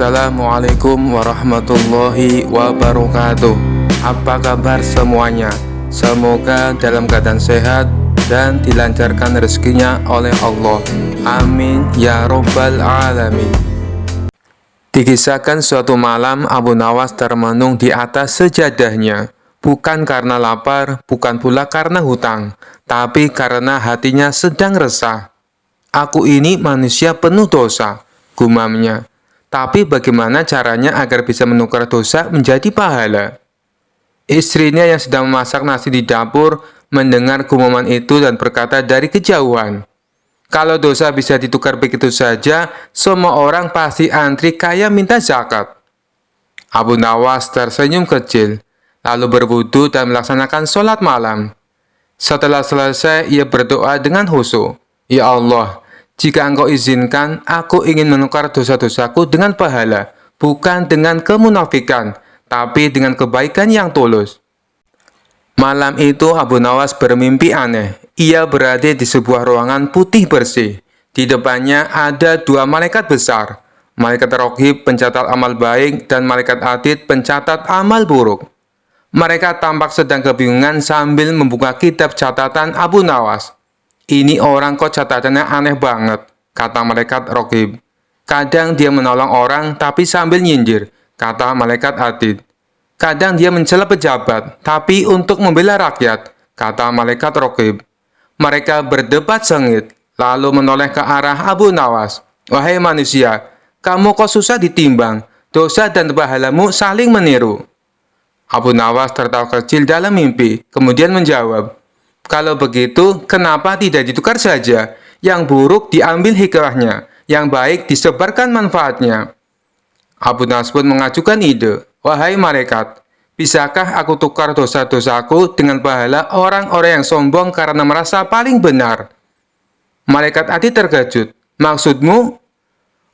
Assalamualaikum warahmatullahi wabarakatuh. Apa kabar semuanya? Semoga dalam keadaan sehat dan dilancarkan rezekinya oleh Allah. Amin ya robbal alamin. Dikisahkan suatu malam Abu Nawas termenung di atas sejadahnya, bukan karena lapar, bukan pula karena hutang, tapi karena hatinya sedang resah. Aku ini manusia penuh dosa, gumamnya. Tapi bagaimana caranya agar bisa menukar dosa menjadi pahala? Istrinya yang sedang memasak nasi di dapur mendengar gumaman itu dan berkata dari kejauhan, "Kalau dosa bisa ditukar begitu saja, semua orang pasti antri kaya minta zakat." Abu Nawas tersenyum kecil, lalu berwudu dan melaksanakan sholat malam. Setelah selesai, ia berdoa dengan khusyuk, "Ya Allah, jika Engkau izinkan, aku ingin menukar dosa-dosaku dengan pahala, bukan dengan kemunafikan, tapi dengan kebaikan yang tulus." Malam itu Abu Nawas bermimpi aneh. Ia berada di sebuah ruangan putih bersih. Di depannya ada dua malaikat besar. Malaikat Raqib pencatat amal baik dan malaikat Atid pencatat amal buruk. Mereka tampak sedang kebingungan sambil membuka kitab catatan Abu Nawas. "Ini orang kok catatannya aneh banget," kata malaikat Raqib. "Kadang dia menolong orang tapi sambil nyindir," kata malaikat Atid. "Kadang dia mencela pejabat tapi untuk membela rakyat," kata malaikat Raqib. Mereka berdebat sengit, lalu menoleh ke arah Abu Nawas. "Wahai manusia, kamu kok susah ditimbang? Dosa dan pahalamu saling meniru." Abu Nawas tertawa kecil dalam mimpi, kemudian menjawab, "Kalau begitu, kenapa tidak ditukar saja? Yang buruk diambil hikmahnya, yang baik disebarkan manfaatnya." Abu Nawas pun mengajukan ide, "Wahai malaikat, bisakah aku tukar dosa-dosaku dengan pahala orang-orang yang sombong karena merasa paling benar?" Malaikat Ati terkejut, "Maksudmu?"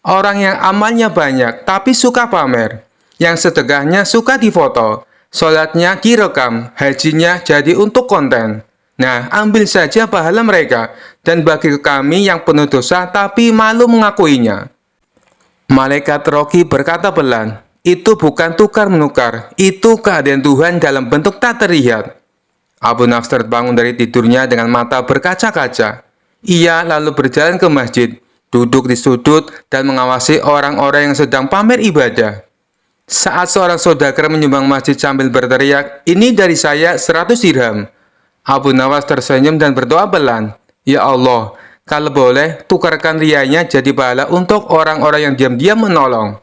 "Orang yang amalnya banyak tapi suka pamer, yang sedekahnya suka difoto, sholatnya direkam, hajinya jadi untuk konten. Nah, ambil saja pahala mereka, dan bagi ke kami yang penuh dosa tapi malu mengakuinya." Malaikat Roki berkata pelan, "Itu bukan tukar-menukar, itu keadaan Tuhan dalam bentuk tak terlihat." Abu Nawas terbangun dari tidurnya dengan mata berkaca-kaca. Ia lalu berjalan ke masjid, duduk di sudut, dan mengawasi orang-orang yang sedang pamer ibadah. Saat seorang saudagar menyumbang masjid sambil berteriak, "Ini dari saya 100 dirham." Abu Nawas tersenyum dan berdoa pelan, "Ya Allah, kalau boleh, tukarkan rianya jadi pahala untuk orang-orang yang diam-diam menolong."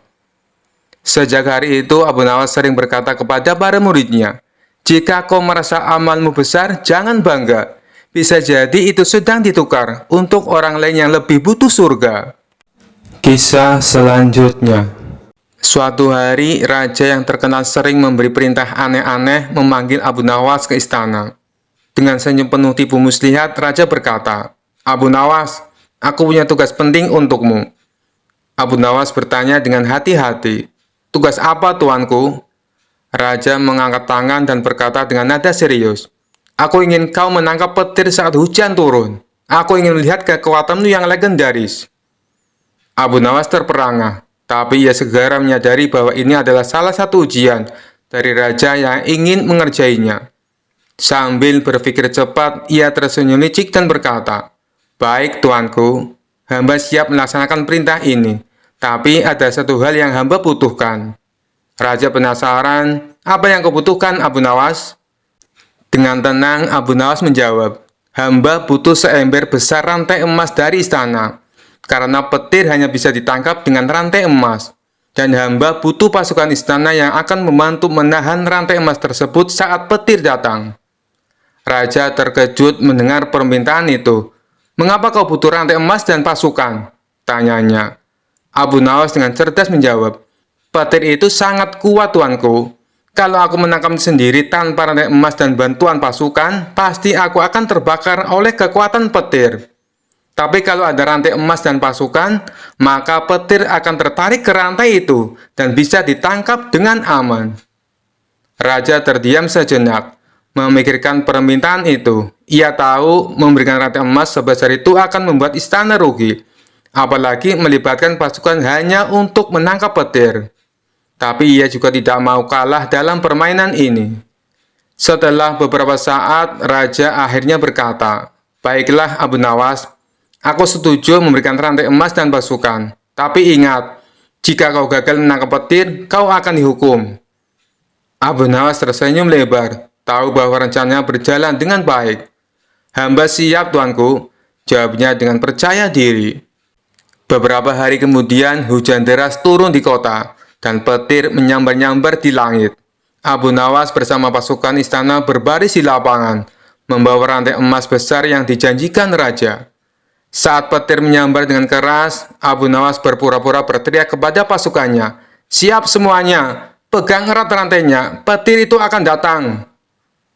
Sejak hari itu, Abu Nawas sering berkata kepada para muridnya, "Jika kau merasa amalmu besar, jangan bangga. Bisa jadi itu sedang ditukar untuk orang lain yang lebih butuh surga." Kisah selanjutnya. Suatu hari, raja yang terkenal sering memberi perintah aneh-aneh memanggil Abu Nawas ke istana. Dengan senyum penuh tipu muslihat, raja berkata, "Abu Nawas, aku punya tugas penting untukmu." Abu Nawas bertanya dengan hati-hati, "Tugas apa, tuanku?" Raja mengangkat tangan dan berkata dengan nada serius, "Aku ingin kau menangkap petir saat hujan turun. Aku ingin melihat kekuatanmu yang legendaris." Abu Nawas terperangah, tapi ia segera menyadari bahwa ini adalah salah satu ujian dari raja yang ingin mengerjainya. Sambil berpikir cepat, ia tersenyum licik dan berkata, "Baik, tuanku, hamba siap melaksanakan perintah ini, tapi ada satu hal yang hamba butuhkan." Raja penasaran, "Apa yang kau butuhkan, Abu Nawas?" Dengan tenang, Abu Nawas menjawab, "Hamba butuh seember besar rantai emas dari istana, karena petir hanya bisa ditangkap dengan rantai emas. Dan hamba butuh pasukan istana yang akan membantu menahan rantai emas tersebut saat petir datang." Raja terkejut mendengar permintaan itu. "Mengapa kau butuh rantai emas dan pasukan?" tanyanya. Abu Nawas dengan cerdas menjawab, "Petir itu sangat kuat, tuanku. Kalau aku menangkapnya sendiri tanpa rantai emas dan bantuan pasukan, pasti aku akan terbakar oleh kekuatan petir. Tapi kalau ada rantai emas dan pasukan, maka petir akan tertarik ke rantai itu dan bisa ditangkap dengan aman." Raja terdiam sejenak, memikirkan permintaan itu. Ia tahu memberikan rantai emas sebesar itu akan membuat istana rugi. apalagi melibatkan pasukan hanya untuk menangkap petir. Tapi ia juga tidak mau kalah dalam permainan ini. Setelah beberapa saat, raja akhirnya berkata, "Baiklah Abu Nawas, aku setuju memberikan rantai emas dan pasukan. Tapi ingat, jika kau gagal menangkap petir, kau akan dihukum." Abu Nawas tersenyum lebar, tahu bahwa rencananya berjalan dengan baik. "Hamba siap, tuanku," jawabnya dengan percaya diri. Beberapa hari kemudian, hujan deras turun di kota, dan petir menyambar-nyambar di langit. Abu Nawas bersama pasukan istana berbaris di lapangan, membawa rantai emas besar yang dijanjikan raja. Saat petir menyambar dengan keras, Abu Nawas berpura-pura berteriak kepada pasukannya, "Siap semuanya, pegang erat rantainya, petir itu akan datang."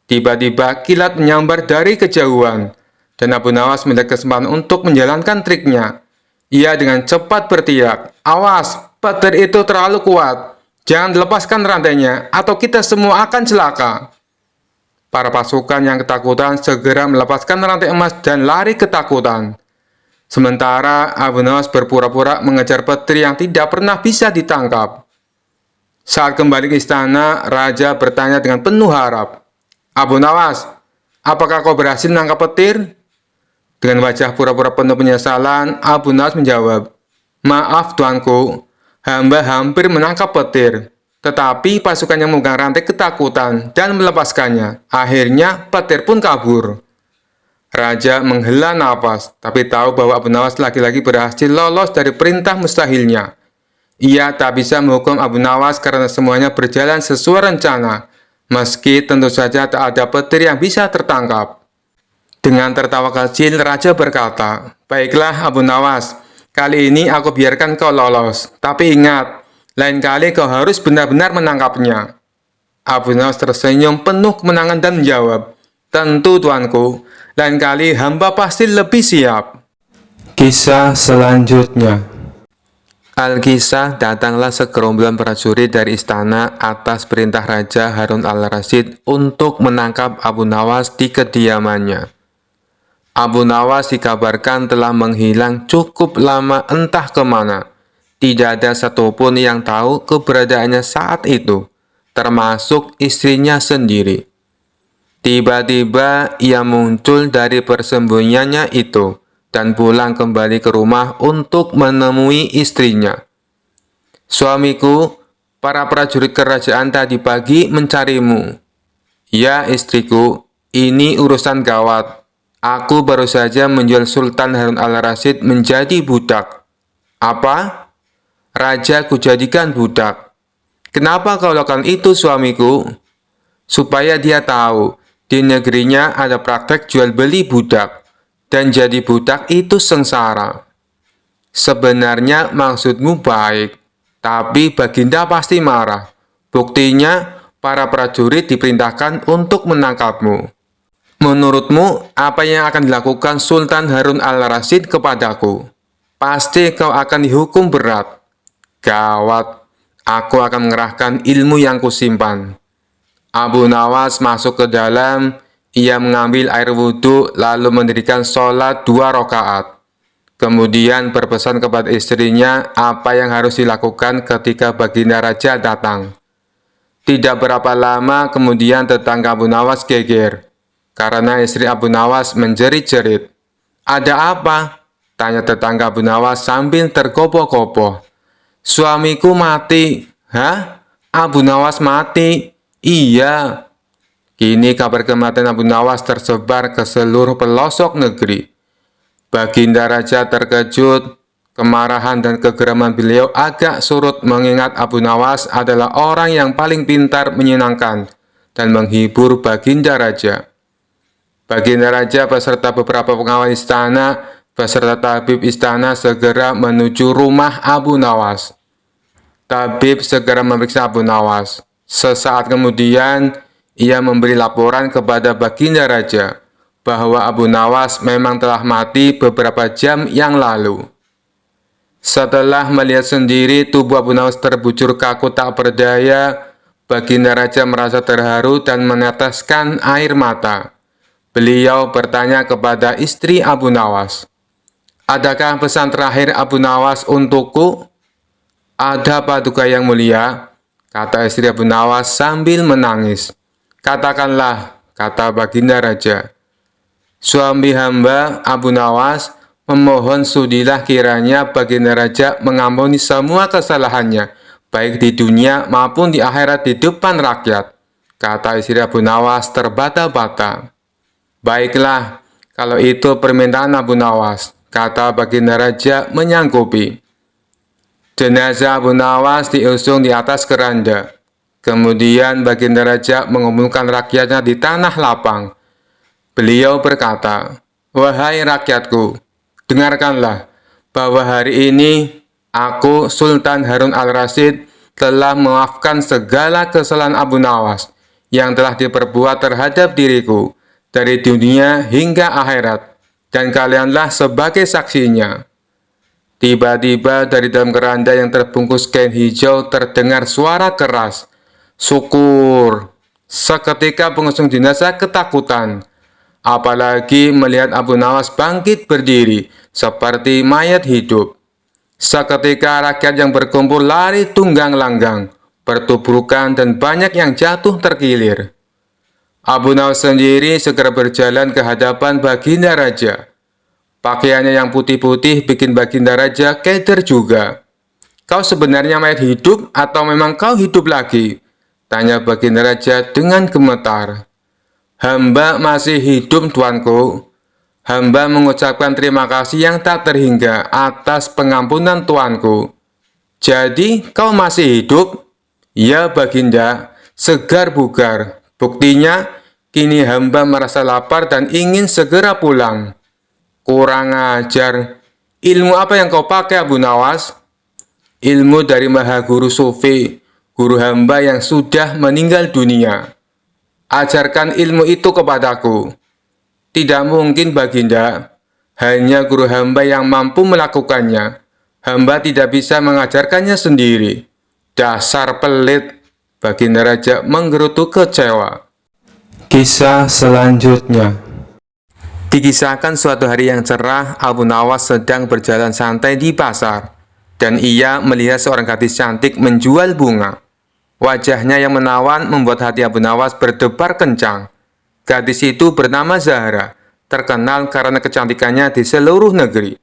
Tiba-tiba kilat menyambar dari kejauhan, dan Abu Nawas melihat kesempatan untuk menjalankan triknya. Ia dengan cepat berteriak, "Awas, petir itu terlalu kuat. Jangan lepaskan rantainya, atau kita semua akan celaka." Para pasukan yang ketakutan segera melepaskan rantai emas dan lari ketakutan. Sementara Abu Nawas berpura-pura mengejar petir yang tidak pernah bisa ditangkap. Saat kembali ke istana, raja bertanya dengan penuh harap, "Abu Nawas, apakah kau berhasil menangkap petir?" Dengan wajah pura-pura penuh penyesalan, Abu Nawas menjawab, "Maaf tuanku, hamba hampir menangkap petir, tetapi pasukan yang memegang rantai ketakutan dan melepaskannya. Akhirnya petir pun kabur." Raja menghela nafas, tapi tahu bahwa Abu Nawas lagi-lagi berhasil lolos dari perintah mustahilnya. Ia tak bisa menghukum Abu Nawas karena semuanya berjalan sesuai rencana, meski tentu saja tak ada petir yang bisa tertangkap. Dengan tertawa kecil, raja berkata, "Baiklah Abu Nawas, kali ini aku biarkan kau lolos. Tapi ingat, lain kali kau harus benar-benar menangkapnya." Abu Nawas tersenyum penuh kemenangan dan menjawab, "Tentu tuanku, lain kali hamba pasti lebih siap." Kisah selanjutnya. Al-Kisah, datanglah segerombolan prajurit dari istana atas perintah Raja Harun al-Rasyid untuk menangkap Abu Nawas di kediamannya. Abu Nawas dikabarkan telah menghilang cukup lama entah kemana. Tidak ada satupun yang tahu keberadaannya saat itu, termasuk istrinya sendiri. Tiba-tiba ia muncul dari persembunyiannya itu dan pulang kembali ke rumah untuk menemui istrinya. "Suamiku, para prajurit kerajaan tadi pagi mencarimu." "Ya istriku, ini urusan gawat. Aku baru saja menjual Sultan Harun al-Rasyid menjadi budak." "Apa? Raja kujadikan budak? Kenapa kau lakukan itu suamiku?" "Supaya dia tahu, di negerinya ada praktek jual beli budak, dan jadi budak itu sengsara." "Sebenarnya maksudmu baik, tapi Baginda pasti marah. Buktinya, para prajurit diperintahkan untuk menangkapmu. Menurutmu, apa yang akan dilakukan Sultan Harun al-Rasyid kepadaku? Pasti kau akan dihukum berat." "Gawat, aku akan mengerahkan ilmu yang kusimpan." Abu Nawas masuk ke dalam. Ia mengambil air wudhu lalu mendirikan sholat 2 rakaat. Kemudian berpesan kepada istrinya apa yang harus dilakukan ketika Baginda Raja datang. Tidak berapa lama kemudian tetangga Abu Nawas geger karena istri Abu Nawas menjerit-jerit. "Ada apa?" tanya tetangga Abu Nawas sambil tergopoh-gopoh. "Suamiku mati." "Hah? Abu Nawas mati?" "Iya." Kini kabar kematian Abu Nawas tersebar ke seluruh pelosok negeri. Baginda Raja terkejut. Kemarahan dan kegeraman beliau agak surut mengingat Abu Nawas adalah orang yang paling pintar, menyenangkan, dan menghibur Baginda Raja. Baginda Raja beserta beberapa pengawal istana beserta tabib istana segera menuju rumah Abu Nawas. Tabib segera memeriksa Abu Nawas. Sesaat kemudian, ia memberi laporan kepada Baginda Raja bahwa Abu Nawas memang telah mati beberapa jam yang lalu. Setelah melihat sendiri tubuh Abu Nawas terbujur kaku tak berdaya, Baginda Raja merasa terharu dan meneteskan air mata. Beliau bertanya kepada istri Abu Nawas, Adakah pesan terakhir Abu Nawas untukku? Ada paduka yang mulia, kata istri Abu Nawas sambil menangis. Katakanlah, kata Baginda Raja. Suami hamba Abu Nawas memohon sudilah kiranya Baginda Raja mengampuni semua kesalahannya, baik di dunia maupun di akhirat di depan rakyat, kata istri Abu Nawas terbata-bata. Baiklah, kalau itu permintaan Abu Nawas, kata Baginda Raja menyanggupi. Jenazah Abu Nawas diusung di atas keranda. Kemudian Baginda Raja mengumpulkan rakyatnya di tanah lapang. Beliau berkata, "Wahai rakyatku, dengarkanlah bahwa hari ini aku, Sultan Harun al-Rasyid, telah memaafkan segala kesalahan Abu Nawas yang telah diperbuat terhadap diriku dari dunia hingga akhirat, dan kalianlah sebagai saksinya." Tiba-tiba dari dalam keranda yang terbungkus kain hijau terdengar suara keras, "Syukur!" Seketika pengusung jenazah ketakutan, apalagi melihat Abu Nawas bangkit berdiri seperti mayat hidup. Seketika rakyat yang berkumpul lari tunggang langgang, bertubrukan dan banyak yang jatuh terkilir. Abu Nawas sendiri segera berjalan ke hadapan Baginda Raja. Pakaiannya yang putih-putih bikin Baginda Raja keder juga. "Kau sebenarnya mayat hidup atau memang kau hidup lagi?" tanya Baginda Raja dengan gemetar. "Hamba masih hidup, tuanku. Hamba mengucapkan terima kasih yang tak terhingga atas pengampunan tuanku." "Jadi kau masih hidup?" "Ya Baginda, segar bugar. Buktinya, kini hamba merasa lapar dan ingin segera pulang." "Kurang ajar. Ilmu apa yang kau pakai, Abu Nawas?" "Ilmu dari Maha Guru Sufi, guru hamba yang sudah meninggal dunia. Ajarkan ilmu itu kepadaku." "Tidak mungkin, Baginda. Hanya guru hamba yang mampu melakukannya. Hamba tidak bisa mengajarkannya sendiri." "Dasar pelit!" Baginda Raja menggerutu kecewa. Kisah selanjutnya. Dikisahkan suatu hari yang cerah, Abu Nawas sedang berjalan santai di pasar, dan ia melihat seorang gadis cantik menjual bunga. Wajahnya yang menawan membuat hati Abu Nawas berdebar kencang. Gadis itu bernama Zahra, terkenal karena kecantikannya di seluruh negeri.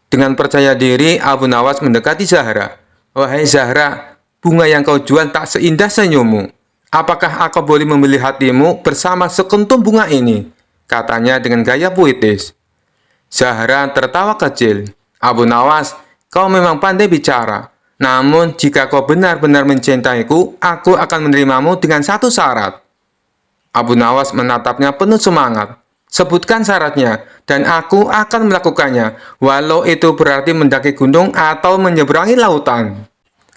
Dengan percaya diri, Abu Nawas mendekati Zahra. "Wahai Zahra, bunga yang kau jual tak seindah senyummu. Apakah aku boleh memilih hatimu bersama sekuntum bunga ini?" katanya dengan gaya puitis. Zahra tertawa kecil. "Abu Nawas, kau memang pandai bicara. Namun, jika kau benar-benar mencintaiku, aku akan menerimamu dengan satu syarat." Abu Nawas menatapnya penuh semangat. "Sebutkan syaratnya, dan aku akan melakukannya, walau itu berarti mendaki gunung atau menyeberangi lautan."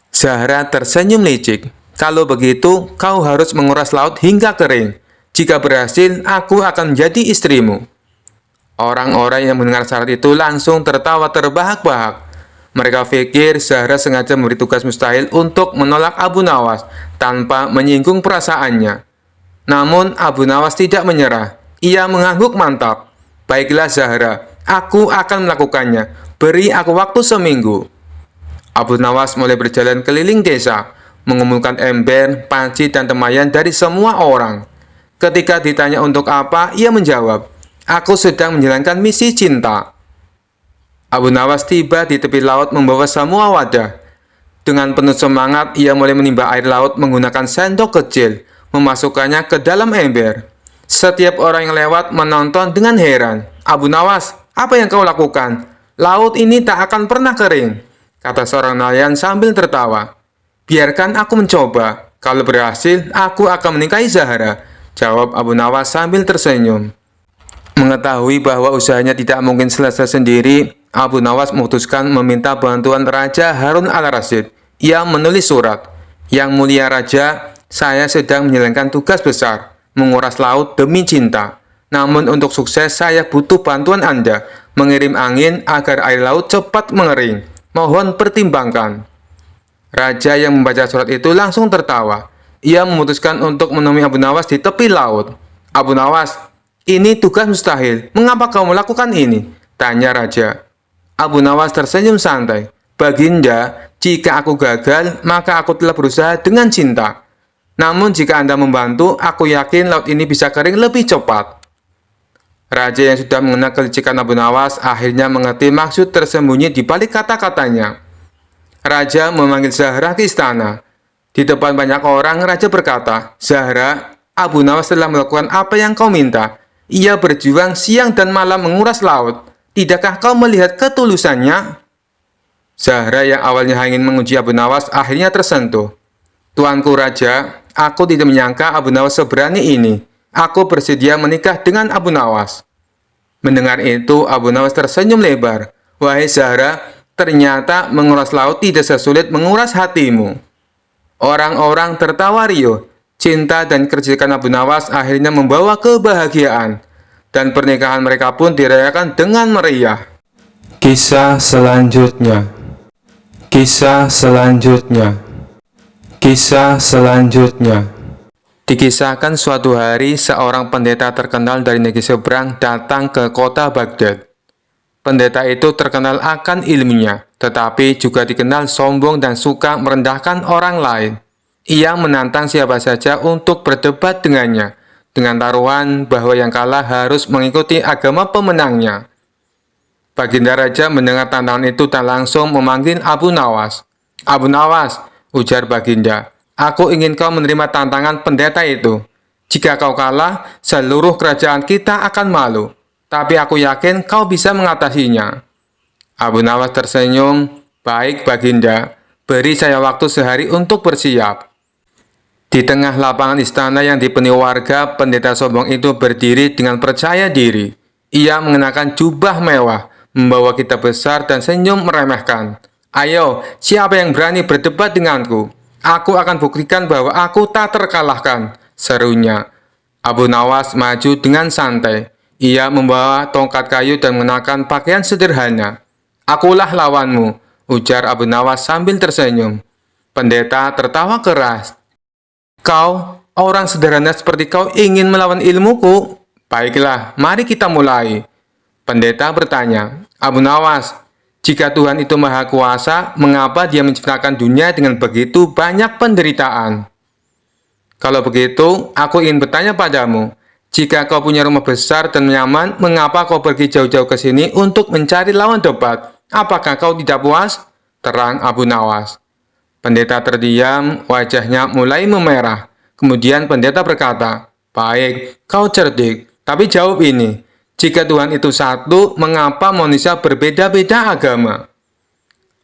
Zahra tersenyum licik. "Kalau begitu, kau harus menguras laut hingga kering. Jika berhasil, aku akan menjadi istrimu." Orang-orang yang mendengar syarat itu langsung tertawa terbahak-bahak. Mereka pikir Zahra sengaja memberi tugas mustahil untuk menolak Abu Nawas tanpa menyinggung perasaannya. Namun Abu Nawas tidak menyerah. Ia mengangguk mantap. "Baiklah Zahra, aku akan melakukannya. Beri aku waktu seminggu." Abu Nawas mulai berjalan keliling desa, mengumpulkan ember, panci, dan temayan dari semua orang. Ketika ditanya untuk apa, ia menjawab, "Aku sedang menjalankan misi cinta." Abu Nawas tiba di tepi laut membawa semua wadah. Dengan penuh semangat, ia mulai menimba air laut menggunakan sendok kecil, memasukkannya ke dalam ember. Setiap orang yang lewat menonton dengan heran. "Abu Nawas, apa yang kau lakukan? Laut ini tak akan pernah kering," kata seorang nelayan sambil tertawa. "Biarkan aku mencoba. Kalau berhasil, aku akan menikahi Zahra," jawab Abu Nawas sambil tersenyum. Mengetahui bahwa usahanya tidak mungkin selesai sendiri, Abu Nawas memutuskan meminta bantuan Raja Harun al-Rasyid. Ia menulis surat, "Yang mulia Raja, saya sedang menjalankan tugas besar, menguras laut demi cinta. Namun untuk sukses saya butuh bantuan Anda, mengirim angin agar air laut cepat mengering. Mohon pertimbangkan." Raja yang membaca surat itu langsung tertawa. Ia memutuskan untuk menemui Abu Nawas di tepi laut. "Abu Nawas, ini tugas mustahil. Mengapa kau melakukan ini?" tanya Raja. Abu Nawas tersenyum santai. Baginda, jika aku gagal, maka aku telah berusaha dengan cinta. Namun jika Anda membantu, aku yakin laut ini bisa kering lebih cepat. Raja yang sudah mengenal kelicikan Abu Nawas akhirnya mengerti maksud tersembunyi di balik kata-katanya. Raja memanggil Zahra ke istana. Di depan banyak orang, Raja berkata, "Zahra, Abu Nawas telah melakukan apa yang kau minta. Ia berjuang siang dan malam menguras laut. Tidakkah kau melihat ketulusannya?" Zahra yang awalnya ingin menguji Abu Nawas akhirnya tersentuh. "Tuanku Raja, aku tidak menyangka Abu Nawas seberani ini. Aku bersedia menikah dengan Abu Nawas." Mendengar itu, Abu Nawas tersenyum lebar. "Wahai Zahra, ternyata menguras laut tidak sesulit menguras hatimu." Orang-orang tertawa riuh. Cinta dan kecerdikan Abu Nawas akhirnya membawa kebahagiaan. Dan pernikahan mereka pun dirayakan dengan meriah. Kisah selanjutnya. Kisah selanjutnya. Kisah selanjutnya. Dikisahkan suatu hari seorang pendeta terkenal dari negeri seberang datang ke kota Baghdad. Pendeta itu terkenal akan ilmunya, tetapi juga dikenal sombong dan suka merendahkan orang lain. Ia menantang siapa saja untuk berdebat dengannya, dengan taruhan bahwa yang kalah harus mengikuti agama pemenangnya. Baginda Raja mendengar tantangan itu dan langsung memanggil Abu Nawas. "Abu Nawas," ujar Baginda, "aku ingin kau menerima tantangan pendeta itu. Jika kau kalah, seluruh kerajaan kita akan malu. Tapi aku yakin kau bisa mengatasinya." Abu Nawas tersenyum, "Baik Baginda, beri saya waktu sehari untuk bersiap." Di tengah lapangan istana yang dipenuhi warga, pendeta sombong itu berdiri dengan percaya diri. Ia mengenakan jubah mewah, membawa kitab besar dan senyum meremehkan. "Ayo, siapa yang berani berdebat denganku? Aku akan buktikan bahwa aku tak terkalahkan," serunya. Abu Nawas maju dengan santai. Ia membawa tongkat kayu dan mengenakan pakaian sederhana. "Akulah lawanmu," ujar Abu Nawas sambil tersenyum. Pendeta tertawa keras. "Kau, orang sederhana seperti kau ingin melawan ilmuku? Baiklah, mari kita mulai." Pendeta bertanya, "Abu Nawas, jika Tuhan itu Maha Kuasa, mengapa Dia menciptakan dunia dengan begitu banyak penderitaan?" "Kalau begitu, aku ingin bertanya padamu, jika kau punya rumah besar dan nyaman, mengapa kau pergi jauh-jauh ke sini untuk mencari lawan debat? Apakah kau tidak puas?" terang Abu Nawas. Pendeta terdiam, wajahnya mulai memerah. Kemudian pendeta berkata, "Baik, kau cerdik, tapi jawab ini. Jika Tuhan itu satu, mengapa manusia berbeda-beda agama?"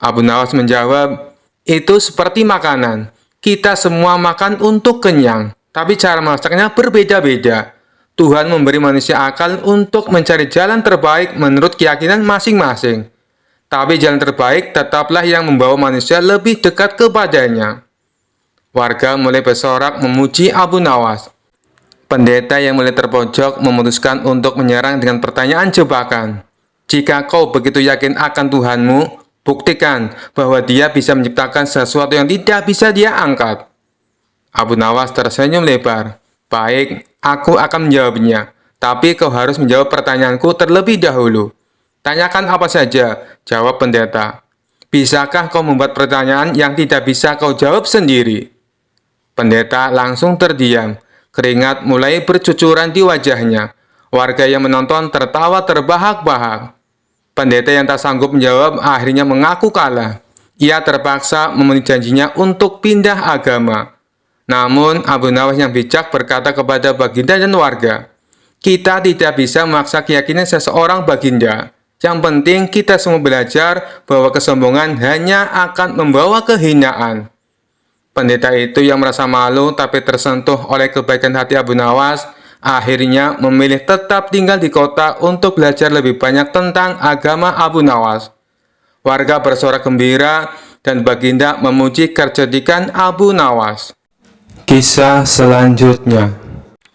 Abu Nawas menjawab, "Itu seperti makanan. Kita semua makan untuk kenyang, tapi cara masaknya berbeda-beda. Tuhan memberi manusia akal untuk mencari jalan terbaik menurut keyakinan masing-masing. Tapi jalan terbaik tetaplah yang membawa manusia lebih dekat kepadanya." Warga mulai bersorak memuji Abu Nawas. Pendeta yang mulai terpojok memutuskan untuk menyerang dengan pertanyaan jebakan. "Jika kau begitu yakin akan Tuhanmu, buktikan bahwa Dia bisa menciptakan sesuatu yang tidak bisa Dia angkat." Abu Nawas tersenyum lebar. "Baik, aku akan menjawabnya. Tapi kau harus menjawab pertanyaanku terlebih dahulu." "Tanyakan apa saja," jawab pendeta. "Bisakah kau membuat pertanyaan yang tidak bisa kau jawab sendiri?" Pendeta langsung terdiam. Keringat mulai bercucuran di wajahnya. Warga yang menonton tertawa terbahak-bahak. Pendeta yang tak sanggup menjawab akhirnya mengaku kalah. Ia terpaksa memenuhi janjinya untuk pindah agama. Namun, Abu Nawas yang bijak berkata kepada Baginda dan warga, "Kita tidak bisa memaksa keyakinan seseorang, Baginda. Yang penting kita semua belajar bahwa kesombongan hanya akan membawa kehinaan." Pendeta itu yang merasa malu tapi tersentuh oleh kebaikan hati Abu Nawas, akhirnya memilih tetap tinggal di kota untuk belajar lebih banyak tentang agama Abu Nawas. Warga bersorak gembira dan Baginda memuji kecerdikan Abu Nawas. Kisah selanjutnya.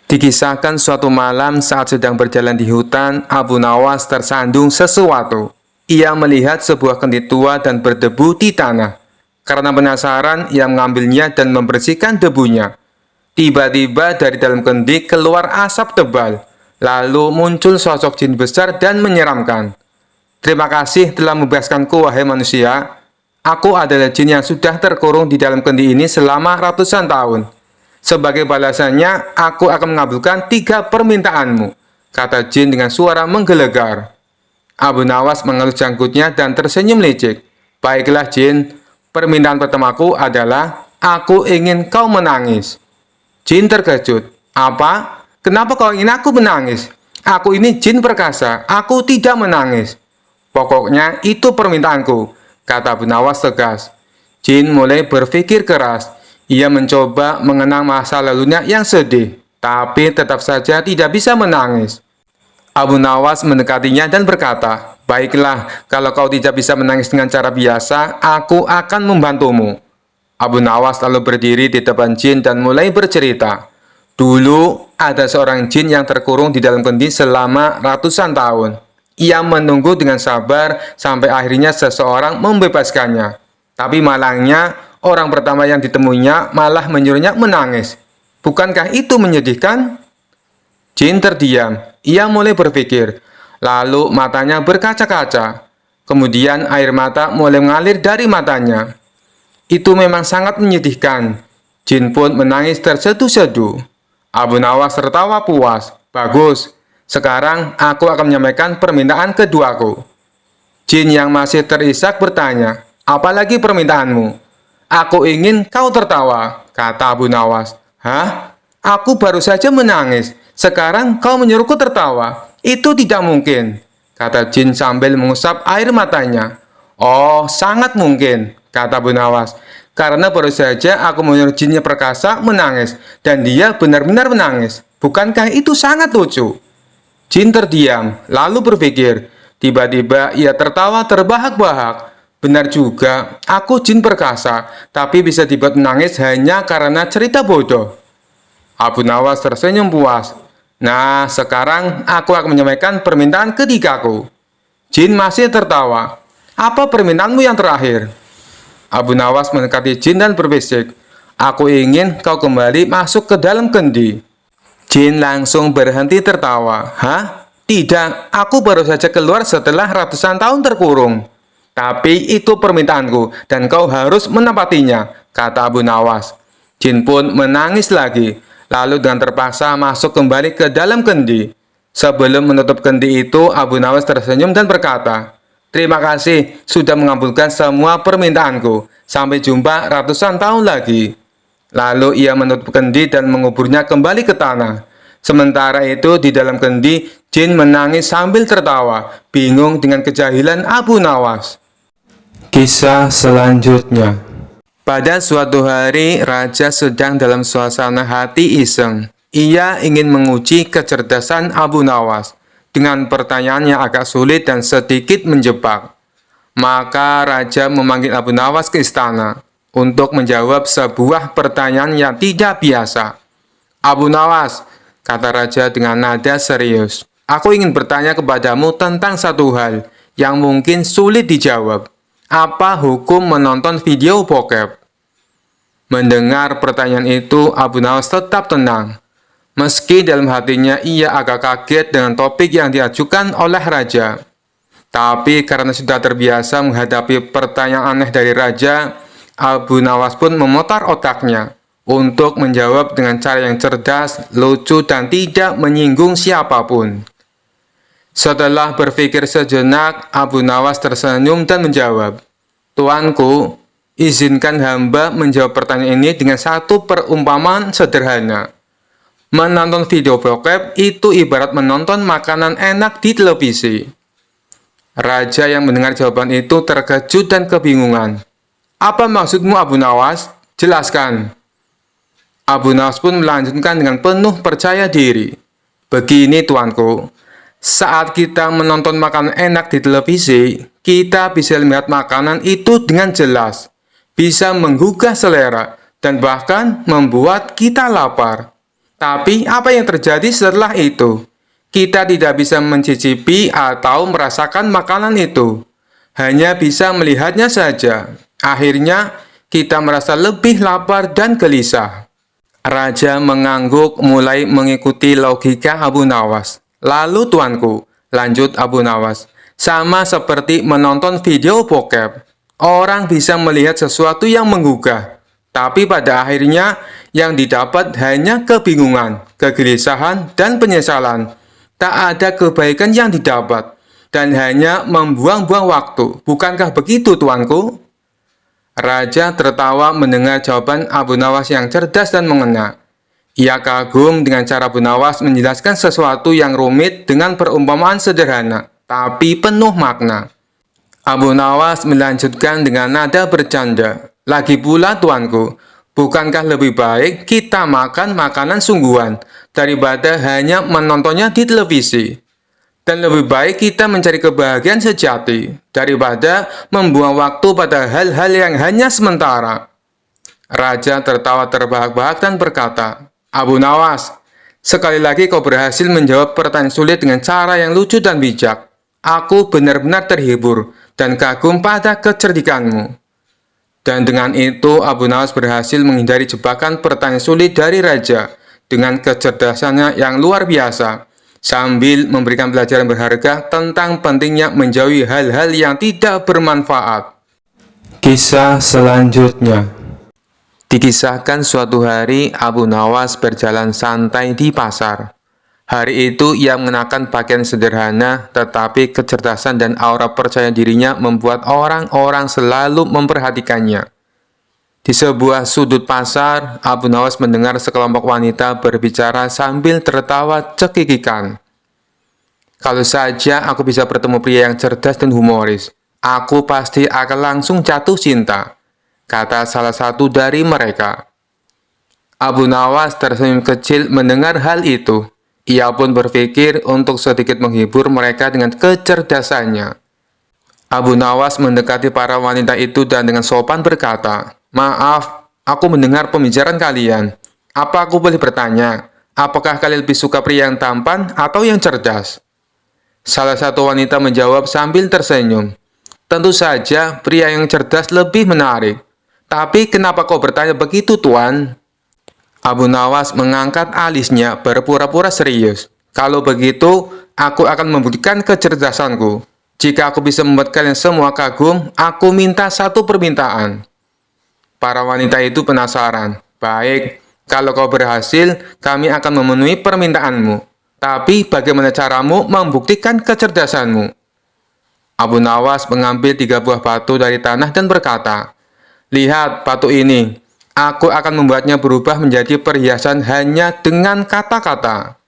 Dikisahkan suatu malam saat sedang berjalan di hutan, Abu Nawas tersandung sesuatu. Ia melihat sebuah kendi tua dan berdebu di tanah. Karena penasaran, ia mengambilnya dan membersihkan debunya. Tiba-tiba dari dalam kendi keluar asap tebal. Lalu muncul sosok jin besar dan menyeramkan. Terima kasih telah membebaskanku, wahai manusia. Aku adalah jin yang sudah terkurung di dalam kendi ini selama ratusan tahun. Sebagai balasannya, aku akan mengabulkan 3 permintaanmu, kata jin dengan suara menggelegar. Abu Nawas mengelus janggutnya dan tersenyum lecek. Baiklah jin, permintaan pertamaku adalah, aku ingin kau menangis. Jin terkejut. Apa? Kenapa kau ingin aku menangis? Aku ini jin perkasa, aku tidak menangis. Pokoknya itu permintaanku, kata Abu Nawas tegas. Jin mulai berpikir keras. Ia mencoba mengenang masa lalunya yang sedih, tapi tetap saja tidak bisa menangis. Abu Nawas mendekatinya dan berkata, baiklah, kalau kau tidak bisa menangis dengan cara biasa, aku akan membantumu. Abu Nawas lalu berdiri di depan jin dan mulai bercerita. Dulu, ada seorang jin yang terkurung di dalam kendi selama ratusan tahun. Ia menunggu dengan sabar sampai akhirnya seseorang membebaskannya. Tapi malangnya, orang pertama yang ditemuinya malah menyuruhnya menangis. Bukankah itu menyedihkan? Jin terdiam. Ia mulai berpikir. Lalu matanya berkaca-kaca. Kemudian air mata mulai mengalir dari matanya. Itu memang sangat menyedihkan. Jin pun menangis terseduh-seduh. Abu Nawas tertawa puas. Bagus. Sekarang aku akan menyampaikan permintaan keduaku. Jin yang masih terisak bertanya, apalagi permintaanmu? Aku ingin kau tertawa, kata Abu Nawas. Hah? Aku baru saja menangis. Sekarang kau menyuruhku tertawa? Itu tidak mungkin, kata Jin sambil mengusap air matanya. Oh, sangat mungkin, kata Abu Nawas. Karena baru saja aku menyuruh jinnya perkasa menangis, dan dia benar-benar menangis. Bukankah itu sangat lucu? Jin terdiam, lalu berpikir. Tiba-tiba ia tertawa terbahak-bahak. Benar juga, aku jin perkasa, tapi bisa dibuat menangis hanya karena cerita bodoh. Abu Nawas tersenyum puas. Nah, sekarang aku akan menyampaikan permintaan ketigaku. Jin masih tertawa. Apa permintaanmu yang terakhir? Abu Nawas mendekati jin dan berbisik. Aku ingin kau kembali masuk ke dalam kendi. Jin langsung berhenti tertawa. Hah? Tidak, aku baru saja keluar setelah ratusan tahun terkurung. Tapi itu permintaanku, dan kau harus menepatinya, kata Abu Nawas. Jin pun menangis lagi, lalu dengan terpaksa masuk kembali ke dalam kendi. Sebelum menutup kendi itu, Abu Nawas tersenyum dan berkata, terima kasih sudah mengabulkan semua permintaanku. Sampai jumpa ratusan tahun lagi. Lalu ia menutup kendi dan menguburnya kembali ke tanah. Sementara itu di dalam kendi, jin menangis sambil tertawa, bingung dengan kejahilan Abu Nawas. Kisah selanjutnya. Pada suatu hari, raja sedang dalam suasana hati iseng. Ia ingin menguji kecerdasan Abu Nawas dengan pertanyaan yang agak sulit dan sedikit menjebak. Maka raja memanggil Abu Nawas ke istana untuk menjawab sebuah pertanyaan yang tidak biasa. Abu Nawas, kata raja dengan nada serius, aku ingin bertanya kepadamu tentang satu hal yang mungkin sulit dijawab. Apa hukum menonton video bokep? Mendengar pertanyaan itu, Abu Nawas tetap tenang. Meski dalam hatinya ia agak kaget dengan topik yang diajukan oleh raja. Tapi karena sudah terbiasa menghadapi pertanyaan aneh dari raja, Abu Nawas pun memutar otaknya untuk menjawab dengan cara yang cerdas, lucu, dan tidak menyinggung siapapun. Setelah berpikir sejenak, Abu Nawas tersenyum dan menjawab, Tuanku, izinkan hamba menjawab pertanyaan ini dengan satu perumpamaan sederhana. Menonton video bokep itu ibarat menonton makanan enak di televisi. Raja yang mendengar jawaban itu terkejut dan kebingungan. Apa maksudmu, Abu Nawas? Jelaskan. Abu Nawas pun melanjutkan dengan penuh percaya diri. Begini tuanku, saat kita menonton makanan enak di televisi, kita bisa melihat makanan itu dengan jelas, bisa menggugah selera, dan bahkan membuat kita lapar. Tapi apa yang terjadi setelah itu? Kita tidak bisa mencicipi atau merasakan makanan itu. Hanya bisa melihatnya saja. Akhirnya, kita merasa lebih lapar dan gelisah. Raja mengangguk mulai mengikuti logika Abu Nawas. Lalu tuanku, lanjut Abu Nawas, Sama seperti menonton video bokep, orang bisa melihat sesuatu yang menggugah, tapi pada akhirnya yang didapat hanya kebingungan, kegelisahan, dan penyesalan. Tak ada kebaikan yang didapat, dan hanya membuang-buang waktu. Bukankah begitu, tuanku? Raja tertawa mendengar jawaban Abu Nawas yang cerdas dan mengena. Ia kagum dengan cara Abu Nawas menjelaskan sesuatu yang rumit dengan perumpamaan sederhana, tapi penuh makna. Abu Nawas melanjutkan dengan nada bercanda. Lagi pula, tuanku, bukankah lebih baik kita makan makanan sungguhan daripada hanya menontonnya di televisi? Dan lebih baik kita mencari kebahagiaan sejati daripada membuang waktu pada hal-hal yang hanya sementara. Raja tertawa terbahak-bahak dan berkata, Abu Nawas, sekali lagi kau berhasil menjawab pertanyaan sulit dengan cara yang lucu dan bijak. Aku benar-benar terhibur dan kagum pada kecerdikanmu. Dan dengan itu, Abu Nawas berhasil menghindari jebakan pertanyaan sulit dari Raja dengan kecerdasannya yang luar biasa, sambil memberikan pelajaran berharga tentang pentingnya menjauhi hal-hal yang tidak bermanfaat. Kisah selanjutnya. Dikisahkan suatu hari Abu Nawas berjalan santai di pasar. Hari itu ia mengenakan pakaian sederhana, tetapi kecerdasan dan aura percaya dirinya membuat orang-orang selalu memperhatikannya. Di sebuah sudut pasar, Abu Nawas mendengar sekelompok wanita berbicara sambil tertawa cekikikan. Kalau saja aku bisa bertemu pria yang cerdas dan humoris, aku pasti akan langsung jatuh cinta, kata salah satu dari mereka. Abu Nawas tersenyum kecil mendengar hal itu. Ia pun berpikir untuk sedikit menghibur mereka dengan kecerdasannya. Abu Nawas mendekati para wanita itu dan dengan sopan berkata, Maaf, aku mendengar pembicaraan kalian. Apa aku boleh bertanya, apakah kalian lebih suka pria yang tampan atau yang cerdas? Salah satu wanita menjawab sambil tersenyum. Tentu saja pria yang cerdas lebih menarik. Tapi kenapa kau bertanya begitu, Tuan? Abu Nawas mengangkat alisnya berpura-pura serius. Kalau begitu, aku akan membuktikan kecerdasanku. Jika aku bisa membuat kalian semua kagum, aku minta satu permintaan. Para wanita itu penasaran. Baik, kalau kau berhasil, kami akan memenuhi permintaanmu. Tapi bagaimana caramu membuktikan kecerdasanmu? Abu Nawas mengambil 3 buah batu dari tanah dan berkata, Lihat batu ini, aku akan membuatnya berubah menjadi perhiasan hanya dengan kata-kata.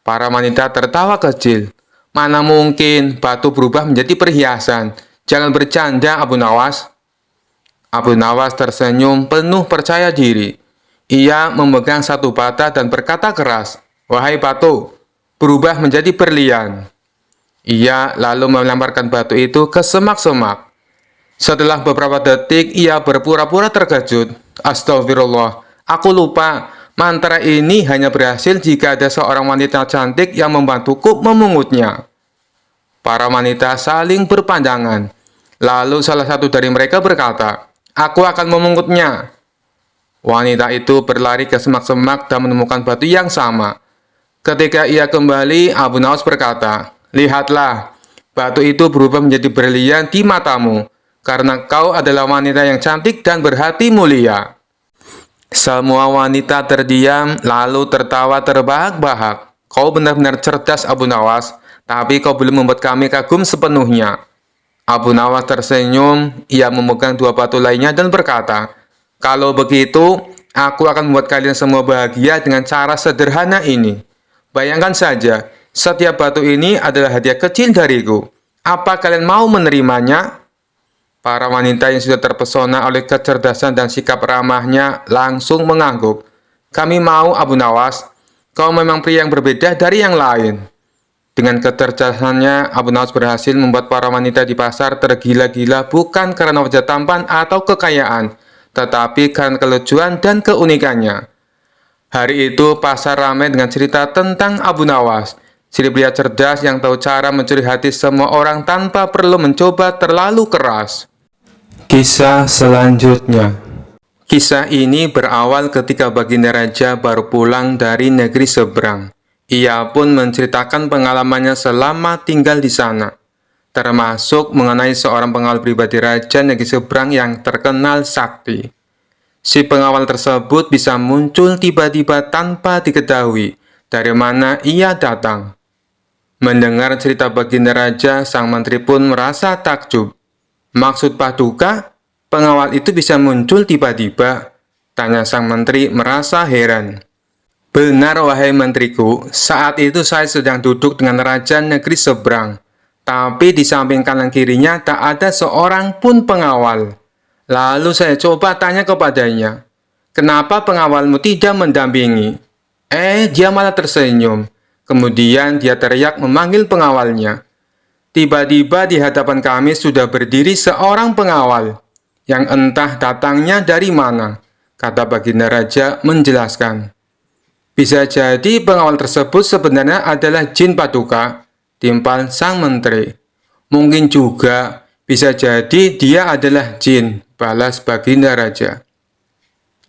Para wanita tertawa kecil. Mana mungkin batu berubah menjadi perhiasan? Jangan bercanda, Abu Nawas. Abu Nawas tersenyum penuh percaya diri. Ia memegang satu bata dan berkata keras, Wahai batu, berubah menjadi berlian. Ia lalu melemparkan batu itu ke semak-semak. Setelah beberapa detik, ia berpura-pura terkejut. Astagfirullah, aku lupa. Mantra ini hanya berhasil jika ada seorang wanita cantik yang membantuku memungutnya. Para wanita saling berpandangan. Lalu salah satu dari mereka berkata, Aku akan memungutnya. Wanita itu berlari ke semak-semak dan menemukan batu yang sama. Ketika ia kembali, Abu Nawas berkata, Lihatlah, batu itu berubah menjadi berlian di matamu, karena kau adalah wanita yang cantik dan berhati mulia. Semua wanita terdiam, lalu tertawa terbahak-bahak. Kau benar-benar cerdas, Abu Nawas, tapi kau belum membuat kami kagum sepenuhnya. Abu Nawas tersenyum, ia memegang 2 batu lainnya dan berkata, Kalau begitu, aku akan membuat kalian semua bahagia dengan cara sederhana ini. Bayangkan saja, setiap batu ini adalah hadiah kecil dariku. Apa kalian mau menerimanya? Para wanita yang sudah terpesona oleh kecerdasan dan sikap ramahnya langsung mengangguk. Kami mau, Abu Nawas. Kau memang pria yang berbeda dari yang lain. Dengan kecerdasannya, Abu Nawas berhasil membuat para wanita di pasar tergila-gila bukan karena wajah tampan atau kekayaan, tetapi karena kelucuan dan keunikannya. Hari itu, pasar ramai dengan cerita tentang Abu Nawas, si pria cerdas yang tahu cara mencuri hati semua orang tanpa perlu mencoba terlalu keras. Kisah selanjutnya. Kisah ini berawal ketika baginda raja baru pulang dari negeri seberang. Ia pun menceritakan pengalamannya selama tinggal di sana. termasuk mengenai seorang pengawal pribadi Raja Negeri Seberang yang terkenal sakti. Si pengawal tersebut bisa muncul tiba-tiba tanpa diketahui dari mana ia datang. Mendengar cerita baginda raja, sang menteri pun merasa takjub. Maksud Paduka, pengawal itu bisa muncul tiba-tiba? Tanya sang menteri merasa heran. Benar, wahai menteriku, saat itu saya sedang duduk dengan raja negeri seberang. Tapi di samping kanan kirinya tak ada seorang pun pengawal. Lalu saya coba tanya kepadanya, kenapa pengawalmu tidak mendampingi? Dia malah tersenyum. Kemudian dia teriak memanggil pengawalnya. Tiba-tiba di hadapan kami sudah berdiri seorang pengawal, yang entah datangnya dari mana, kata baginda raja menjelaskan. Bisa jadi pengawal tersebut sebenarnya adalah jin Paduka, timpal sang menteri. Mungkin juga bisa jadi dia adalah jin, balas baginda raja.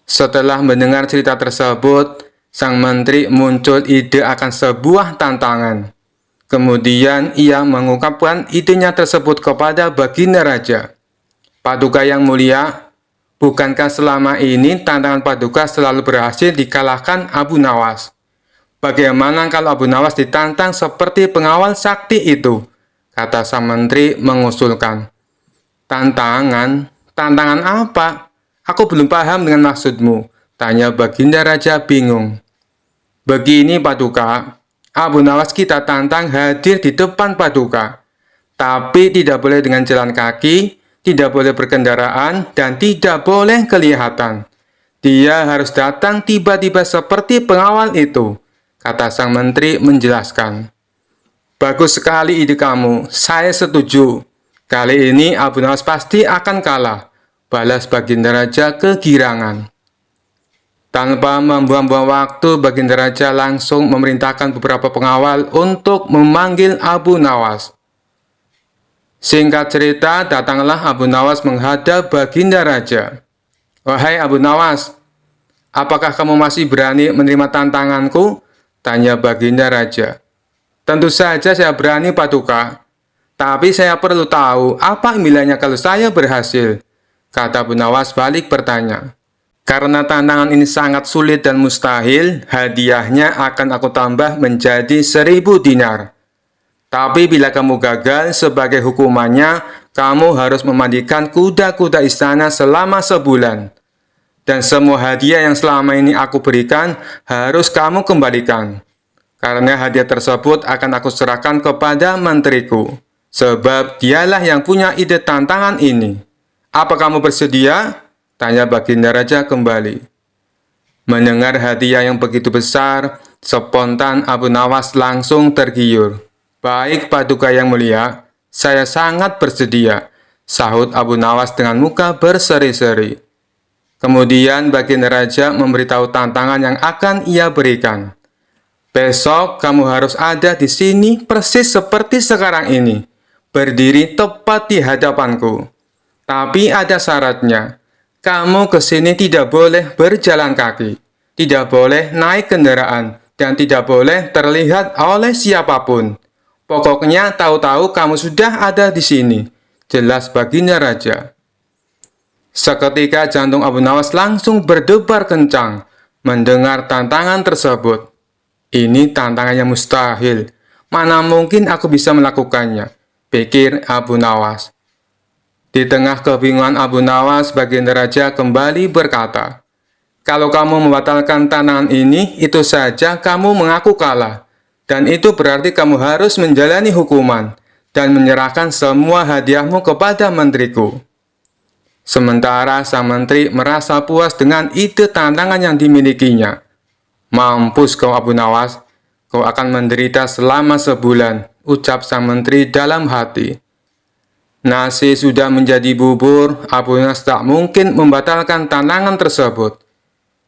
Setelah mendengar cerita tersebut, sang menteri muncul ide akan sebuah tantangan. Kemudian ia mengungkapkan idenya tersebut kepada baginda raja. Paduka yang mulia, bukankah selama ini tantangan Paduka selalu berhasil dikalahkan Abu Nawas? Bagaimana kalau Abu Nawas ditantang seperti pengawal sakti itu? Kata sang menteri mengusulkan. Tantangan? Tantangan apa? Aku belum paham dengan maksudmu, tanya baginda raja bingung. Begini Paduka, Abu Nawas kita tantang hadir di depan Paduka. Tapi tidak boleh dengan jalan kaki, tidak boleh berkendaraan, dan tidak boleh kelihatan. Dia harus datang tiba-tiba seperti pengawal itu, kata sang menteri menjelaskan. Bagus sekali ide kamu, saya setuju. Kali ini Abu Nawas pasti akan kalah, balas baginda raja kegirangan. Tanpa membuang-buang waktu, baginda raja langsung memerintahkan beberapa pengawal untuk memanggil Abu Nawas. Singkat cerita, datanglah Abu Nawas menghadap baginda raja. Wahai Abu Nawas, apakah kamu masih berani menerima tantanganku? Tanya baginda raja. Tentu saja saya berani Paduka. Tapi saya perlu tahu apa impiannya kalau saya berhasil, kata Abu Nawas balik bertanya. Karena tantangan ini sangat sulit dan mustahil, hadiahnya akan aku tambah menjadi 1000 dinar. Tapi bila kamu gagal, sebagai hukumannya, kamu harus memandikan kuda-kuda istana selama sebulan. Dan semua hadiah yang selama ini aku berikan, harus kamu kembalikan. Karena hadiah tersebut akan aku serahkan kepada menteriku. Sebab dialah yang punya ide tantangan ini. Apa kamu bersedia? Tanya baginda raja kembali. Mendengar hadiah yang begitu besar, spontan Abu Nawas langsung tergiur. Baik Paduka yang mulia, saya sangat bersedia, sahut Abu Nawas dengan muka berseri-seri. Kemudian baginda raja memberitahu tantangan yang akan ia berikan. Besok kamu harus ada di sini persis seperti sekarang ini, berdiri tepat di hadapanku. Tapi ada syaratnya. Kamu ke sini tidak boleh berjalan kaki, tidak boleh naik kendaraan, dan tidak boleh terlihat oleh siapapun. Pokoknya tahu-tahu kamu sudah ada di sini, jelas baginda raja. Seketika jantung Abu Nawas langsung berdebar kencang mendengar tantangan tersebut. Ini tantangan yang mustahil, mana mungkin aku bisa melakukannya, pikir Abu Nawas. Di tengah kebingungan Abu Nawas, baginda raja kembali berkata, kalau kamu membatalkan tantangan ini, itu saja kamu mengaku kalah. Dan itu berarti kamu harus menjalani hukuman dan menyerahkan semua hadiahmu kepada menteriku. Sementara sang menteri merasa puas dengan ide tantangan yang dimilikinya. Mampus kau Abu Nawas, kau akan menderita selama sebulan, ucap sang menteri dalam hati. Nasi sudah menjadi bubur, Abu Nawas tak mungkin membatalkan tantangan tersebut.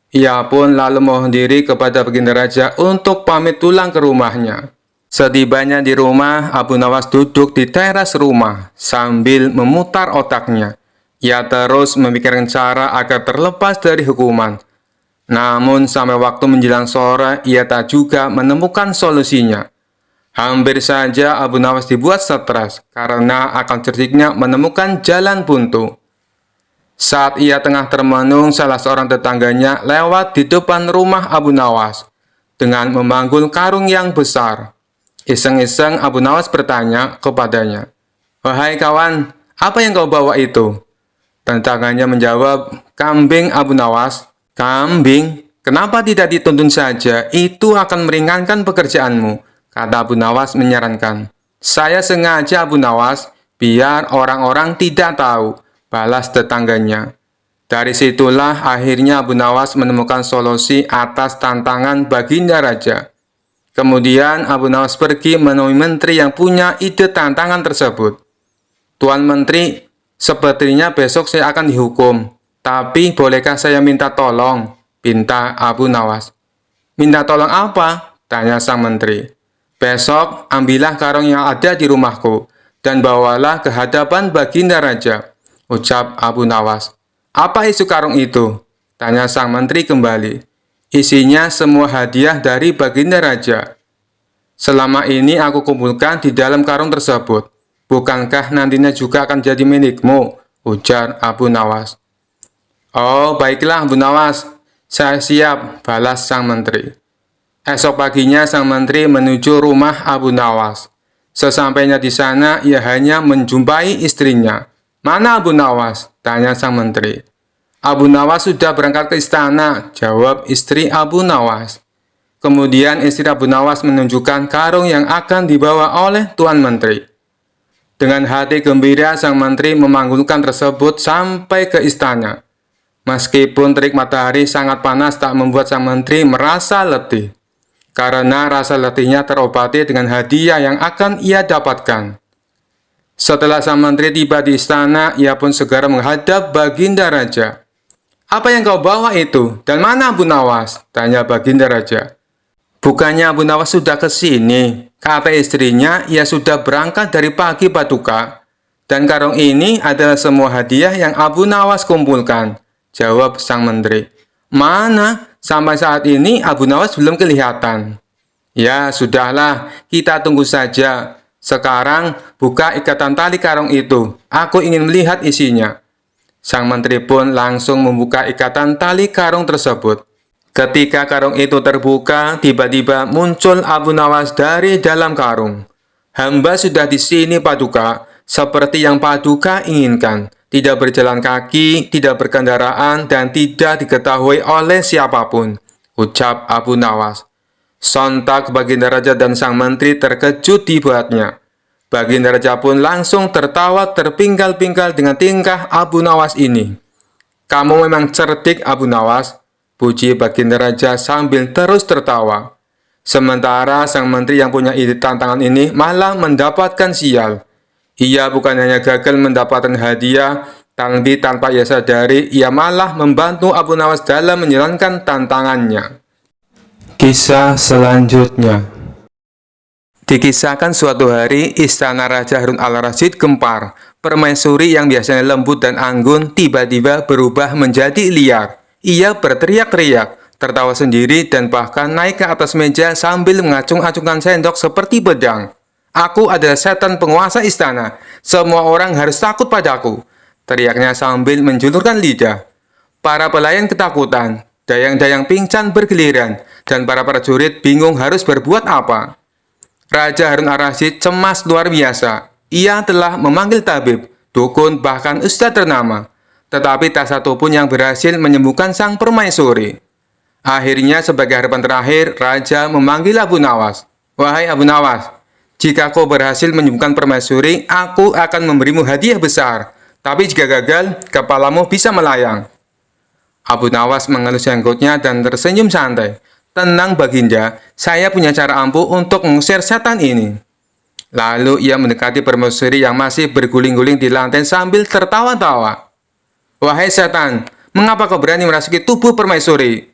Ia pun lalu mohon diri kepada baginda raja untuk pamit pulang ke rumahnya. Setibanya di rumah, Abu Nawas duduk di teras rumah sambil memutar otaknya. Ia terus memikirkan cara agar terlepas dari hukuman. Namun sampai waktu menjelang sore, ia tak juga menemukan solusinya. Hampir saja Abu Nawas dibuat stres karena akal cerdiknya menemukan jalan buntu. Saat ia tengah termenung, salah seorang tetangganya lewat di depan rumah Abu Nawas dengan memanggul karung yang besar. Iseng-iseng Abu Nawas bertanya kepadanya, "Wahai kawan, apa yang kau bawa itu?" Tetangganya menjawab, "Kambing Abu Nawas." "Kambing? Kenapa tidak dituntun saja? Itu akan meringankan pekerjaanmu," kata Abu Nawas menyarankan. "Saya sengaja Abu Nawas, biar orang-orang tidak tahu," balas tetangganya. Dari situlah akhirnya Abu Nawas menemukan solusi atas tantangan Baginda Raja. Kemudian Abu Nawas pergi menemui menteri yang punya ide tantangan tersebut. "Tuan Menteri, sepertinya besok saya akan dihukum. Tapi bolehkah saya minta tolong?" pinta Abu Nawas. "Minta tolong apa?" tanya sang menteri. "Besok ambillah karung yang ada di rumahku dan bawalah ke hadapan Baginda Raja," ucap Abu Nawas. "Apa isi karung itu?" tanya sang menteri kembali. "Isinya semua hadiah dari Baginda Raja. Selama ini aku kumpulkan di dalam karung tersebut. Bukankah nantinya juga akan jadi milikmu?" ujar Abu Nawas. "Oh, baiklah Abu Nawas, saya siap," balas sang menteri. Esok paginya sang menteri menuju rumah Abu Nawas. Sesampainya di sana, ia hanya menjumpai istrinya. "Mana Abu Nawas?" tanya sang menteri. "Abu Nawas sudah berangkat ke istana," jawab istri Abu Nawas. Kemudian istri Abu Nawas menunjukkan karung yang akan dibawa oleh Tuan Menteri. Dengan hati gembira, sang menteri memanggulkan tersebut sampai ke istana. Meskipun terik matahari sangat panas tak membuat sang menteri merasa letih, karena rasa letihnya terobati dengan hadiah yang akan ia dapatkan. Setelah sang menteri tiba di istana, ia pun segera menghadap Baginda Raja. "Apa yang kau bawa itu? Dan mana Abu Nawas?" tanya Baginda Raja. "Bukannya Abu Nawas sudah ke sini?" kata istrinya. "Ia sudah berangkat dari pagi Paduka. Dan karung ini adalah semua hadiah yang Abu Nawas kumpulkan," jawab sang menteri. "Mana? Sampai saat ini Abu Nawas belum kelihatan." "Ya, sudahlah, kita tunggu saja. Sekarang buka ikatan tali karung itu. Aku ingin melihat isinya." Sang menteri pun langsung membuka ikatan tali karung tersebut. Ketika karung itu terbuka, tiba-tiba muncul Abu Nawas dari dalam karung. "Hamba sudah di sini Paduka, seperti yang Paduka inginkan. Tidak berjalan kaki, tidak berkendaraan, dan tidak diketahui oleh siapapun," ucap Abu Nawas. Sontak Baginda Raja dan sang menteri terkejut dibuatnya. Baginda Raja pun langsung tertawa terpinggal-pinggal dengan tingkah Abu Nawas ini. "Kamu memang cerdik Abu Nawas," puji Baginda Raja sambil terus tertawa. Sementara sang menteri yang punya ide tantangan ini malah mendapatkan sial. Ia bukan hanya gagal mendapatkan hadiah, tapi tanpa ia sadari, ia malah membantu Abu Nawas dalam menjalankan tantangannya. Kisah selanjutnya. Dikisahkan suatu hari, istana Raja Harun al-Rasyid gempar. Permaisuri yang biasanya lembut dan anggun tiba-tiba berubah menjadi liar. Ia berteriak-teriak, tertawa sendiri, dan bahkan naik ke atas meja sambil mengacung-acungkan sendok seperti pedang. "Aku adalah setan penguasa istana. Semua orang harus takut padaku," teriaknya sambil menjulurkan lidah. Para pelayan ketakutan, dayang-dayang pingsan bergiliran, dan para prajurit bingung harus berbuat apa. Raja Harun al-Rasyid cemas luar biasa. Ia telah memanggil tabib, dukun, bahkan ustadz ternama. Tetapi tak satu pun yang berhasil menyembuhkan sang permaisuri. Akhirnya sebagai harapan terakhir, Raja memanggil Abu Nawas. "Wahai Abu Nawas, jika kau berhasil menyembuhkan permaisuri, aku akan memberimu hadiah besar. Tapi jika gagal, kepalamu bisa melayang." Abu Nawas mengelus jenggotnya dan tersenyum santai. "Tenang Baginda, saya punya cara ampuh untuk mengusir setan ini." Lalu ia mendekati permaisuri yang masih berguling-guling di lantai sambil tertawa-tawa. "Wahai setan, mengapa kau berani merasuki tubuh permaisuri?"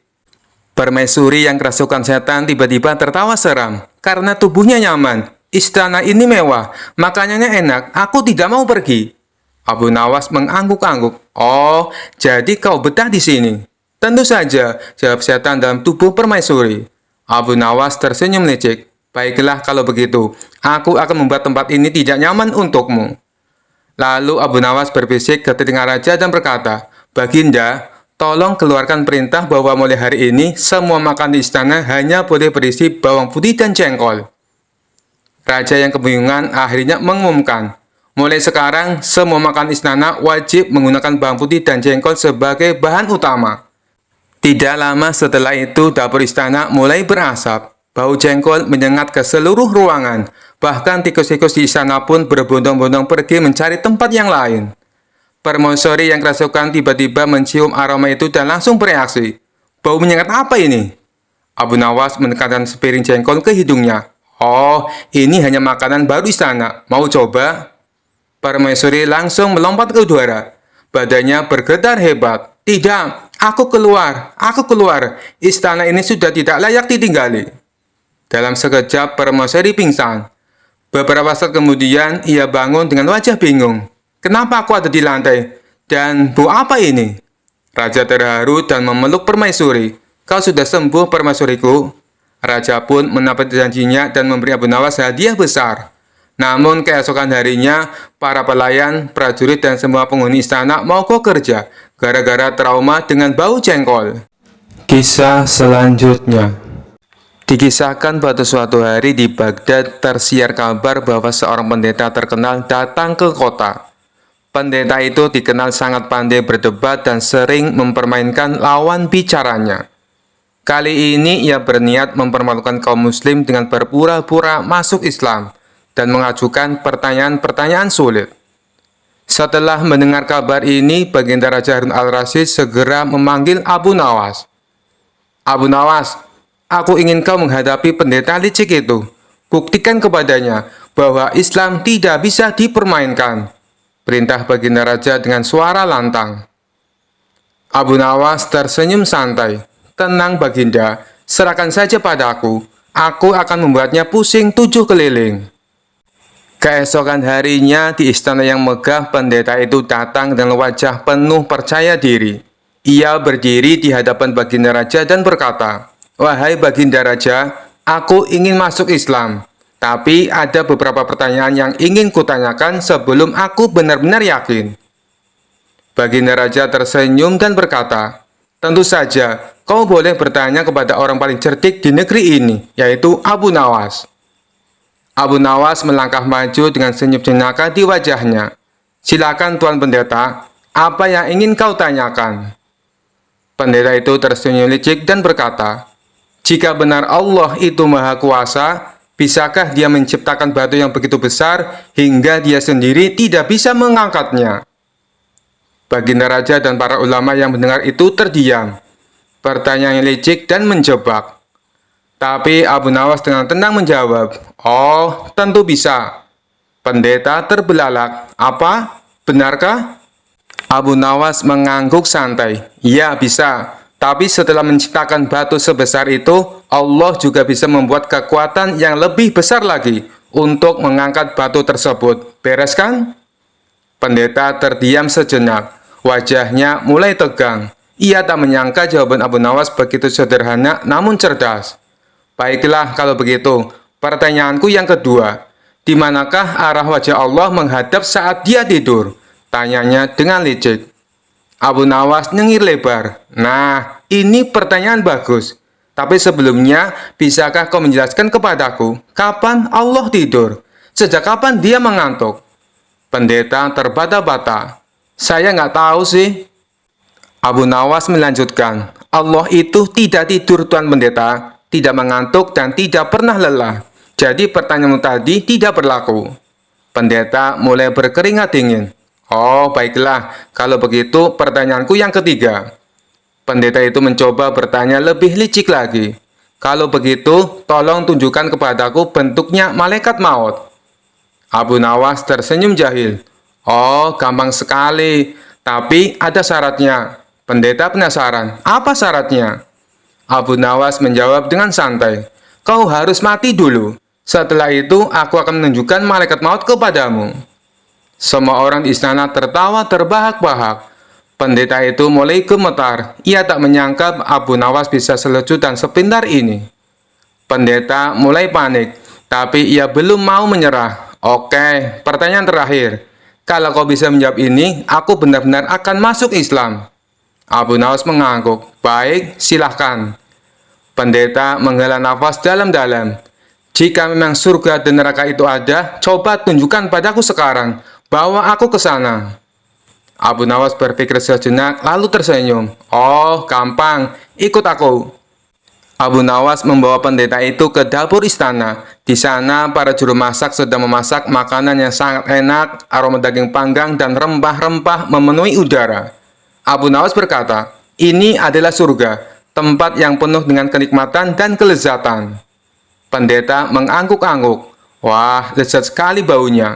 Permaisuri yang kerasukan setan tiba-tiba tertawa seram. "Karena tubuhnya nyaman, istana ini mewah, makanannya enak, aku tidak mau pergi." Abu Nawas mengangguk-angguk. "Oh, jadi kau betah di sini?" "Tentu saja," jawab setan dalam tubuh permaisuri. Abu Nawas tersenyum lecek. Baiklah kalau begitu, aku akan membuat tempat ini tidak nyaman untukmu. Lalu Abu Nawas berbisik ke telinga raja dan berkata, Baginda, tolong keluarkan perintah bahwa mulai hari ini semua makan di istana hanya boleh berisi bawang putih dan jengkol. Raja yang kebingungan akhirnya mengumumkan, mulai sekarang semua makan istana wajib menggunakan bawang putih dan jengkol sebagai bahan utama. Tidak lama setelah itu dapur istana mulai berasap. Bau jengkol menyengat ke seluruh ruangan. Bahkan tikus-tikus di istana pun berbondong-bondong pergi mencari tempat yang lain. Permaisuri yang kerasukan tiba-tiba mencium aroma itu dan langsung bereaksi. Bau menyengat apa ini? Abu Nawas menekankan sepiring jengkol ke hidungnya. Oh, ini hanya makanan baru istana. Mau coba? Permaisuri langsung melompat ke udara. Badannya bergetar hebat. Tidak, aku keluar. Istana ini sudah tidak layak ditinggali. Dalam sekejap, permaisuri pingsan. Beberapa saat kemudian, ia bangun dengan wajah bingung. Kenapa aku ada di lantai? Dan bau apa ini? Raja terharu dan memeluk permaisuri. Kau sudah sembuh, permaisuriku. Raja pun menepati janjinya dan memberi Abu Nawas hadiah besar. Namun keesokan harinya, para pelayan, prajurit, dan semua penghuni istana mogok kerja gara-gara trauma dengan bau jengkol. Kisah selanjutnya. Dikisahkan pada suatu hari di Baghdad tersiar kabar bahwa seorang pendeta terkenal datang ke kota. Pendeta itu dikenal sangat pandai berdebat dan sering mempermainkan lawan bicaranya. Kali ini ia berniat mempermalukan kaum muslim dengan berpura-pura masuk Islam dan mengajukan pertanyaan-pertanyaan sulit. Setelah mendengar kabar ini, Baginda Raja Harun al-Rasyid segera memanggil Abu Nawas. Abu Nawas, aku ingin kau menghadapi pendeta licik itu. Buktikan kepadanya bahwa Islam tidak bisa dipermainkan. Perintah Baginda Raja dengan suara lantang. Abu Nawas tersenyum santai. Tenang Baginda, serahkan saja padaku. Aku akan membuatnya pusing 7 keliling. Keesokan harinya di istana yang megah, pendeta itu datang dengan wajah penuh percaya diri. Ia berdiri di hadapan Baginda Raja dan berkata, Wahai Baginda Raja, aku ingin masuk Islam. Tapi ada beberapa pertanyaan yang ingin kutanyakan sebelum aku benar-benar yakin. Baginda Raja tersenyum dan berkata, Tentu saja, kau boleh bertanya kepada orang paling cerdik di negeri ini, yaitu Abu Nawas. Abu Nawas melangkah maju dengan senyum jenaka di wajahnya. Silakan Tuan Pendeta, apa yang ingin kau tanyakan? Pendeta itu tersenyum licik dan berkata, Jika benar Allah itu Maha Kuasa, bisakah dia menciptakan batu yang begitu besar hingga dia sendiri tidak bisa mengangkatnya? Baginda Raja dan para ulama yang mendengar itu terdiam. Pertanyaan yang licik dan menjebak. Tapi Abu Nawas dengan tenang menjawab, Oh, tentu bisa. Pendeta terbelalak, Apa? Benarkah? Abu Nawas mengangguk santai, Ya, bisa. Tapi setelah menciptakan batu sebesar itu, Allah juga bisa membuat kekuatan yang lebih besar lagi untuk mengangkat batu tersebut. Beres kan? Pendeta terdiam sejenak. Wajahnya mulai tegang. Ia tak menyangka jawaban Abu Nawas begitu sederhana namun cerdas. Baiklah kalau begitu, pertanyaanku yang kedua. Di manakah arah wajah Allah menghadap saat dia tidur? Tanyanya dengan licik. Abu Nawas nyengir lebar. Nah, ini pertanyaan bagus. Tapi sebelumnya, bisakah kau menjelaskan kepadaku, kapan Allah tidur? Sejak kapan dia mengantuk? Pendeta terbata-bata. Saya nggak tahu sih. Abu Nawas melanjutkan, Allah itu tidak tidur Tuan Pendeta, tidak mengantuk dan tidak pernah lelah. Jadi pertanyaanmu tadi tidak berlaku. Pendeta mulai berkeringat dingin. Oh, baiklah. Kalau begitu, pertanyaanku yang ketiga. Pendeta itu mencoba bertanya lebih licik lagi. Kalau begitu, tolong tunjukkan kepadaku bentuknya malaikat maut. Abu Nawas tersenyum jahil. Oh, gampang sekali. Tapi ada syaratnya. Pendeta penasaran. Apa syaratnya? Abu Nawas menjawab dengan santai. Kau harus mati dulu. Setelah itu, aku akan menunjukkan malaikat maut kepadamu. Semua orang di istana tertawa terbahak-bahak. Pendeta itu mulai gemetar. Ia tak menyangka Abu Nawas bisa selecut dan sepintar ini. Pendeta mulai panik. Tapi ia belum mau menyerah. Oke, pertanyaan terakhir. Kalau kau bisa menjawab ini, aku benar-benar akan masuk Islam. Abu Nawas mengangguk. Baik, silahkan. Pendeta menghela nafas dalam-dalam. Jika memang surga dan neraka itu ada, coba tunjukkan padaku sekarang. Bawa aku ke sana. Abu Nawas berpikir sejenak, lalu tersenyum. Oh, gampang. Ikut aku. Abu Nawas membawa pendeta itu ke dapur istana. Di sana, para juru masak sedang memasak makanan yang sangat enak, aroma daging panggang dan rempah-rempah memenuhi udara. Abu Nawas berkata, ini adalah surga, tempat yang penuh dengan kenikmatan dan kelezatan. Pendeta mengangguk-angguk. Wah, lezat sekali baunya.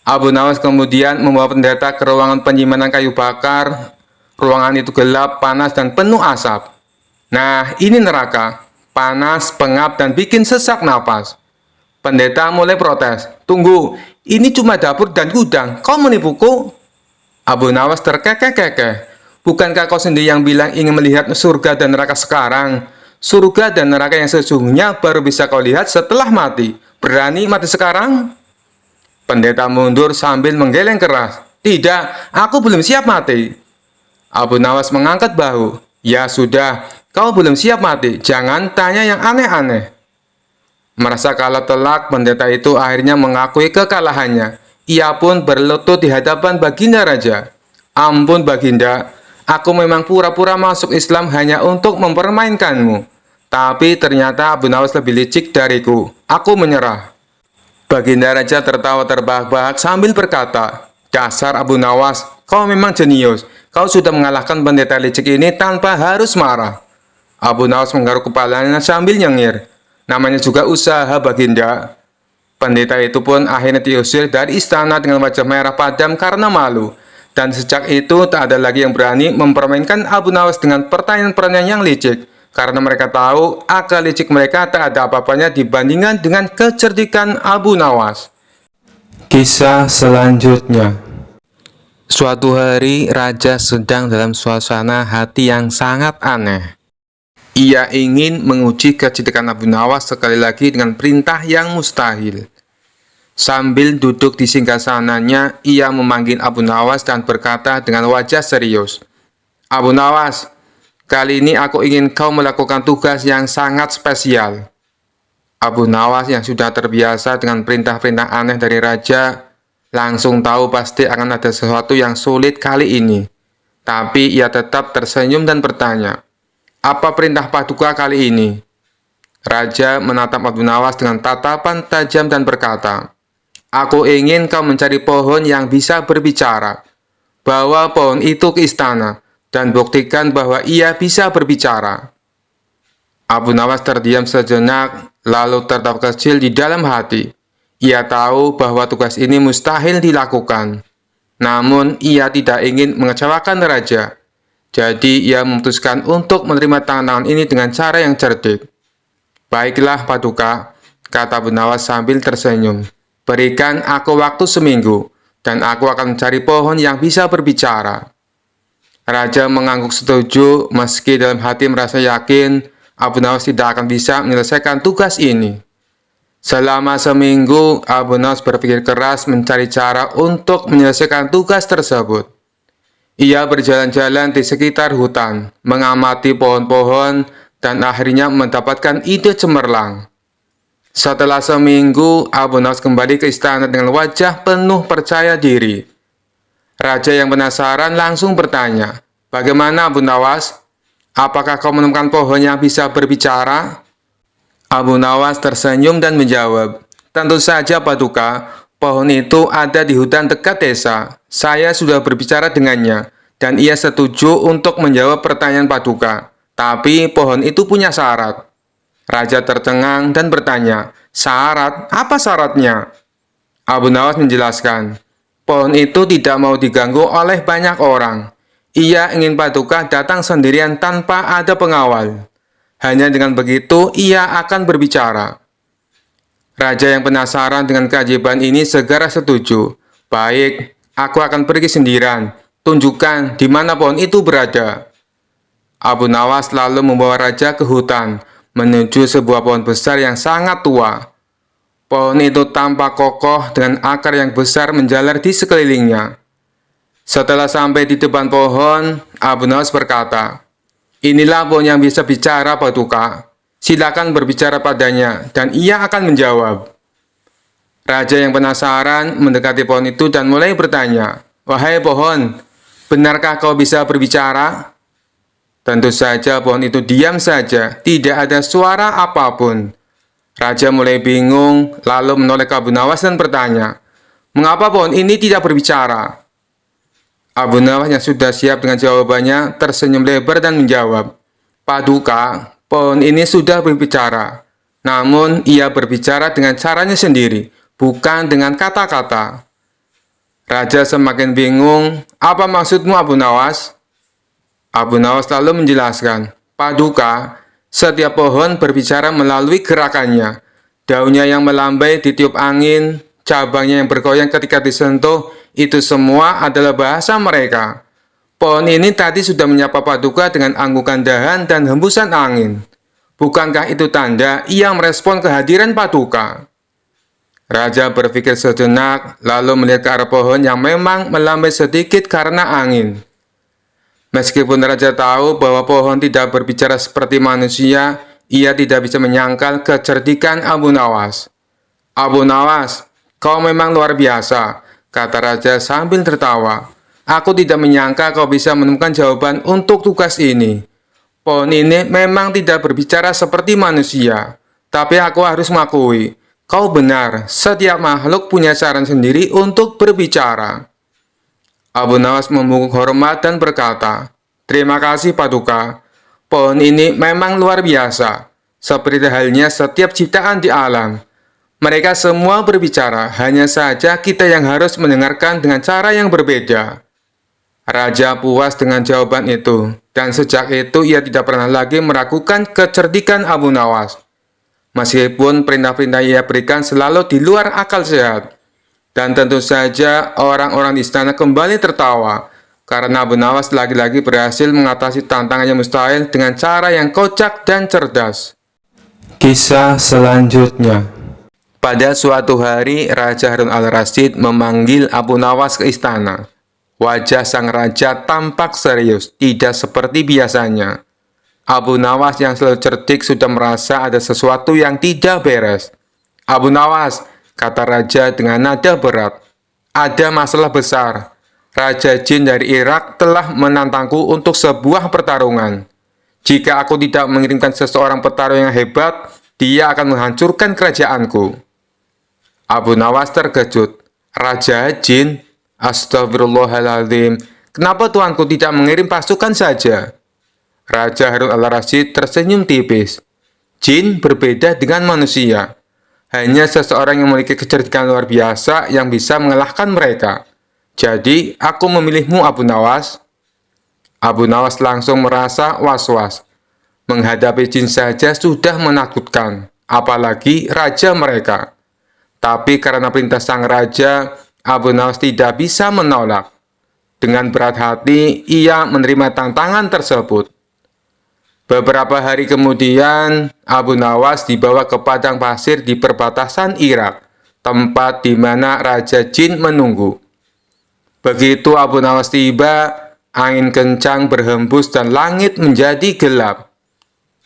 Abu Nawas kemudian membawa pendeta ke ruangan penyimpanan kayu bakar. Ruangan itu gelap, panas, dan penuh asap. Nah, ini neraka. Panas, pengap, dan bikin sesak napas. Pendeta mulai protes. Tunggu, ini cuma dapur dan gudang. Kau menipuku? Abu Nawas terkekeh-kekeh. Bukankah kau sendiri yang bilang ingin melihat surga dan neraka sekarang? Surga dan neraka yang sesungguhnya baru bisa kau lihat setelah mati. Berani mati sekarang? Pendeta mundur sambil menggeleng keras. Tidak, aku belum siap mati. Abu Nawas mengangkat bahu. Ya sudah, kau belum siap mati. Jangan tanya yang aneh-aneh. Merasa kalah telak, pendeta itu akhirnya mengakui kekalahannya. Ia pun berlutut di hadapan Baginda Raja. Ampun Baginda, aku memang pura-pura masuk Islam hanya untuk mempermainkanmu. Tapi ternyata Abu Nawas lebih licik dariku. Aku menyerah. Baginda Raja tertawa terbahak-bahak sambil berkata, dasar Abu Nawas, kau memang jenius. Kau sudah mengalahkan pendeta licik ini tanpa harus marah. Abu Nawas menggaruk kepalanya sambil nyengir. Namanya juga usaha Baginda. Pendeta itu pun akhirnya diusir dari istana dengan wajah merah padam karena malu. Dan sejak itu tak ada lagi yang berani mempermainkan Abu Nawas dengan pertanyaan-pertanyaan yang licik. Karena mereka tahu akal licik mereka tak ada apa-apanya dibandingkan dengan kecerdikan Abu Nawas. Kisah selanjutnya. Suatu hari, raja sedang dalam suasana hati yang sangat aneh. Ia ingin menguji kecerdikan Abu Nawas sekali lagi dengan perintah yang mustahil. Sambil duduk di singgasananya, ia memanggil Abu Nawas dan berkata dengan wajah serius, Abu Nawas, kali ini aku ingin kau melakukan tugas yang sangat spesial. Abu Nawas yang sudah terbiasa dengan perintah-perintah aneh dari raja, langsung tahu pasti akan ada sesuatu yang sulit kali ini. Tapi ia tetap tersenyum dan bertanya, apa perintah paduka kali ini? Raja menatap Abu Nawas dengan tatapan tajam dan berkata, aku ingin kau mencari pohon yang bisa berbicara. Bawa pohon itu ke istana dan buktikan bahwa ia bisa berbicara. Abu Nawas terdiam sejenak, lalu tertawa kecil di dalam hati. Ia tahu bahwa tugas ini mustahil dilakukan. Namun, ia tidak ingin mengecewakan raja. Jadi, ia memutuskan untuk menerima tantangan ini dengan cara yang cerdik. Baiklah, Paduka, kata Abu Nawas sambil tersenyum. Berikan aku waktu seminggu, dan aku akan mencari pohon yang bisa berbicara. Raja mengangguk setuju, meski dalam hati merasa yakin Abu Nawas tidak akan bisa menyelesaikan tugas ini. Selama seminggu, Abu Nawas berpikir keras mencari cara untuk menyelesaikan tugas tersebut. Ia berjalan-jalan di sekitar hutan, mengamati pohon-pohon, dan akhirnya mendapatkan ide cemerlang. Setelah seminggu, Abu Nawas kembali ke istana dengan wajah penuh percaya diri. Raja yang penasaran langsung bertanya, bagaimana Abu Nawas? Apakah kau menemukan pohon yang bisa berbicara? Abu Nawas tersenyum dan menjawab, tentu saja Paduka, pohon itu ada di hutan dekat desa. Saya sudah berbicara dengannya, dan ia setuju untuk menjawab pertanyaan Paduka. Tapi pohon itu punya syarat. Raja tercengang dan bertanya, syarat? Apa syaratnya? Abu Nawas menjelaskan, pohon itu tidak mau diganggu oleh banyak orang. Ia ingin Paduka datang sendirian tanpa ada pengawal. Hanya dengan begitu, ia akan berbicara. Raja yang penasaran dengan keajaiban ini segera setuju. Baik, aku akan pergi sendirian. Tunjukkan di mana pohon itu berada. Abu Nawas lalu membawa raja ke hutan, menuju sebuah pohon besar yang sangat tua. Pohon itu tampak kokoh dengan akar yang besar menjalar di sekelilingnya. Setelah sampai di depan pohon, Abu Nawas berkata, "Inilah pohon yang bisa bicara, Paduka. Silakan berbicara padanya, dan ia akan menjawab." Raja yang penasaran mendekati pohon itu dan mulai bertanya, "Wahai pohon, benarkah kau bisa berbicara?" Tentu saja pohon itu diam saja, tidak ada suara apapun. Raja mulai bingung, lalu menoleh ke Abu Nawas dan bertanya, "Mengapa pohon ini tidak berbicara?" Abu Nawas yang sudah siap dengan jawabannya tersenyum lebar dan menjawab, "Paduka, pohon ini sudah berbicara. Namun ia berbicara dengan caranya sendiri, bukan dengan kata-kata." Raja semakin bingung, "Apa maksudmu, Abu Nawas?" Abu Nawas lalu menjelaskan, "Paduka, setiap pohon berbicara melalui gerakannya. Daunnya yang melambai ditiup angin, cabangnya yang bergoyang ketika disentuh, itu semua adalah bahasa mereka. Pohon ini tadi sudah menyapa Paduka dengan anggukan dahan dan hembusan angin. Bukankah itu tanda ia merespon kehadiran Paduka?" Raja berpikir sejenak, lalu melihat ke arah pohon yang memang melambai sedikit karena angin. Meskipun Raja tahu bahwa pohon tidak berbicara seperti manusia, ia tidak bisa menyangkal kecerdikan Abu Nawas. "Abu Nawas, kau memang luar biasa," kata Raja sambil tertawa. "Aku tidak menyangka kau bisa menemukan jawaban untuk tugas ini. Pohon ini memang tidak berbicara seperti manusia, tapi aku harus mengakui, kau benar, setiap makhluk punya cara sendiri untuk berbicara." Abu Nawas membungkuk hormat dan berkata, "Terima kasih, Paduka. Pohon ini memang luar biasa, seperti halnya setiap ciptaan di alam. Mereka semua berbicara, hanya saja kita yang harus mendengarkan dengan cara yang berbeda." Raja puas dengan jawaban itu, dan sejak itu ia tidak pernah lagi meragukan kecerdikan Abu Nawas. Meskipun perintah-perintah ia berikan selalu di luar akal sehat. Dan tentu saja orang-orang di istana kembali tertawa, karena Abu Nawas lagi-lagi berhasil mengatasi tantangan yang mustahil dengan cara yang kocak dan cerdas. Kisah selanjutnya. Pada suatu hari, Raja Harun al-Rasyid memanggil Abu Nawas ke istana. Wajah sang raja tampak serius, tidak seperti biasanya. Abu Nawas yang selalu cerdik sudah merasa ada sesuatu yang tidak beres. "Abu Nawas," kata raja dengan nada berat, "ada masalah besar. Raja Jin dari Irak telah menantangku untuk sebuah pertarungan. Jika aku tidak mengirimkan seseorang petarung yang hebat, dia akan menghancurkan kerajaanku." Abu Nawas terkejut. "Raja Jin? Astagfirullahaladzim. Kenapa tuanku tidak mengirim pasukan saja?" Raja Harun al-Rasyid tersenyum tipis. "Jin berbeda dengan manusia. Hanya seseorang yang memiliki kecerdikan luar biasa yang bisa mengalahkan mereka. Jadi, aku memilihmu, Abu Nawas." Abu Nawas langsung merasa was-was. Menghadapi jin saja sudah menakutkan, apalagi raja mereka. Tapi karena perintah sang raja, Abu Nawas tidak bisa menolak. Dengan berat hati, ia menerima tantangan tersebut. Beberapa hari kemudian, Abu Nawas dibawa ke padang pasir di perbatasan Irak, tempat di mana Raja Jin menunggu. Begitu Abu Nawas tiba, angin kencang berhembus dan langit menjadi gelap.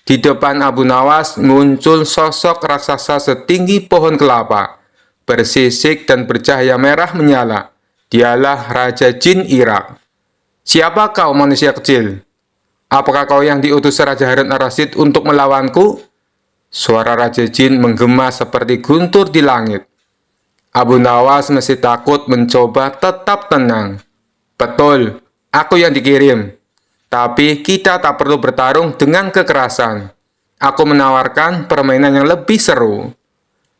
Di depan Abu Nawas muncul sosok raksasa setinggi pohon kelapa, bersisik dan bercahaya merah menyala. Dialah Raja Jin Irak. "Siapa kau, manusia kecil? Apakah kau yang diutus Raja Harun al-Rasyid untuk melawanku?" Suara Raja Jin menggema seperti guntur di langit. Abu Nawas masih takut mencoba tetap tenang. "Betul, aku yang dikirim. Tapi kita tak perlu bertarung dengan kekerasan. Aku menawarkan permainan yang lebih seru."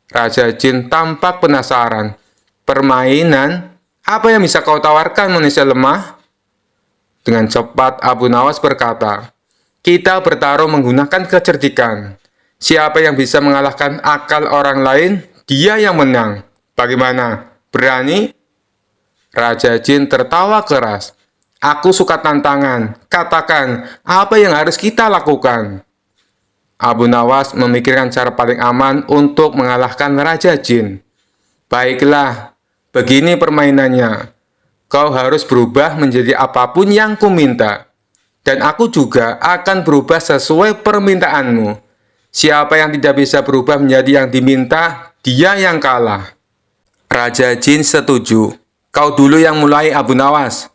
Raja Jin tampak penasaran. "Permainan? Apa yang bisa kau tawarkan, manusia lemah?" Dengan cepat Abu Nawas berkata, "Kita bertarung menggunakan kecerdikan. Siapa yang bisa mengalahkan akal orang lain, dia yang menang. Bagaimana? Berani?" Raja Jin tertawa keras. "Aku suka tantangan. Katakan, apa yang harus kita lakukan?" Abu Nawas memikirkan cara paling aman untuk mengalahkan Raja Jin. Baiklah, begini permainannya. Kau harus berubah menjadi apapun yang kuminta. Dan aku juga akan berubah sesuai permintaanmu. Siapa yang tidak bisa berubah menjadi yang diminta, dia yang kalah. Raja Jin setuju. Kau dulu yang mulai, Abu Nawas.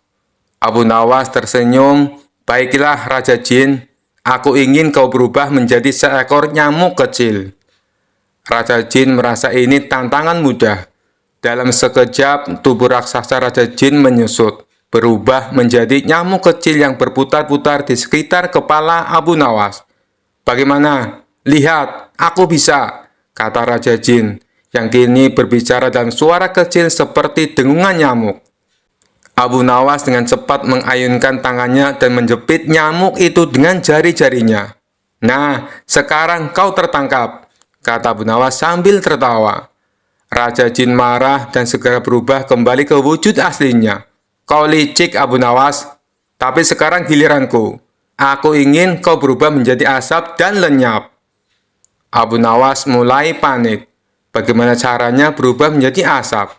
Abu Nawas tersenyum. Baiklah, Raja Jin. Aku ingin kau berubah menjadi seekor nyamuk kecil. Raja Jin merasa ini tantangan mudah. Dalam sekejap, tubuh raksasa Raja Jin menyusut, berubah menjadi nyamuk kecil yang berputar-putar di sekitar kepala Abu Nawas. Bagaimana? Lihat, aku bisa, kata Raja Jin, yang kini berbicara dalam suara kecil seperti dengungan nyamuk. Abu Nawas dengan cepat mengayunkan tangannya dan menjepit nyamuk itu dengan jari-jarinya. Nah, sekarang kau tertangkap, kata Abu Nawas sambil tertawa. Raja Jin marah dan segera berubah kembali ke wujud aslinya. Kau licik, Abu Nawas, tapi sekarang giliranku. Aku ingin kau berubah menjadi asap dan lenyap. Abu Nawas mulai panik. Bagaimana caranya berubah menjadi asap?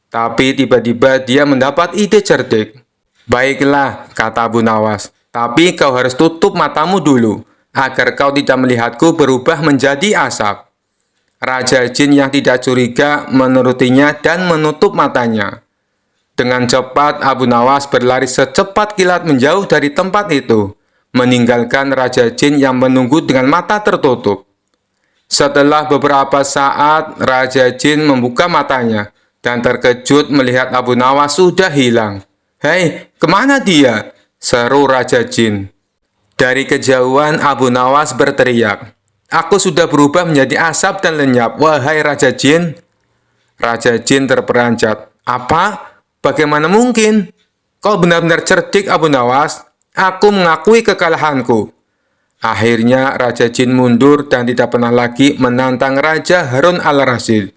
Tapi tiba-tiba dia mendapat ide cerdik. Baiklah, kata Abu Nawas, tapi kau harus tutup matamu dulu, agar kau tidak melihatku berubah menjadi asap. Raja Jin yang tidak curiga menurutinya dan menutup matanya. Dengan cepat, Abu Nawas berlari secepat kilat menjauh dari tempat itu, meninggalkan Raja Jin yang menunggu dengan mata tertutup. Setelah beberapa saat, Raja Jin membuka matanya dan terkejut melihat Abu Nawas sudah hilang. Hei, kemana dia? Seru Raja Jin. Dari kejauhan, Abu Nawas berteriak. Aku sudah berubah menjadi asap dan lenyap, wahai Raja Jin. Raja Jin terperanjat. Apa? Bagaimana mungkin? Kau benar-benar cerdik, Abu Nawas. Aku mengakui kekalahanku. Akhirnya Raja Jin mundur dan tidak pernah lagi menantang Raja Harun al-Rasyid.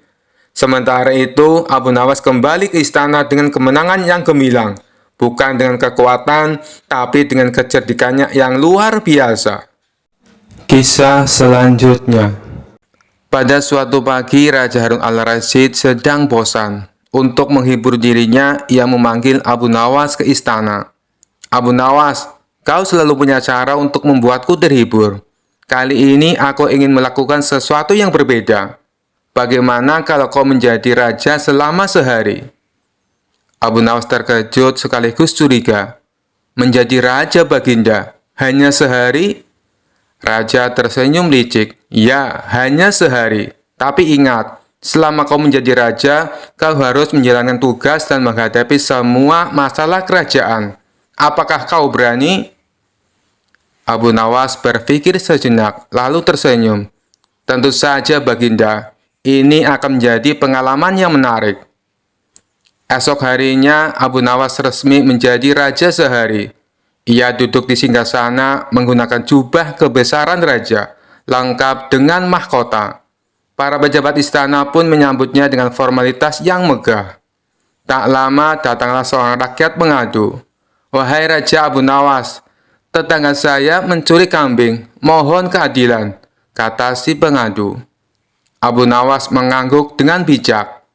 Sementara itu, Abu Nawas kembali ke istana dengan kemenangan yang gemilang. Bukan dengan kekuatan, tapi dengan kecerdikannya yang luar biasa. Kisah selanjutnya. Pada suatu pagi, Raja Harun al-Rasyid sedang bosan. Untuk menghibur dirinya, ia memanggil Abu Nawas ke istana. Abu Nawas, kau selalu punya cara untuk membuatku terhibur. Kali ini aku ingin melakukan sesuatu yang berbeda. Bagaimana kalau kau menjadi raja selama sehari? Abu Nawas terkejut sekaligus curiga. Menjadi raja, Baginda, hanya sehari? Raja tersenyum licik. Ya, hanya sehari. Tapi ingat, selama kau menjadi raja, kau harus menjalankan tugas dan menghadapi semua masalah kerajaan. Apakah kau berani? Abu Nawas berpikir sejenak, lalu tersenyum. Tentu saja, Baginda. Ini akan menjadi pengalaman yang menarik. Esok harinya, Abu Nawas resmi menjadi raja sehari. Ia duduk di singgasana menggunakan jubah kebesaran raja, lengkap dengan mahkota. Para pejabat istana pun menyambutnya dengan formalitas yang megah. Tak lama datanglah seorang rakyat mengadu. Wahai Raja Abu Nawas, tetangga saya mencuri kambing, mohon keadilan, kata si pengadu. Abu Nawas mengangguk dengan bijak.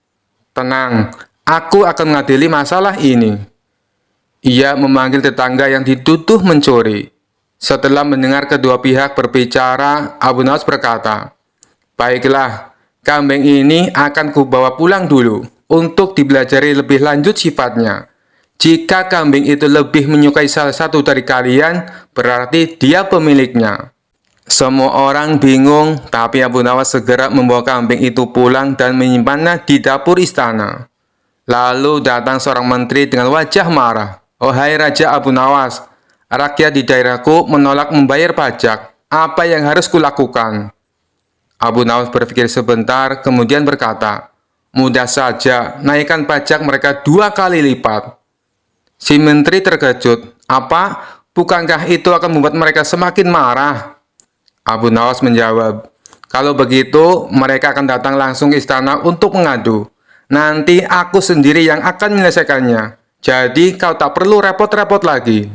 Tenang, aku akan mengadili masalah ini. Ia memanggil tetangga yang dituduh mencuri. Setelah mendengar kedua pihak berbicara, Abu Nawas berkata, baiklah, kambing ini akan kubawa pulang dulu untuk dipelajari lebih lanjut sifatnya. Jika kambing itu lebih menyukai salah satu dari kalian, berarti dia pemiliknya. Semua orang bingung, tapi Abu Nawas segera membawa kambing itu pulang dan menyimpannya di dapur istana. Lalu datang seorang menteri dengan wajah marah. Wahai Raja Abu Nawas, rakyat di daerahku menolak membayar pajak. Apa yang harus kulakukan? Abu Nawas berpikir sebentar, kemudian berkata, mudah saja, naikkan pajak mereka 2 kali lipat. Si menteri terkejut. Apa? Bukankah itu akan membuat mereka semakin marah? Abu Nawas menjawab, kalau begitu mereka akan datang langsung ke istana untuk mengadu. Nanti aku sendiri yang akan menyelesaikannya. Jadi kau tak perlu repot-repot lagi.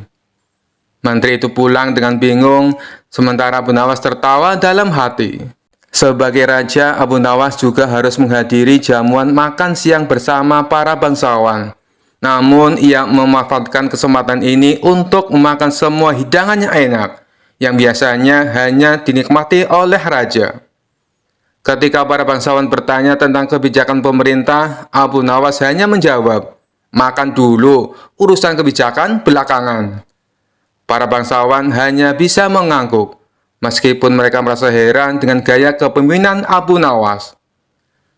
Menteri itu pulang dengan bingung, sementara Abu Nawas tertawa dalam hati. Sebagai raja, Abu Nawas juga harus menghadiri jamuan makan siang bersama para bangsawan. Namun, ia memanfaatkan kesempatan ini untuk memakan semua hidangan yang enak, yang biasanya hanya dinikmati oleh raja. Ketika para bangsawan bertanya tentang kebijakan pemerintah, Abu Nawas hanya menjawab, "Makan dulu, urusan kebijakan belakangan." Para bangsawan hanya bisa mengangguk, meskipun mereka merasa heran dengan gaya kepemimpinan Abu Nawas.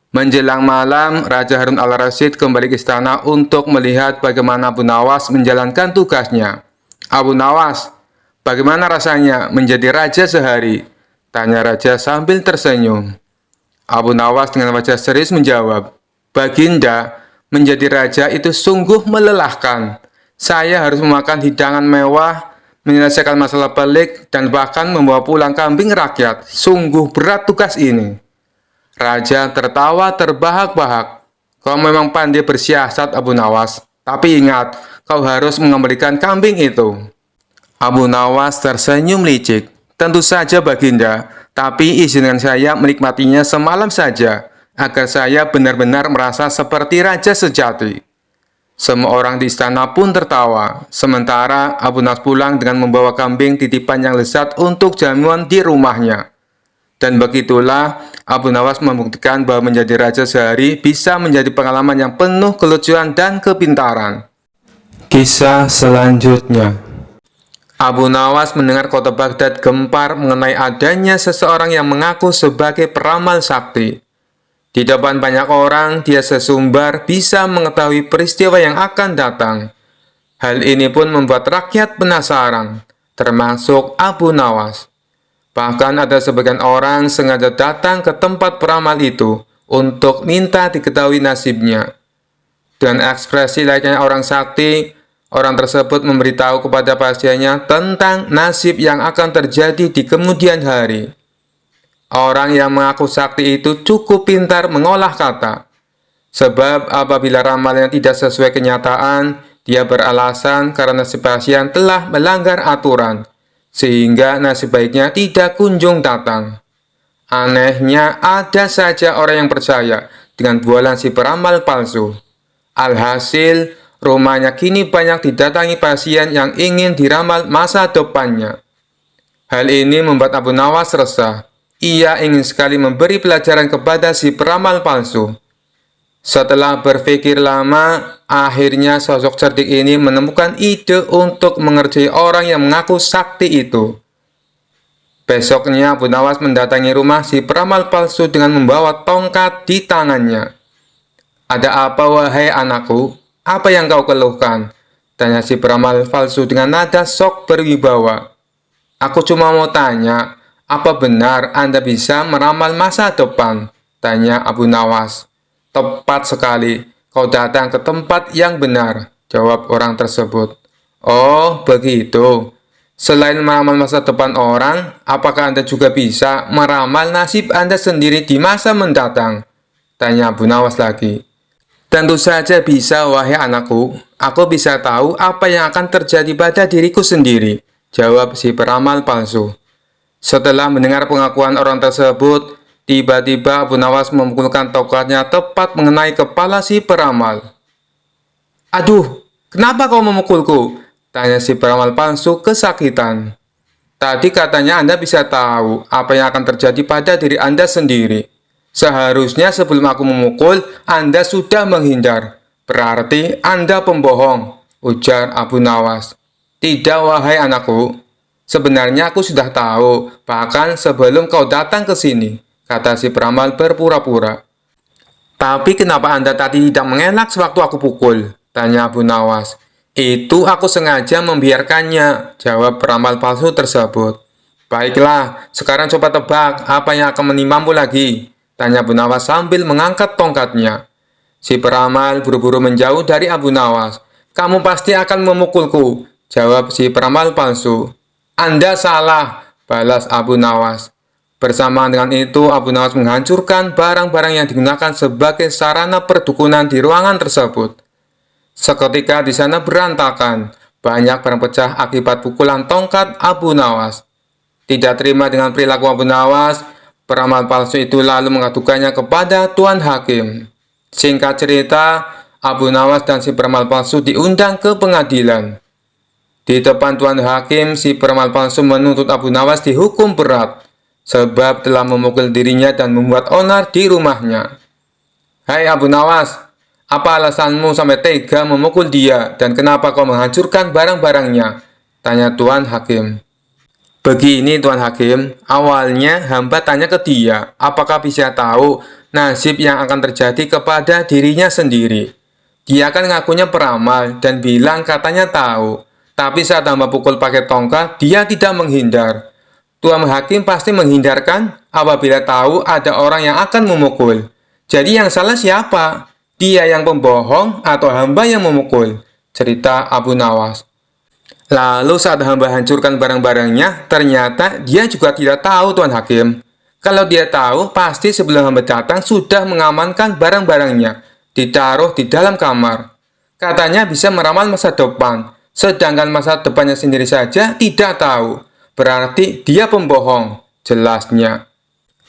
Menjelang malam, Raja Harun al-Rasyid kembali ke istana untuk melihat bagaimana Abu Nawas menjalankan tugasnya. "Abu Nawas, bagaimana rasanya menjadi raja sehari?" tanya raja sambil tersenyum. Abu Nawas dengan wajah serius menjawab, "Baginda, menjadi raja itu sungguh melelahkan. Saya harus memakan hidangan mewah, menyelesaikan masalah pelik, dan bahkan membawa pulang kambing rakyat. Sungguh berat tugas ini." Raja tertawa terbahak-bahak. "Kau memang pandai bersiasat, Abu Nawas. Tapi ingat, kau harus mengembalikan kambing itu." Abu Nawas tersenyum licik. "Tentu saja, Baginda. Tapi izinkan saya menikmatinya semalam saja, agar saya benar-benar merasa seperti raja sejati." Semua orang di istana pun tertawa. Sementara Abu Nawas pulang dengan membawa kambing titipan yang lezat untuk jamuan di rumahnya. Dan begitulah Abu Nawas membuktikan bahwa menjadi raja sehari bisa menjadi pengalaman yang penuh kelucuan dan kepintaran. Kisah selanjutnya. Abu Nawas mendengar kota Baghdad gempar mengenai adanya seseorang yang mengaku sebagai peramal sakti. Di depan banyak orang, dia sesumbar bisa mengetahui peristiwa yang akan datang. Hal ini pun membuat rakyat penasaran, termasuk Abu Nawas. Bahkan ada sebagian orang sengaja datang ke tempat peramal itu untuk minta diketahui nasibnya. Dengan ekspresi layaknya orang sakti, orang tersebut memberitahu kepada pasiennya tentang nasib yang akan terjadi di kemudian hari. Orang yang mengaku sakti itu cukup pintar mengolah kata. Sebab apabila ramalannya tidak sesuai kenyataan, dia beralasan karena si pasien telah melanggar aturan, sehingga nasib baiknya tidak kunjung datang. Anehnya, ada saja orang yang percaya dengan bualan si peramal palsu. Alhasil, rumahnya kini banyak didatangi pasien yang ingin diramal masa depannya. Hal ini membuat Abu Nawas resah. Ia ingin sekali memberi pelajaran kepada si peramal palsu. Setelah berpikir lama, akhirnya sosok cerdik ini menemukan ide untuk mengerjai orang yang mengaku sakti itu. Besoknya Abu Nawas mendatangi rumah si peramal palsu dengan membawa tongkat di tangannya. "Ada apa, wahai anakku? Apa yang kau keluhkan?" tanya si peramal palsu dengan nada sok berwibawa. "Aku cuma mau tanya, apa benar Anda bisa meramal masa depan?" tanya Abu Nawas. "Tepat sekali, kau datang ke tempat yang benar," jawab orang tersebut. "Oh, begitu. Selain meramal masa depan orang, apakah Anda juga bisa meramal nasib Anda sendiri di masa mendatang?" tanya Abu Nawas lagi. "Tentu saja bisa, wahai anakku. Aku bisa tahu apa yang akan terjadi pada diriku sendiri," jawab si peramal palsu. Setelah mendengar pengakuan orang tersebut, tiba-tiba Abu Nawas memukulkan tongkatnya tepat mengenai kepala si peramal. "Aduh, kenapa kau memukulku?" tanya si peramal palsu kesakitan. "Tadi katanya Anda bisa tahu apa yang akan terjadi pada diri Anda sendiri. Seharusnya sebelum aku memukul, Anda sudah menghindar. Berarti Anda pembohong," ujar Abu Nawas. "Tidak, wahai anakku. Sebenarnya aku sudah tahu, bahkan sebelum kau datang ke sini," kata si peramal berpura-pura. "Tapi kenapa Anda tadi tidak mengelak sewaktu aku pukul?" tanya Abu Nawas. "Itu aku sengaja membiarkannya," jawab peramal palsu tersebut. "Baiklah, sekarang coba tebak apa yang akan menimpamu lagi," tanya Abu Nawas sambil mengangkat tongkatnya. Si peramal buru-buru menjauh dari Abu Nawas. "Kamu pasti akan memukulku," jawab si peramal palsu. "Anda salah," balas Abu Nawas. Bersamaan dengan itu, Abu Nawas menghancurkan barang-barang yang digunakan sebagai sarana perdukunan di ruangan tersebut. Seketika di sana berantakan, Banyak barang pecah akibat pukulan tongkat Abu Nawas. Tidak terima dengan perilaku Abu Nawas, peramal palsu itu lalu mengadukannya kepada Tuan Hakim. Singkat cerita, Abu Nawas dan si peramal palsu diundang ke pengadilan. Di depan Tuan Hakim, si peramal palsu menuntut Abu Nawas dihukum berat, sebab telah memukul dirinya dan membuat onar di rumahnya. Hai Abu Nawas, apa alasanmu sampai tega memukul dia dan kenapa kau menghancurkan barang-barangnya? Tanya Tuan Hakim. Begini Tuan Hakim, awalnya hamba tanya ke dia, apakah bisa tahu nasib yang akan terjadi kepada dirinya sendiri. Dia kan ngakunya peramal dan bilang katanya tahu. Tapi saat hamba pukul pakai tongkat, dia tidak menghindar. Tuan Hakim pasti menghindarkan apabila tahu ada orang yang akan memukul. Jadi yang salah siapa? Dia yang pembohong atau hamba yang memukul? Cerita Abu Nawas. Lalu saat hamba hancurkan barang-barangnya, ternyata dia juga tidak tahu Tuan Hakim. Kalau dia tahu, pasti sebelum hamba datang sudah mengamankan barang-barangnya, ditaruh di dalam kamar. Katanya bisa meramal masa depan. Sedangkan masa depannya sendiri saja tidak tahu. Berarti dia pembohong, jelasnya.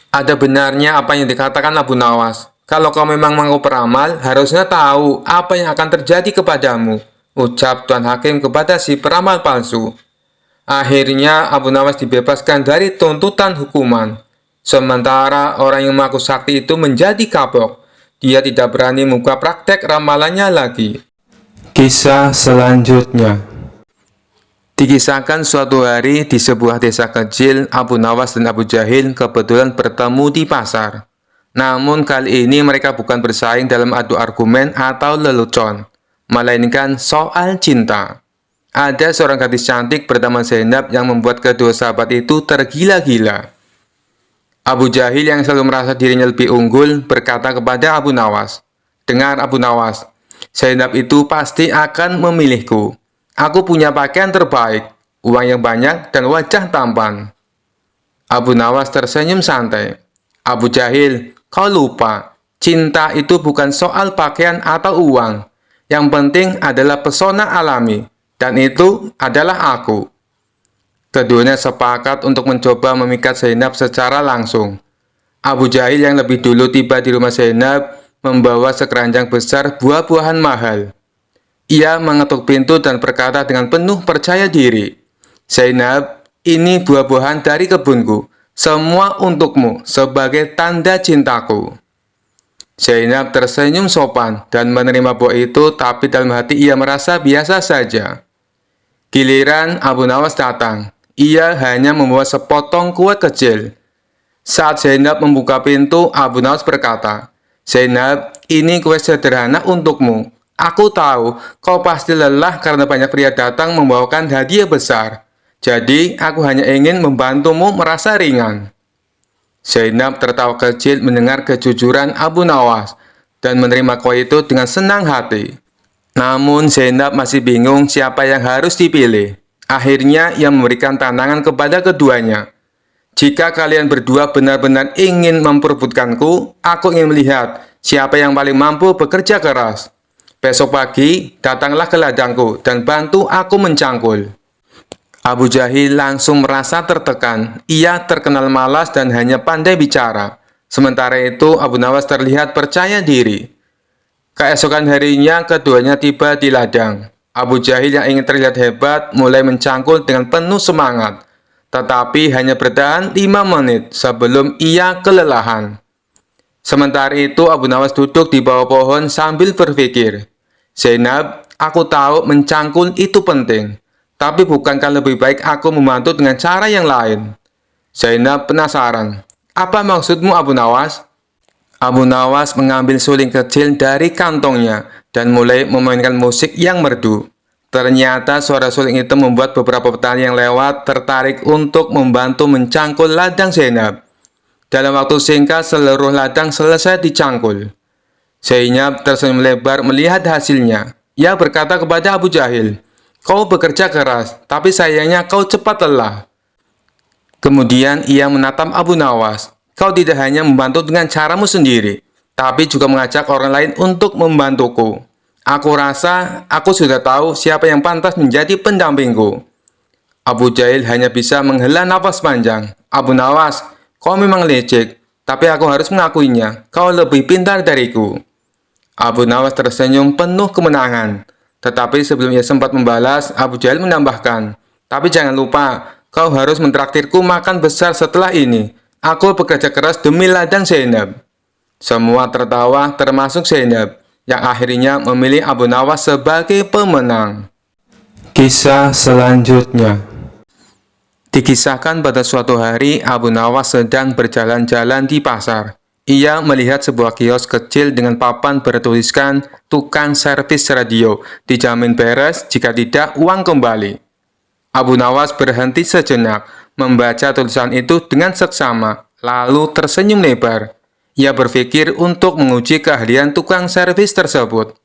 Ada benarnya apa yang dikatakan Abu Nawas. Kalau kau memang mau peramal, harusnya tahu apa yang akan terjadi kepadamu, ucap Tuan Hakim kepada si peramal palsu. Akhirnya Abu Nawas dibebaskan dari tuntutan hukuman. Sementara orang yang mengaku sakti itu menjadi kapok. Dia tidak berani membuka praktek ramalannya lagi. Kisah selanjutnya. Dikisahkan suatu hari di sebuah desa kecil, Abu Nawas dan Abu Jahil kebetulan bertemu di pasar. Namun kali ini mereka bukan bersaing dalam adu argumen atau lelucon, melainkan soal cinta. Ada seorang gadis cantik bernama Zainab yang membuat kedua sahabat itu tergila-gila. Abu Jahil yang selalu merasa dirinya lebih unggul berkata kepada Abu Nawas, "Dengar Abu Nawas, Zainab itu pasti akan memilihku. Aku punya pakaian terbaik, uang yang banyak, dan wajah tampan." Abu Nawas tersenyum santai. "Abu Jahil, kau lupa, cinta itu bukan soal pakaian atau uang. Yang penting adalah pesona alami, dan itu adalah aku." Keduanya sepakat untuk mencoba memikat Zainab secara langsung. Abu Jahil yang lebih dulu tiba di rumah Zainab membawa sekeranjang besar buah-buahan mahal. Ia mengetuk pintu dan berkata dengan penuh percaya diri, "Zainab, ini buah-buahan dari kebunku, semua untukmu sebagai tanda cintaku." Zainab tersenyum sopan dan menerima buah itu, tapi dalam hati ia merasa biasa saja. Giliran Abu Nawas datang, ia hanya membawa sepotong kue kecil. Saat Zainab membuka pintu, Abu Nawas berkata, "Zainab, ini kue sederhana untukmu. Aku tahu kau pasti lelah karena banyak pria datang membawakan hadiah besar. Jadi, aku hanya ingin membantumu merasa ringan." Zainab tertawa kecil mendengar kejujuran Abu Nawas dan menerima kue itu dengan senang hati. Namun, Zainab masih bingung siapa yang harus dipilih. Akhirnya, ia memberikan tantangan kepada keduanya. "Jika kalian berdua benar-benar ingin memperebutkanku, aku ingin melihat siapa yang paling mampu bekerja keras. Besok pagi, datanglah ke ladangku dan bantu aku mencangkul." Abu Jahil langsung merasa tertekan. Ia terkenal malas dan hanya pandai bicara. Sementara itu, Abu Nawas terlihat percaya diri. Keesokan harinya, keduanya tiba di ladang. Abu Jahil yang ingin terlihat hebat mulai mencangkul dengan penuh semangat. Tetapi hanya bertahan 5 menit sebelum ia kelelahan. Sementara itu, Abu Nawas duduk di bawah pohon sambil berpikir, "Zainab, aku tahu mencangkul itu penting, tapi bukankah lebih baik aku membantu dengan cara yang lain?" Zainab penasaran, "Apa maksudmu Abu Nawas?" Abu Nawas mengambil suling kecil dari kantongnya dan mulai memainkan musik yang merdu. Ternyata suara suling itu membuat beberapa petani yang lewat tertarik untuk membantu mencangkul ladang Zainab. Dalam waktu singkat, seluruh ladang selesai dicangkul. Zainab tersenyum lebar melihat hasilnya. Ia berkata kepada Abu Jahil, "Kau bekerja keras, tapi sayangnya kau cepat lelah." Kemudian ia menatap Abu Nawas. "Kau tidak hanya membantu dengan caramu sendiri, tapi juga mengajak orang lain untuk membantuku. Aku rasa aku sudah tahu siapa yang pantas menjadi pendampingku. Abu Jahil hanya bisa menghela nafas panjang. Abu Nawas, kau memang licik, tapi aku harus mengakuinya. Kau lebih pintar dariku. Abu Nawas tersenyum penuh kemenangan. Tetapi sebelum ia sempat membalas, Abu Jahil menambahkan, tapi jangan lupa, kau harus mentraktirku makan besar setelah ini. Aku bekerja keras demi ladang Zainab. Semua tertawa termasuk Zainab, yang akhirnya memilih Abu Nawas sebagai pemenang. Kisah selanjutnya. Dikisahkan pada suatu hari, Abu Nawas sedang berjalan-jalan di pasar. Ia melihat sebuah kios kecil dengan papan bertuliskan tukang servis radio, dijamin beres, jika tidak uang kembali. Abu Nawas berhenti sejenak, membaca tulisan itu dengan seksama, lalu tersenyum lebar. Ia berpikir untuk menguji keahlian tukang servis tersebut.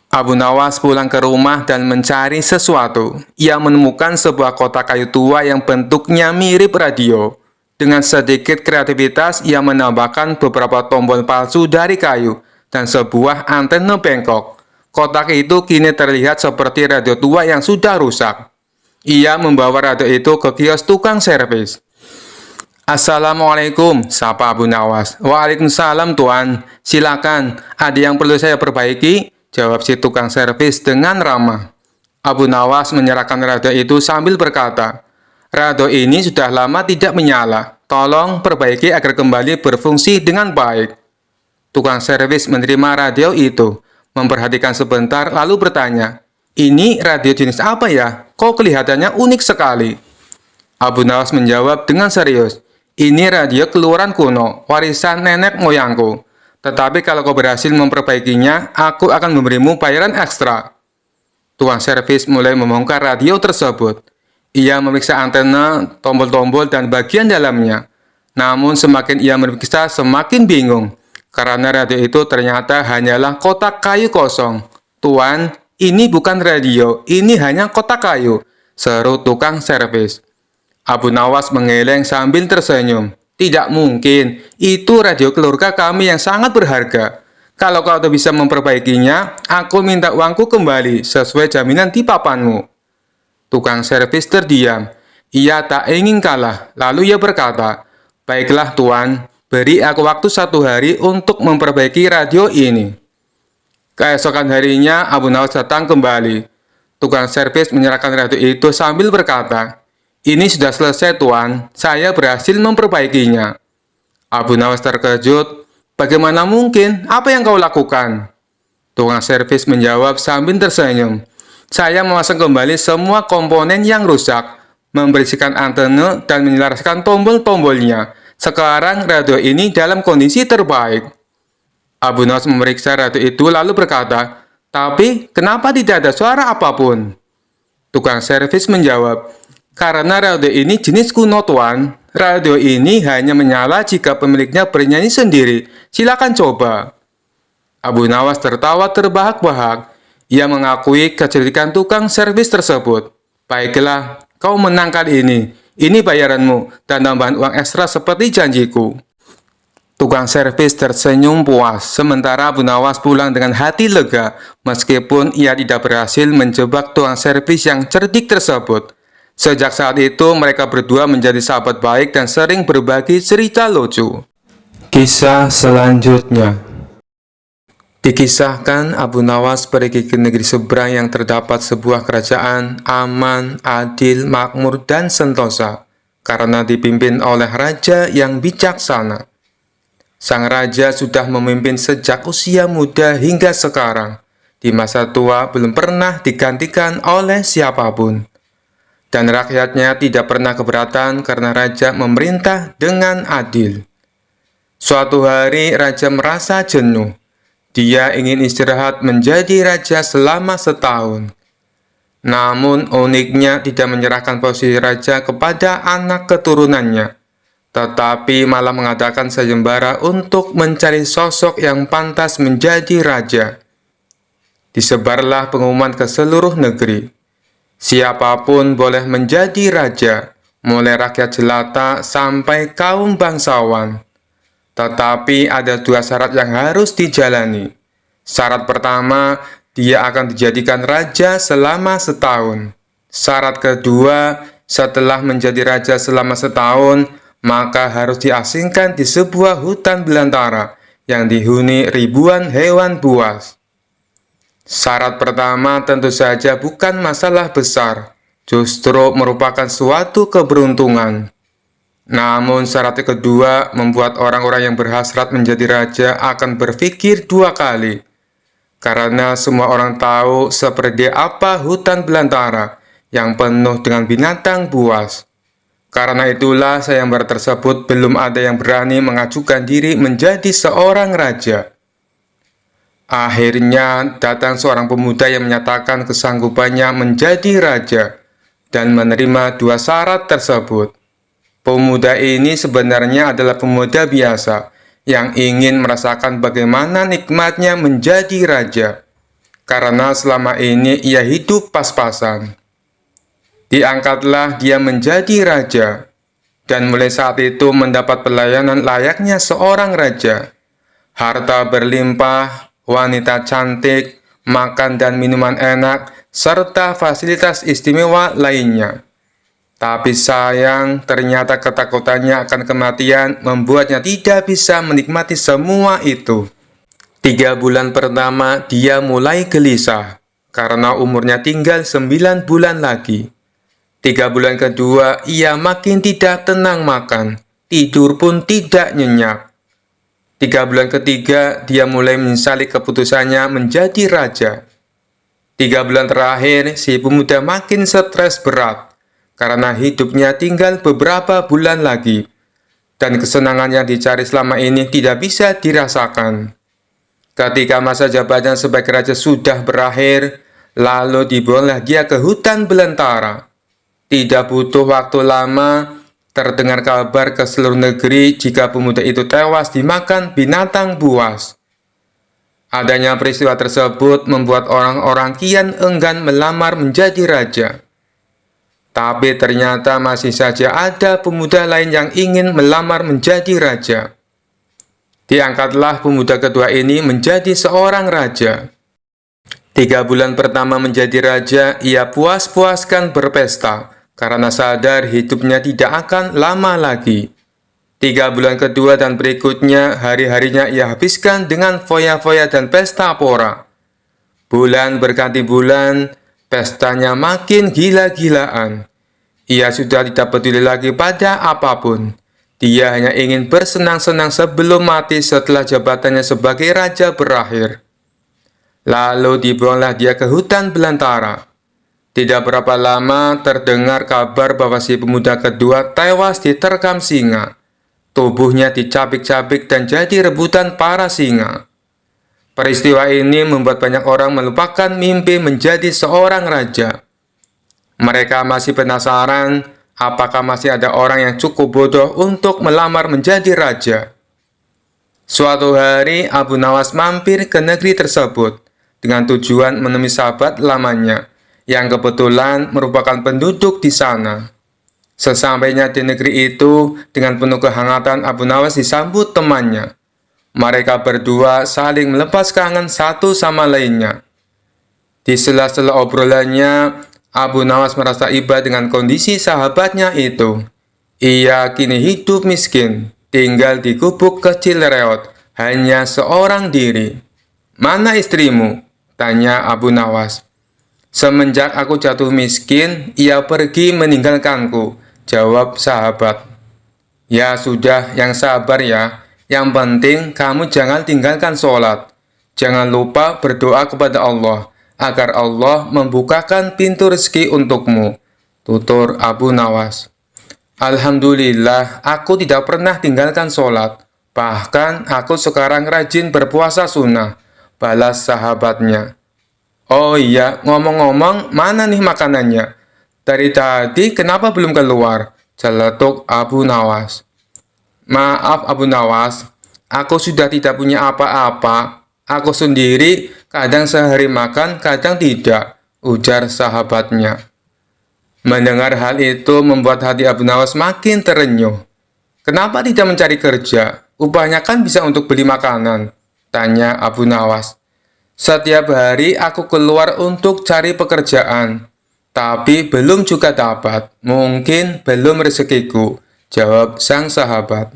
Abu Nawas pulang ke rumah dan mencari sesuatu. Ia menemukan sebuah kotak kayu tua yang bentuknya mirip radio. Dengan sedikit kreativitas, ia menambahkan beberapa tombol palsu dari kayu dan sebuah antena bengkok. Kotak itu kini terlihat seperti radio tua yang sudah rusak. Ia membawa radio itu ke kios tukang servis. Assalamualaikum, sapa Abu Nawas. Waalaikumsalam, Tuan. Silakan, ada yang perlu saya perbaiki? Jawab si tukang servis dengan ramah. Abu Nawas menyerahkan radio itu sambil berkata, radio ini sudah lama tidak menyala. Tolong perbaiki agar kembali berfungsi dengan baik. Tukang servis menerima radio itu, memperhatikan sebentar lalu bertanya, ini radio jenis apa ya? Kok kelihatannya unik sekali? Abu Nawas menjawab dengan serius, ini radio keluaran kuno, warisan nenek moyangku. Tetapi kalau kau berhasil memperbaikinya, aku akan memberimu bayaran ekstra. Tukang servis mulai membongkar radio tersebut. Ia memeriksa antena, tombol-tombol, dan bagian dalamnya. Namun semakin ia memeriksa, semakin bingung. Karena radio itu ternyata hanyalah kotak kayu kosong. Tuan, ini bukan radio, ini hanya kotak kayu, seru tukang servis. Abu Nawas menggeleng sambil tersenyum. Tidak mungkin, itu radio keluarga kami yang sangat berharga. Kalau kau bisa memperbaikinya, aku minta uangku kembali sesuai jaminan di papanmu. Tukang servis terdiam. Ia tak ingin kalah, lalu ia berkata, baiklah Tuan, beri aku waktu 1 hari untuk memperbaiki radio ini. Keesokan harinya, Abu Nawas datang kembali. Tukang servis menyerahkan radio itu sambil berkata, ini sudah selesai Tuan, saya berhasil memperbaikinya. Abu Nawas terkejut, bagaimana mungkin, apa yang kau lakukan? Tukang servis menjawab sambil tersenyum, saya memasang kembali semua komponen yang rusak, membersihkan antena dan menyelaraskan tombol-tombolnya. Sekarang radio ini dalam kondisi terbaik. Abu Nawas memeriksa radio itu lalu berkata, tapi kenapa tidak ada suara apapun? Tukang servis menjawab, karena radio ini jenis kuno Tuan, radio ini hanya menyala jika pemiliknya bernyanyi sendiri. Silakan coba. Abu Nawas tertawa terbahak-bahak. Ia mengakui kecerdikan tukang servis tersebut. Baiklah, kau menang kali ini. Ini bayaranmu dan tambahan uang ekstra seperti janjiku. Tukang servis tersenyum puas, sementara Abu Nawas pulang dengan hati lega, meskipun ia tidak berhasil menjebak tukang servis yang cerdik tersebut. Sejak saat itu, mereka berdua menjadi sahabat baik dan sering berbagi cerita lucu. Kisah selanjutnya. Dikisahkan Abu Nawas pergi ke negeri seberang yang terdapat sebuah kerajaan aman, adil, makmur, dan sentosa, karena dipimpin oleh raja yang bijaksana. Sang raja sudah memimpin sejak usia muda hingga sekarang. Di masa tua belum pernah digantikan oleh siapapun. Dan rakyatnya tidak pernah keberatan karena raja memerintah dengan adil. Suatu hari raja merasa jenuh. Dia ingin istirahat menjadi raja selama setahun. Namun uniknya tidak menyerahkan posisi raja kepada anak keturunannya, tetapi malah mengadakan sayembara untuk mencari sosok yang pantas menjadi raja. Disebarlah pengumuman ke seluruh negeri. Siapapun boleh menjadi raja, mulai rakyat jelata sampai kaum bangsawan. Tetapi ada 2 syarat yang harus dijalani. Syarat pertama, dia akan dijadikan raja selama setahun. Syarat kedua, setelah menjadi raja selama setahun, maka harus diasingkan di sebuah hutan belantara yang dihuni ribuan hewan buas. Syarat pertama tentu saja bukan masalah besar, justru merupakan suatu keberuntungan. Namun syarat kedua membuat orang-orang yang berhasrat menjadi raja akan berpikir dua kali. Karena semua orang tahu seperti apa hutan belantara yang penuh dengan binatang buas. Karena itulah sayembara tersebut belum ada yang berani mengajukan diri menjadi seorang raja. Akhirnya datang seorang pemuda yang menyatakan kesanggupannya menjadi raja dan menerima dua syarat tersebut. Pemuda ini sebenarnya adalah pemuda biasa yang ingin merasakan bagaimana nikmatnya menjadi raja, karena selama ini ia hidup pas-pasan. Diangkatlah dia menjadi raja, dan mulai saat itu mendapat pelayanan layaknya seorang raja. Harta berlimpah, wanita cantik, makan dan minuman enak, serta fasilitas istimewa lainnya. Tapi sayang, ternyata ketakutannya akan kematian membuatnya tidak bisa menikmati semua itu. 3 bulan pertama, dia mulai gelisah, karena umurnya tinggal 9 bulan lagi. 3 bulan kedua, ia makin tidak tenang makan, tidur pun tidak nyenyak. 3 bulan ketiga, dia mulai menyesali keputusannya menjadi raja. 3 bulan terakhir, si pemuda makin stres berat, karena hidupnya tinggal beberapa bulan lagi, dan kesenangan yang dicari selama ini tidak bisa dirasakan. Ketika masa jabatan sebagai raja sudah berakhir, lalu dibawanya dia ke hutan belantara. Tidak butuh waktu lama, terdengar kabar ke seluruh negeri jika pemuda itu tewas dimakan binatang buas. Adanya peristiwa tersebut membuat orang-orang kian enggan melamar menjadi raja. Tapi ternyata masih saja ada pemuda lain yang ingin melamar menjadi raja. Diangkatlah pemuda kedua ini menjadi seorang raja. 3 bulan pertama menjadi raja, ia puas-puaskan berpesta, karena sadar hidupnya tidak akan lama lagi. 3 bulan kedua dan berikutnya, hari-harinya ia habiskan dengan foya-foya dan pesta pora. Bulan berganti bulan, pestanya makin gila-gilaan. Ia sudah tidak peduli lagi pada apapun. Dia hanya ingin bersenang-senang sebelum mati setelah jabatannya sebagai raja berakhir. Lalu dibuanglah dia ke hutan belantara. Tidak berapa lama terdengar kabar bahwa si pemuda kedua tewas diterkam singa. Tubuhnya dicabik-cabik dan jadi rebutan para singa. Peristiwa ini membuat banyak orang melupakan mimpi menjadi seorang raja. Mereka masih penasaran, apakah masih ada orang yang cukup bodoh untuk melamar menjadi raja. Suatu hari, Abu Nawas mampir ke negeri tersebut dengan tujuan menemui sahabat lamanya, yang kebetulan merupakan penduduk di sana. Sesampainya di negeri itu, dengan penuh kehangatan Abu Nawas disambut temannya. Mereka berdua saling melepas kangen satu sama lainnya. Di sela-sela obrolannya, Abu Nawas merasa iba dengan kondisi sahabatnya itu. Ia kini hidup miskin, tinggal di gubuk kecil reot, hanya seorang diri. "Mana istrimu?" tanya Abu Nawas. "Semenjak aku jatuh miskin, ia pergi meninggalkanku," jawab sahabat. "Ya sudah, yang sabar ya. Yang penting kamu jangan tinggalkan sholat. Jangan lupa berdoa kepada Allah, agar Allah membukakan pintu rezeki untukmu," tutur Abu Nawas. "Alhamdulillah, aku tidak pernah tinggalkan sholat. Bahkan aku sekarang rajin berpuasa sunnah," balas sahabatnya. "Oh iya, ngomong-ngomong, mana nih makanannya? Dari tadi kenapa belum keluar?" celetuk Abu Nawas. "Maaf Abu Nawas, aku sudah tidak punya apa-apa. Aku sendiri kadang sehari makan, kadang tidak," ujar sahabatnya. Mendengar hal itu membuat hati Abu Nawas makin terenyuh. "Kenapa tidak mencari kerja? Upahnya kan bisa untuk beli makanan," tanya Abu Nawas. Setiap hari aku keluar untuk cari pekerjaan, tapi belum juga dapat. Mungkin belum rezekiku, jawab sang sahabat.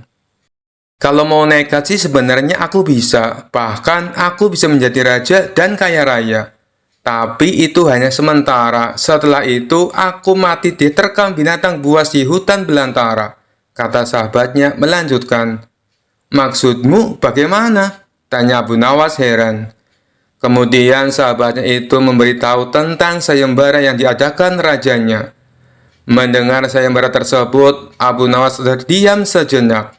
Kalau mau nekat sih sebenarnya aku bisa, bahkan aku bisa menjadi raja dan kaya raya. Tapi itu hanya sementara, setelah itu aku mati diterkam binatang buas di hutan belantara. Kata sahabatnya melanjutkan. Maksudmu bagaimana? Tanya Abu Nawas heran. Kemudian sahabatnya itu memberitahu tentang sayembara yang diadakan rajanya. Mendengar sayembara tersebut, Abu Nawas terdiam sejenak.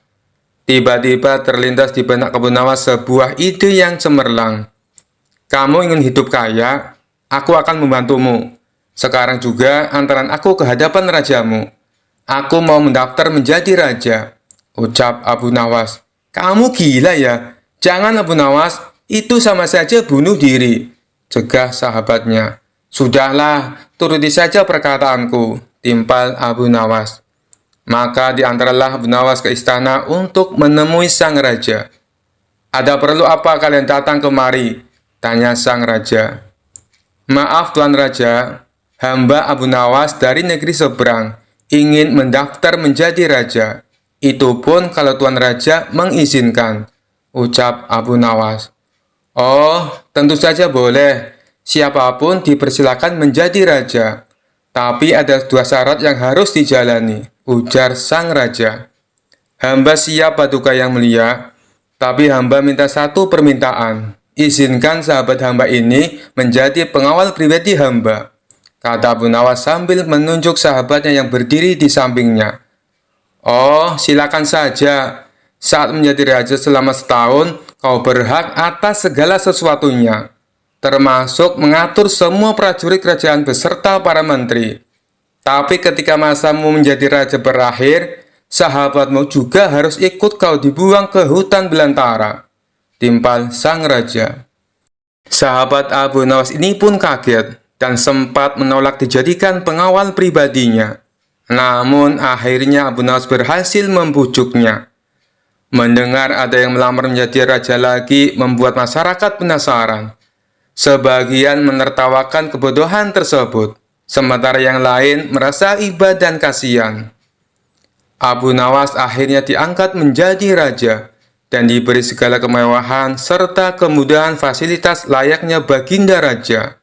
Tiba-tiba terlintas di benak Abu Nawas sebuah ide yang cemerlang. Kamu ingin hidup kaya? Aku akan membantumu. Sekarang juga antaran aku ke hadapan rajamu. Aku mau mendaftar menjadi raja. Ucap Abu Nawas. Kamu gila ya? Jangan Abu Nawas, itu sama saja bunuh diri. Cegah sahabatnya. Sudahlah, turuti saja perkataanku, timpal Abu Nawas. Maka diantaralah Abu Nawas ke istana untuk menemui sang raja. Ada perlu apa kalian datang kemari? Tanya sang raja. Maaf Tuan Raja, hamba Abu Nawas dari negeri seberang ingin mendaftar menjadi raja. Itu pun kalau Tuan Raja mengizinkan, ucap Abu Nawas. Oh, tentu saja boleh. Siapapun dipersilakan menjadi raja. Tapi ada dua syarat yang harus dijalani, ujar sang raja. Hamba siap paduka yang mulia, tapi hamba minta satu permintaan. Izinkan sahabat hamba ini menjadi pengawal pribadi hamba, kata Abu Nawas sambil menunjuk sahabatnya yang berdiri di sampingnya. Oh, silakan saja. Saat menjadi raja selama setahun, kau berhak atas segala sesuatunya, termasuk mengatur semua prajurit kerajaan beserta para menteri. Tapi ketika masamu menjadi raja berakhir, sahabatmu juga harus ikut kau dibuang ke hutan belantara, timpal sang raja. Sahabat Abu Nawas ini pun kaget dan sempat menolak dijadikan pengawal pribadinya. Namun akhirnya Abu Nawas berhasil membujuknya. Mendengar ada yang melamar menjadi raja lagi membuat masyarakat penasaran. Sebagian menertawakan kebodohan tersebut, sementara yang lain merasa iba dan kasihan. Abu Nawas akhirnya diangkat menjadi raja dan diberi segala kemewahan serta kemudahan fasilitas layaknya baginda raja.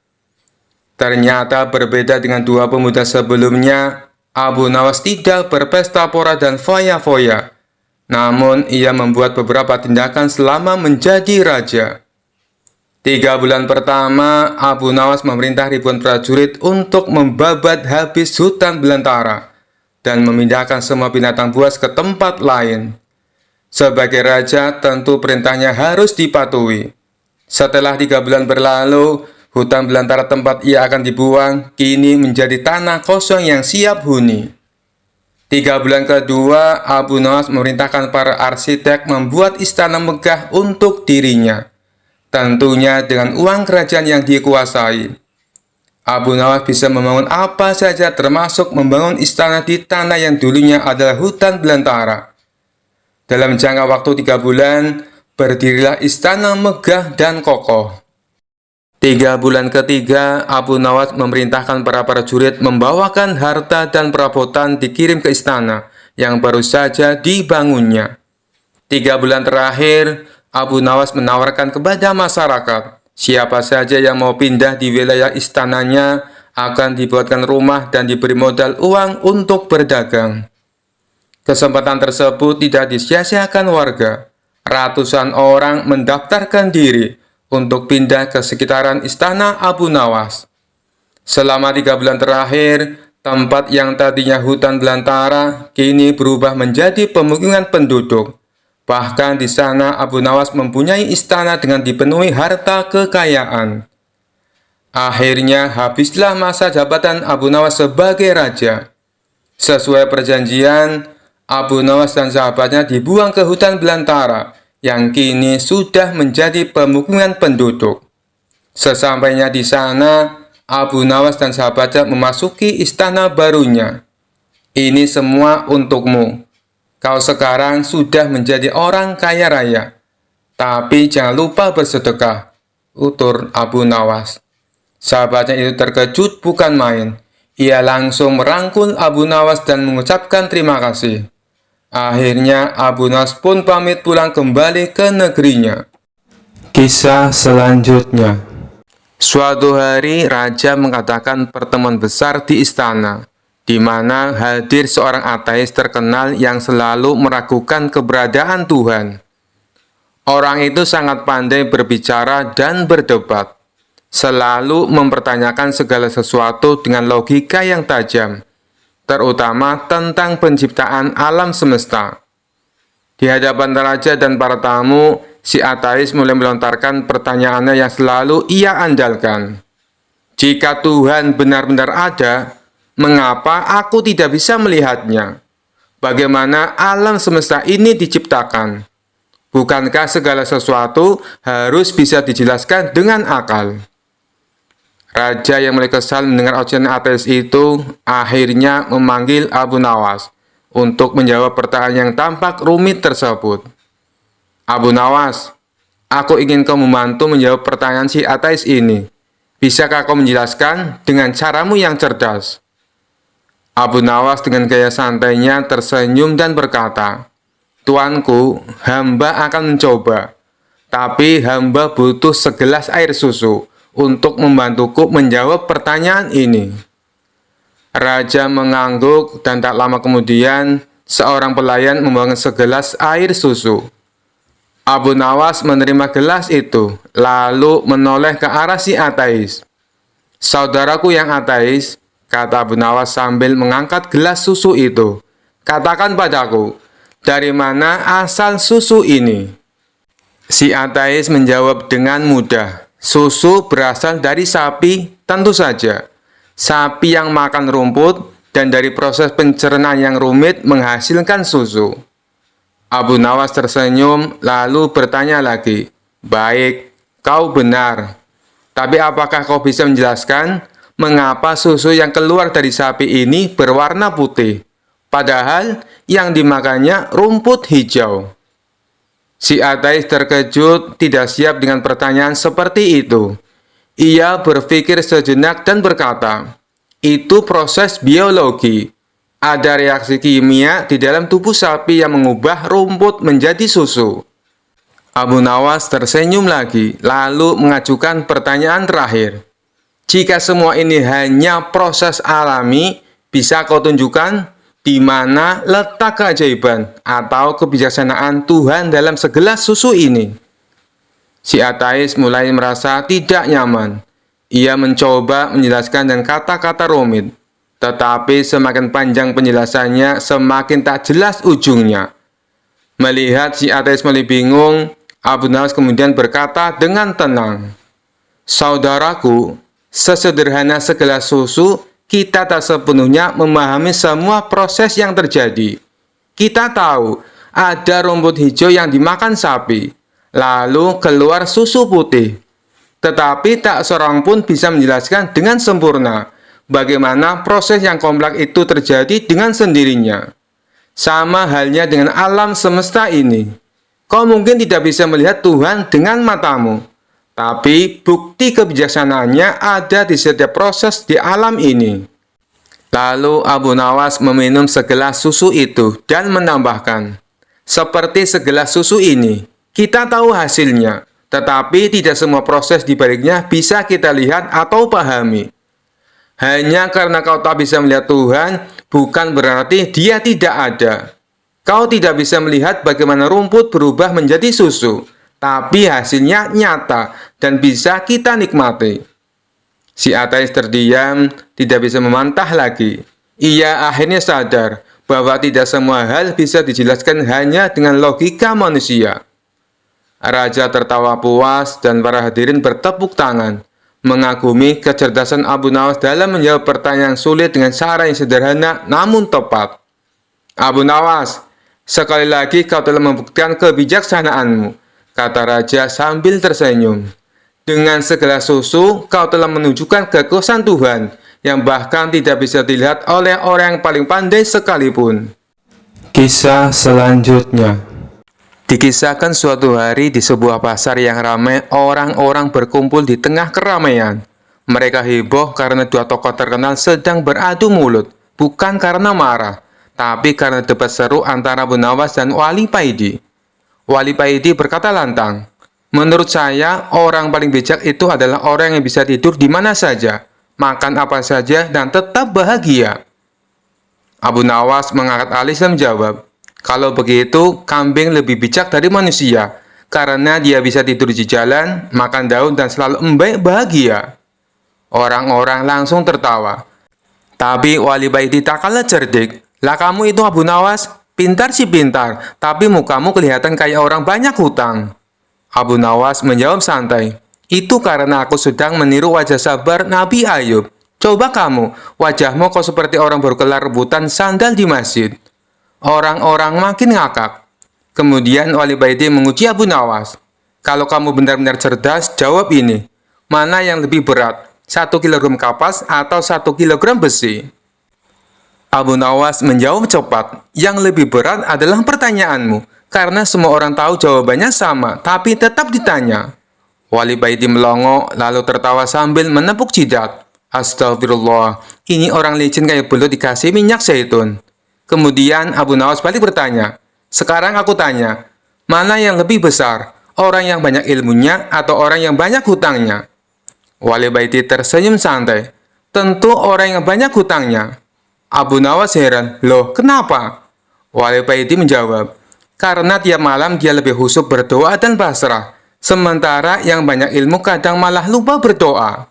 Ternyata berbeda dengan dua pemuda sebelumnya, Abu Nawas tidak berpesta pora dan foya-foya. Namun, ia membuat beberapa tindakan selama menjadi raja. 3 bulan pertama, Abu Nawas memerintah ribuan prajurit untuk membabat habis hutan belantara dan memindahkan semua binatang buas ke tempat lain. Sebagai raja, tentu perintahnya harus dipatuhi. Setelah 3 bulan berlalu, hutan belantara tempat ia akan dibuang kini menjadi tanah kosong yang siap huni. 3 bulan kedua, Abu Nawas memerintahkan para arsitek membuat istana megah untuk dirinya, tentunya dengan uang kerajaan yang dikuasai. Abu Nawas bisa membangun apa saja termasuk membangun istana di tanah yang dulunya adalah hutan belantara. Dalam jangka waktu 3 bulan, berdirilah istana megah dan kokoh. 3 bulan ketiga, Abu Nawas memerintahkan para prajurit membawakan harta dan perabotan dikirim ke istana yang baru saja dibangunnya. 3 bulan terakhir, Abu Nawas menawarkan kepada masyarakat, siapa saja yang mau pindah di wilayah istananya akan dibuatkan rumah dan diberi modal uang untuk berdagang. Kesempatan tersebut tidak disia-siakan warga. Ratusan orang mendaftarkan diri untuk pindah ke sekitaran istana Abu Nawas. Selama 3 bulan terakhir, tempat yang tadinya hutan belantara kini berubah menjadi pemukiman penduduk. Bahkan di sana Abu Nawas mempunyai istana dengan dipenuhi harta kekayaan. Akhirnya habislah masa jabatan Abu Nawas sebagai raja. Sesuai perjanjian, Abu Nawas dan sahabatnya dibuang ke hutan belantara yang kini sudah menjadi pemukiman penduduk. Sesampainya di sana, Abu Nawas dan sahabatnya memasuki istana barunya. Ini semua untukmu. Kau sekarang sudah menjadi orang kaya raya. Tapi jangan lupa bersedekah. utur Abu Nawas. Sahabatnya itu terkejut bukan main. Ia langsung merangkul Abu Nawas dan mengucapkan terima kasih. Akhirnya Abu Nawas pun pamit pulang kembali ke negerinya. Kisah selanjutnya. Suatu hari raja mengadakan pertemuan besar di istana, di mana hadir seorang ateis terkenal yang selalu meragukan keberadaan Tuhan. Orang itu sangat pandai berbicara dan berdebat, selalu mempertanyakan segala sesuatu dengan logika yang tajam, terutama tentang penciptaan alam semesta. Di hadapan raja dan para tamu, si ateis mulai melontarkan pertanyaannya yang selalu ia andalkan. Jika Tuhan benar-benar ada, mengapa aku tidak bisa melihatnya? Bagaimana alam semesta ini diciptakan? Bukankah segala sesuatu harus bisa dijelaskan dengan akal? Raja yang mulai kesal mendengar ocehan ateis itu akhirnya memanggil Abu Nawas untuk menjawab pertanyaan yang tampak rumit tersebut. Abu Nawas, aku ingin kau membantu menjawab pertanyaan si ateis ini. Bisakah kau menjelaskan dengan caramu yang cerdas? Abu Nawas dengan gaya santainya tersenyum dan berkata, Tuanku, hamba akan mencoba, tapi hamba butuh segelas air susu untuk membantuku menjawab pertanyaan ini. Raja mengangguk dan tak lama kemudian seorang pelayan membawa segelas air susu. Abu Nawas menerima gelas itu, lalu menoleh ke arah si ateis. Saudaraku yang ateis, kata Abu Nawas sambil mengangkat gelas susu itu, katakan padaku, dari mana asal susu ini? Si ateis menjawab dengan mudah, susu berasal dari sapi, tentu saja. Sapi yang makan rumput dan dari proses pencernaan yang rumit menghasilkan susu. Abu Nawas tersenyum lalu bertanya lagi, baik, kau benar. Tapi apakah kau bisa menjelaskan mengapa susu yang keluar dari sapi ini berwarna putih, padahal yang dimakannya rumput hijau? Si ateis terkejut, tidak siap dengan pertanyaan seperti itu. Ia berpikir sejenak dan berkata, itu proses biologi. Ada reaksi kimia di dalam tubuh sapi yang mengubah rumput menjadi susu. Abu Nawas tersenyum lagi, lalu mengajukan pertanyaan terakhir. Jika semua ini hanya proses alami, bisa kau tunjukkan di mana letak keajaiban atau kebijaksanaan Tuhan dalam segelas susu ini? Si ateis mulai merasa tidak nyaman. Ia mencoba menjelaskan dengan kata-kata rumit, tetapi semakin panjang penjelasannya, semakin tak jelas ujungnya. Melihat si ateis mulai bingung, Abu Nawas kemudian berkata dengan tenang, Saudaraku, sesederhana segelas susu, kita tak sepenuhnya memahami semua proses yang terjadi. Kita tahu ada rumput hijau yang dimakan sapi, lalu keluar susu putih. Tetapi tak seorang pun bisa menjelaskan dengan sempurna bagaimana proses yang kompleks itu terjadi dengan sendirinya. Sama halnya dengan alam semesta ini. Kau mungkin tidak bisa melihat Tuhan dengan matamu, tapi bukti kebijaksanaannya ada di setiap proses di alam ini. Lalu Abu Nawas meminum segelas susu itu dan menambahkan, seperti segelas susu ini, kita tahu hasilnya, tetapi tidak semua proses di baliknya bisa kita lihat atau pahami. Hanya karena kau tak bisa melihat Tuhan, bukan berarti Dia tidak ada. Kau tidak bisa melihat bagaimana rumput berubah menjadi susu, tapi hasilnya nyata dan bisa kita nikmati. Si ateis terdiam, tidak bisa membantah lagi. Ia akhirnya sadar bahwa tidak semua hal bisa dijelaskan hanya dengan logika manusia. Raja tertawa puas dan para hadirin bertepuk tangan, mengagumi kecerdasan Abu Nawas dalam menjawab pertanyaan sulit dengan cara yang sederhana namun tepat. Abu Nawas, sekali lagi kau telah membuktikan kebijaksanaanmu, kata raja sambil tersenyum. Dengan segelas susu, kau telah menunjukkan kekuasaan Tuhan yang bahkan tidak bisa dilihat oleh orang yang paling pandai sekalipun. Kisah selanjutnya. Dikisahkan suatu hari di sebuah pasar yang ramai, orang-orang berkumpul di tengah keramaian. Mereka heboh karena dua tokoh terkenal sedang beradu mulut, bukan karena marah, tapi karena debat seru antara Abu Nawas dan Wali Paidi. Wali Paidi berkata lantang, "Menurut saya, orang paling bijak itu adalah orang yang bisa tidur di mana saja, makan apa saja, dan tetap bahagia." Abu Nawas mengangkat alis dan menjawab, "Kalau begitu, kambing lebih bijak dari manusia, karena dia bisa tidur di jalan, makan daun, dan selalu bahagia." Orang-orang langsung tertawa. Tapi Wali Baiti tak kalah cerdik. "Lah kamu itu Abu Nawas, pintar sih pintar, tapi mukamu kelihatan kayak orang banyak hutang." Abu Nawas menjawab santai, "Itu karena aku sedang meniru wajah sabar Nabi Ayub. Coba kamu, wajahmu kok seperti orang baru kelar rebutan sandal di masjid." Orang-orang makin ngakak. Kemudian Wali Baiti menguji Abu Nawas. "Kalau kamu benar-benar cerdas, jawab ini. Mana yang lebih berat? 1 kilogram kapas atau 1 kilogram besi?" Abu Nawas menjawab cepat, "Yang lebih berat adalah pertanyaanmu, karena semua orang tahu jawabannya sama, tapi tetap ditanya." Wali Baiti melongo, lalu tertawa sambil menepuk jidat. "Astagfirullah, ini orang licin kayak belut dikasih minyak zaitun." Kemudian Abu Nawas balik bertanya, "Sekarang aku tanya, mana yang lebih besar? Orang yang banyak ilmunya atau orang yang banyak hutangnya?" Wali Baiti tersenyum santai, "Tentu orang yang banyak hutangnya." Abu Nawas heran, "Loh, kenapa?" Wali Baiti menjawab, "Karena tiap malam dia lebih khusyuk berdoa dan pasrah, sementara yang banyak ilmu kadang malah lupa berdoa."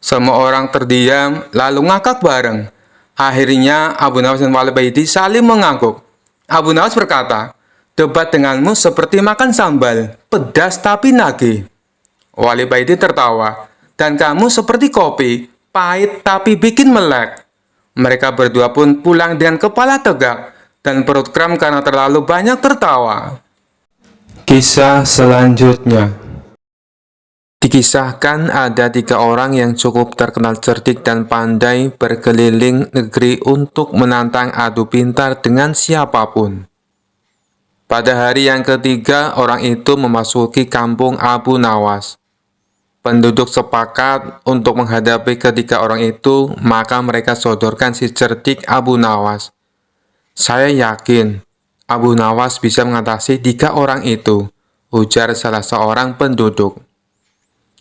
Semua orang terdiam, lalu ngakak bareng. Akhirnya Abu Nawas dan Wali Baiti saling mengangguk. Abu Nawas berkata, "Debat denganmu seperti makan sambal, pedas tapi nagih." Wali Baiti tertawa, "Dan kamu seperti kopi, pahit tapi bikin melek." Mereka berdua pun pulang dengan kepala tegak dan perut kram karena terlalu banyak tertawa. Kisah selanjutnya. Dikisahkan ada 3 orang yang cukup terkenal cerdik dan pandai berkeliling negeri untuk menantang adu pintar dengan siapapun. Pada hari yang ketiga, orang itu memasuki kampung Abu Nawas. Penduduk sepakat untuk menghadapi ketiga orang itu, maka mereka sodorkan si cerdik Abu Nawas. "Saya yakin Abu Nawas bisa mengatasi 3 orang itu," ujar salah seorang penduduk.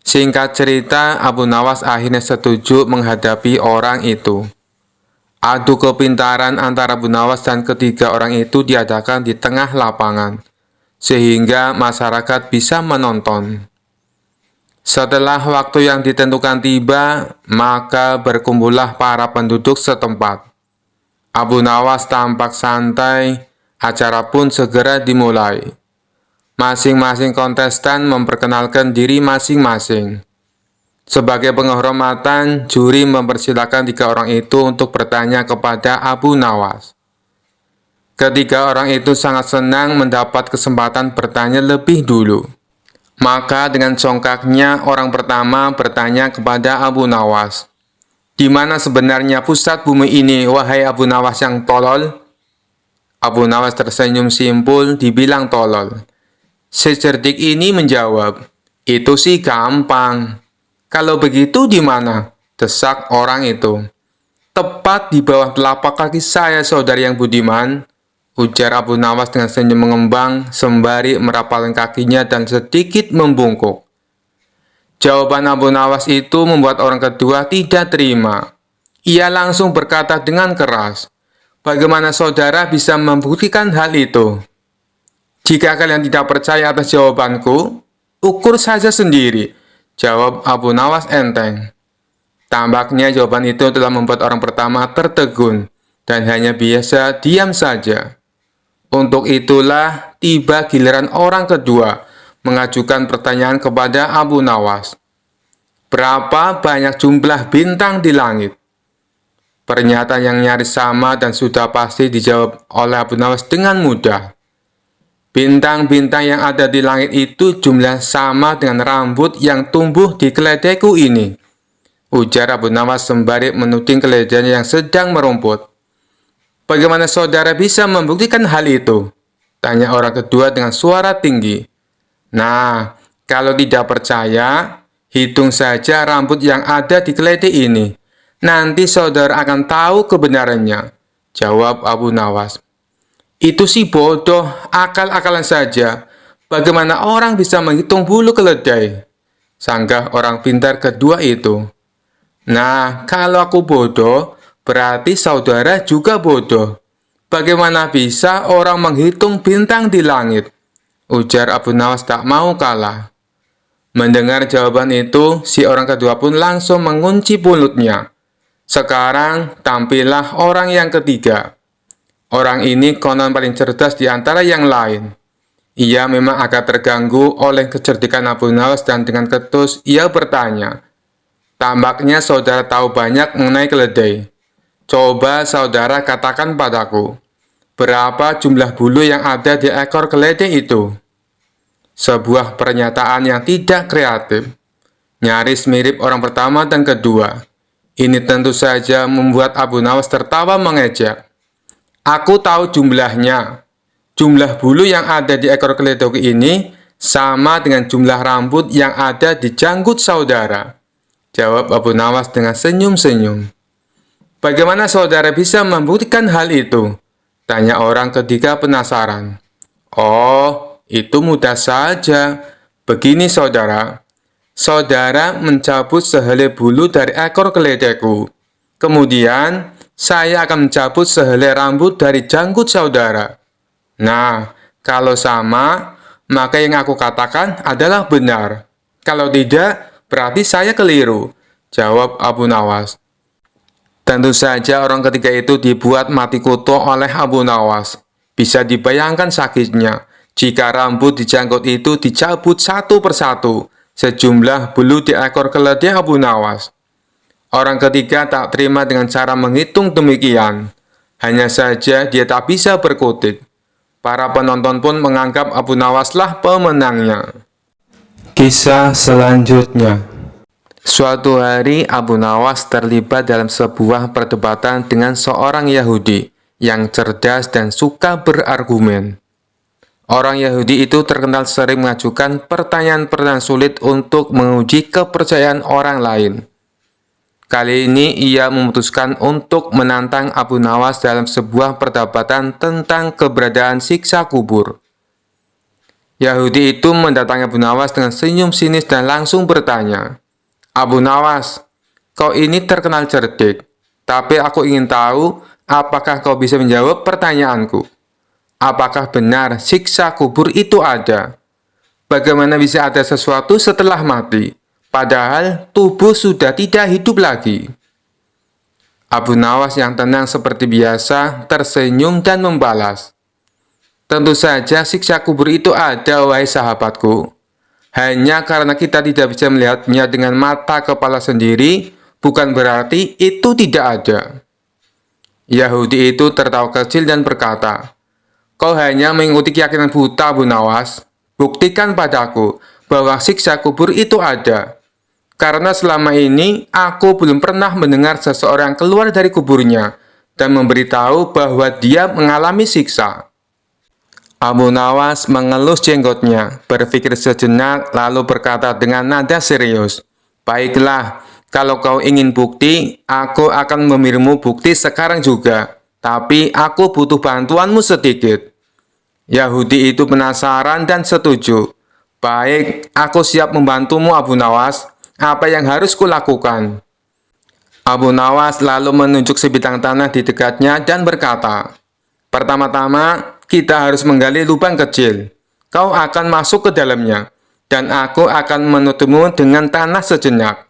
Singkat cerita, Abu Nawas akhirnya setuju menghadapi orang itu. Adu kepintaran antara Abu Nawas dan ketiga orang itu diadakan di tengah lapangan, sehingga masyarakat bisa menonton. Setelah waktu yang ditentukan tiba, maka berkumpullah para penduduk setempat. Abu Nawas tampak santai, acara pun segera dimulai. Masing-masing kontestan memperkenalkan diri masing-masing. Sebagai penghormatan, juri mempersilahkan 3 orang itu untuk bertanya kepada Abu Nawas. Ketiga orang itu sangat senang mendapat kesempatan bertanya lebih dulu. Maka dengan congkaknya orang pertama bertanya kepada Abu Nawas, "Di mana sebenarnya pusat bumi ini, wahai Abu Nawas yang tolol?" Abu Nawas tersenyum simpul, dibilang tolol. Si cerdik ini menjawab, "Itu sih gampang." "Kalau begitu di mana?" desak orang itu. "Tepat di bawah telapak kaki saya, saudari yang budiman," ujar Abu Nawas dengan senyum mengembang sembari merapalkan kakinya dan sedikit membungkuk. Jawaban Abu Nawas itu membuat orang kedua tidak terima. Ia langsung berkata dengan keras, "Bagaimana saudara bisa membuktikan hal itu? Jika kalian tidak percaya atas jawabanku, ukur saja sendiri," jawab Abu Nawas enteng. Tampaknya jawaban itu telah membuat orang pertama tertegun dan hanya biasa diam saja. Untuk itulah tiba giliran orang kedua mengajukan pertanyaan kepada Abu Nawas. "Berapa banyak jumlah bintang di langit?" Pernyataan yang nyaris sama dan sudah pasti dijawab oleh Abu Nawas dengan mudah. "Bintang-bintang yang ada di langit itu jumlah sama dengan rambut yang tumbuh di keledaiku ini," ujar Abu Nawas sembari menuding keledainya yang sedang merumput. "Bagaimana saudara bisa membuktikan hal itu?" Tanya orang kedua dengan suara tinggi. Nah, kalau tidak percaya, hitung saja rambut yang ada di keledai ini. Nanti saudara akan tahu kebenarannya, jawab Abu Nawas. Itu sih bodoh, akal-akalan saja. Bagaimana orang bisa menghitung bulu keledai? Sanggah orang pintar kedua itu. Nah, kalau aku bodoh, berarti saudara juga bodoh. Bagaimana bisa orang menghitung bintang di langit? Ujar Abu Nawas tak mau kalah. Mendengar jawaban itu, si orang kedua pun langsung mengunci mulutnya. Sekarang tampillah orang yang ketiga. Orang ini konon paling cerdas di antara yang lain. Ia memang agak terganggu oleh kecerdikan Abu Nawas dan dengan ketus ia bertanya, "Tampaknya saudara tahu banyak mengenai keledai. Coba saudara katakan padaku, berapa jumlah bulu yang ada di ekor keledai itu?" Sebuah pernyataan yang tidak kreatif, nyaris mirip orang pertama dan kedua. Ini tentu saja membuat Abu Nawas tertawa mengejek. "Aku tahu jumlahnya. Jumlah bulu yang ada di ekor keledai ini sama dengan jumlah rambut yang ada di janggut saudara," jawab Abu Nawas dengan senyum-senyum. "Bagaimana saudara bisa membuktikan hal itu?" tanya orang ketiga penasaran. "Oh, itu mudah saja. Begini saudara, saudara mencabut sehelai bulu dari ekor keledaiku. Kemudian, saya akan mencabut sehelai rambut dari janggut saudara. Nah, kalau sama, maka yang aku katakan adalah benar. Kalau tidak, berarti saya keliru," jawab Abu Nawas. Tentu saja orang ketiga itu dibuat mati kutu oleh Abu Nawas. Bisa dibayangkan sakitnya jika rambut di janggut itu dicabut satu persatu, sejumlah bulu di ekor keledai Abu Nawas. Orang ketiga tak terima dengan cara menghitung demikian. Hanya saja dia tak bisa berkutik. Para penonton pun menganggap Abu Nawaslah pemenangnya. Kisah selanjutnya. Suatu hari Abu Nawas terlibat dalam sebuah perdebatan dengan seorang Yahudi yang cerdas dan suka berargumen. Orang Yahudi itu terkenal sering mengajukan pertanyaan-pertanyaan sulit untuk menguji kepercayaan orang lain. Kali ini ia memutuskan untuk menantang Abu Nawas dalam sebuah perdebatan tentang keberadaan siksa kubur. Yahudi itu mendatangi Abu Nawas dengan senyum sinis dan langsung bertanya, "Abu Nawas, kau ini terkenal cerdik, tapi aku ingin tahu apakah kau bisa menjawab pertanyaanku. Apakah benar siksa kubur itu ada? Bagaimana bisa ada sesuatu setelah mati? Padahal tubuh sudah tidak hidup lagi." Abu Nawas yang tenang seperti biasa tersenyum dan membalas, "Tentu saja siksa kubur itu ada, wahai sahabatku. Hanya karena kita tidak bisa melihatnya dengan mata kepala sendiri, bukan berarti itu tidak ada." Yahudi itu tertawa kecil dan berkata, "Kau hanya mengikuti keyakinan buta, Abu Nawas. Buktikan padaku bahwa siksa kubur itu ada. Karena selama ini, aku belum pernah mendengar seseorang keluar dari kuburnya dan memberitahu bahwa dia mengalami siksa." Abu Nawas mengelus jenggotnya, berpikir sejenak, lalu berkata dengan nada serius, "Baiklah, kalau kau ingin bukti, aku akan memberimu bukti sekarang juga. Tapi aku butuh bantuanmu sedikit." Yahudi itu penasaran dan setuju. "Baik, aku siap membantumu, Abu Nawas. Apa yang harus kulakukan?" Abu Nawas lalu menunjuk sebidang tanah di dekatnya dan berkata, "Pertama-tama, kita harus menggali lubang kecil. Kau akan masuk ke dalamnya, dan aku akan menutupmu dengan tanah sejenak.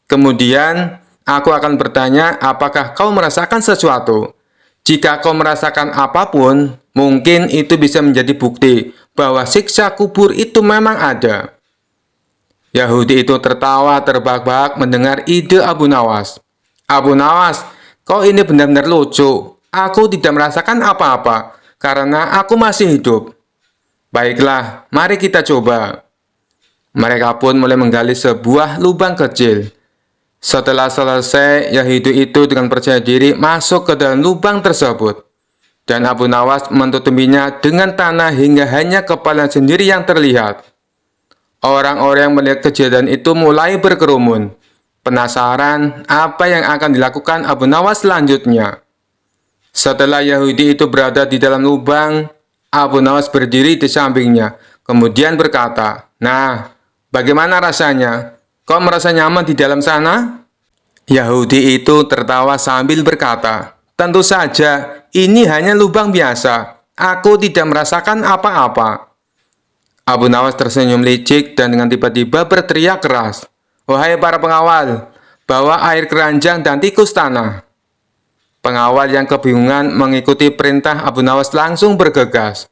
Kemudian, aku akan bertanya apakah kau merasakan sesuatu. Jika kau merasakan apapun, mungkin itu bisa menjadi bukti bahwa siksa kubur itu memang ada." Yahudi itu tertawa terbahak-bahak mendengar ide Abu Nawas. "Abu Nawas, kau ini benar-benar lucu. Aku tidak merasakan apa-apa, karena aku masih hidup." "Baiklah, mari kita coba." Mereka pun mulai menggali sebuah lubang kecil. Setelah selesai, Yahudi itu dengan percaya diri masuk ke dalam lubang tersebut. Dan Abu Nawas menutupinya dengan tanah hingga hanya kepala sendiri yang terlihat. Orang-orang yang melihat kejadian itu mulai berkerumun, penasaran apa yang akan dilakukan Abu Nawas selanjutnya. Setelah Yahudi itu berada di dalam lubang, Abu Nawas berdiri di sampingnya, kemudian berkata, "Nah, bagaimana rasanya? Kau merasa nyaman di dalam sana?" Yahudi itu tertawa sambil berkata, "Tentu saja, ini hanya lubang biasa. Aku tidak merasakan apa-apa." Abu Nawas tersenyum licik dan dengan tiba-tiba berteriak keras, "Wahai para pengawal, bawa air keranjang dan tikus tanah." Pengawal yang kebingungan mengikuti perintah Abu Nawas langsung bergegas.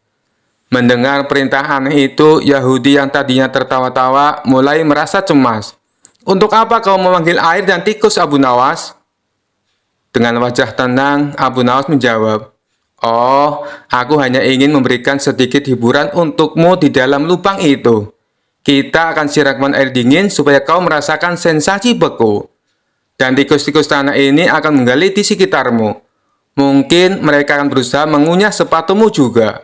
Mendengar perintah aneh itu, Yahudi yang tadinya tertawa-tawa mulai merasa cemas. "Untuk apa kau memanggil air dan tikus, Abu Nawas?" Dengan wajah tenang, Abu Nawas menjawab, "Oh, aku hanya ingin memberikan sedikit hiburan untukmu di dalam lubang itu. Kita akan siramkan air dingin supaya kau merasakan sensasi beku. Dan tikus-tikus tanah ini akan menggali di sekitarmu. Mungkin mereka akan berusaha mengunyah sepatumu juga."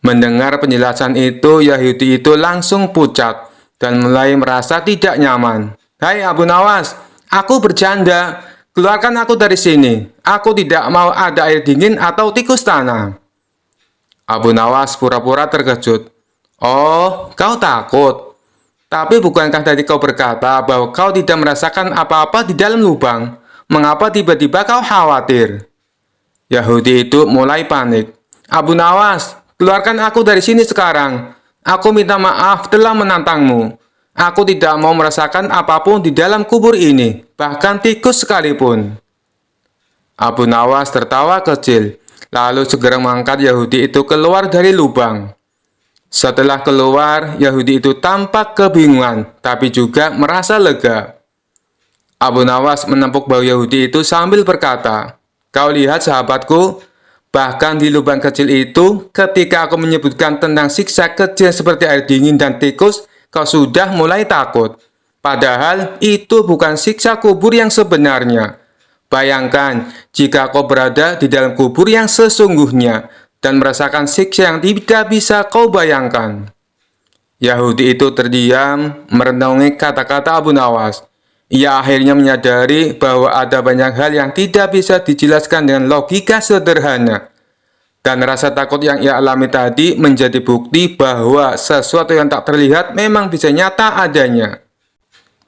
Mendengar penjelasan itu, Yahudi itu langsung pucat dan mulai merasa tidak nyaman. "Hai Abu Nawas, aku bercanda. Keluarkan aku dari sini. Aku tidak mau ada air dingin atau tikus tanah." Abu Nawas pura-pura terkejut. "Oh, kau takut? Tapi bukankah tadi kau berkata bahwa kau tidak merasakan apa-apa di dalam lubang? Mengapa tiba-tiba kau khawatir?" Yahudi itu mulai panik. "Abu Nawas, keluarkan aku dari sini sekarang. Aku minta maaf telah menantangmu. Aku tidak mau merasakan apapun di dalam kubur ini, bahkan tikus sekalipun." Abu Nawas tertawa kecil, lalu segera mengangkat Yahudi itu keluar dari lubang. Setelah keluar, Yahudi itu tampak kebingungan, tapi juga merasa lega. Abu Nawas menepuk bahu Yahudi itu sambil berkata, "Kau lihat sahabatku, bahkan di lubang kecil itu, ketika aku menyebutkan tentang siksa kecil seperti air dingin dan tikus, kau sudah mulai takut. Padahal itu bukan siksa kubur yang sebenarnya. Bayangkan jika kau berada di dalam kubur yang sesungguhnya dan merasakan siksa yang tidak bisa kau bayangkan." Yahudi itu terdiam, merenungi kata-kata Abu Nawas. Ia akhirnya menyadari bahwa ada banyak hal yang tidak bisa dijelaskan dengan logika sederhana. Dan rasa takut yang ia alami tadi menjadi bukti bahwa sesuatu yang tak terlihat memang bisa nyata adanya.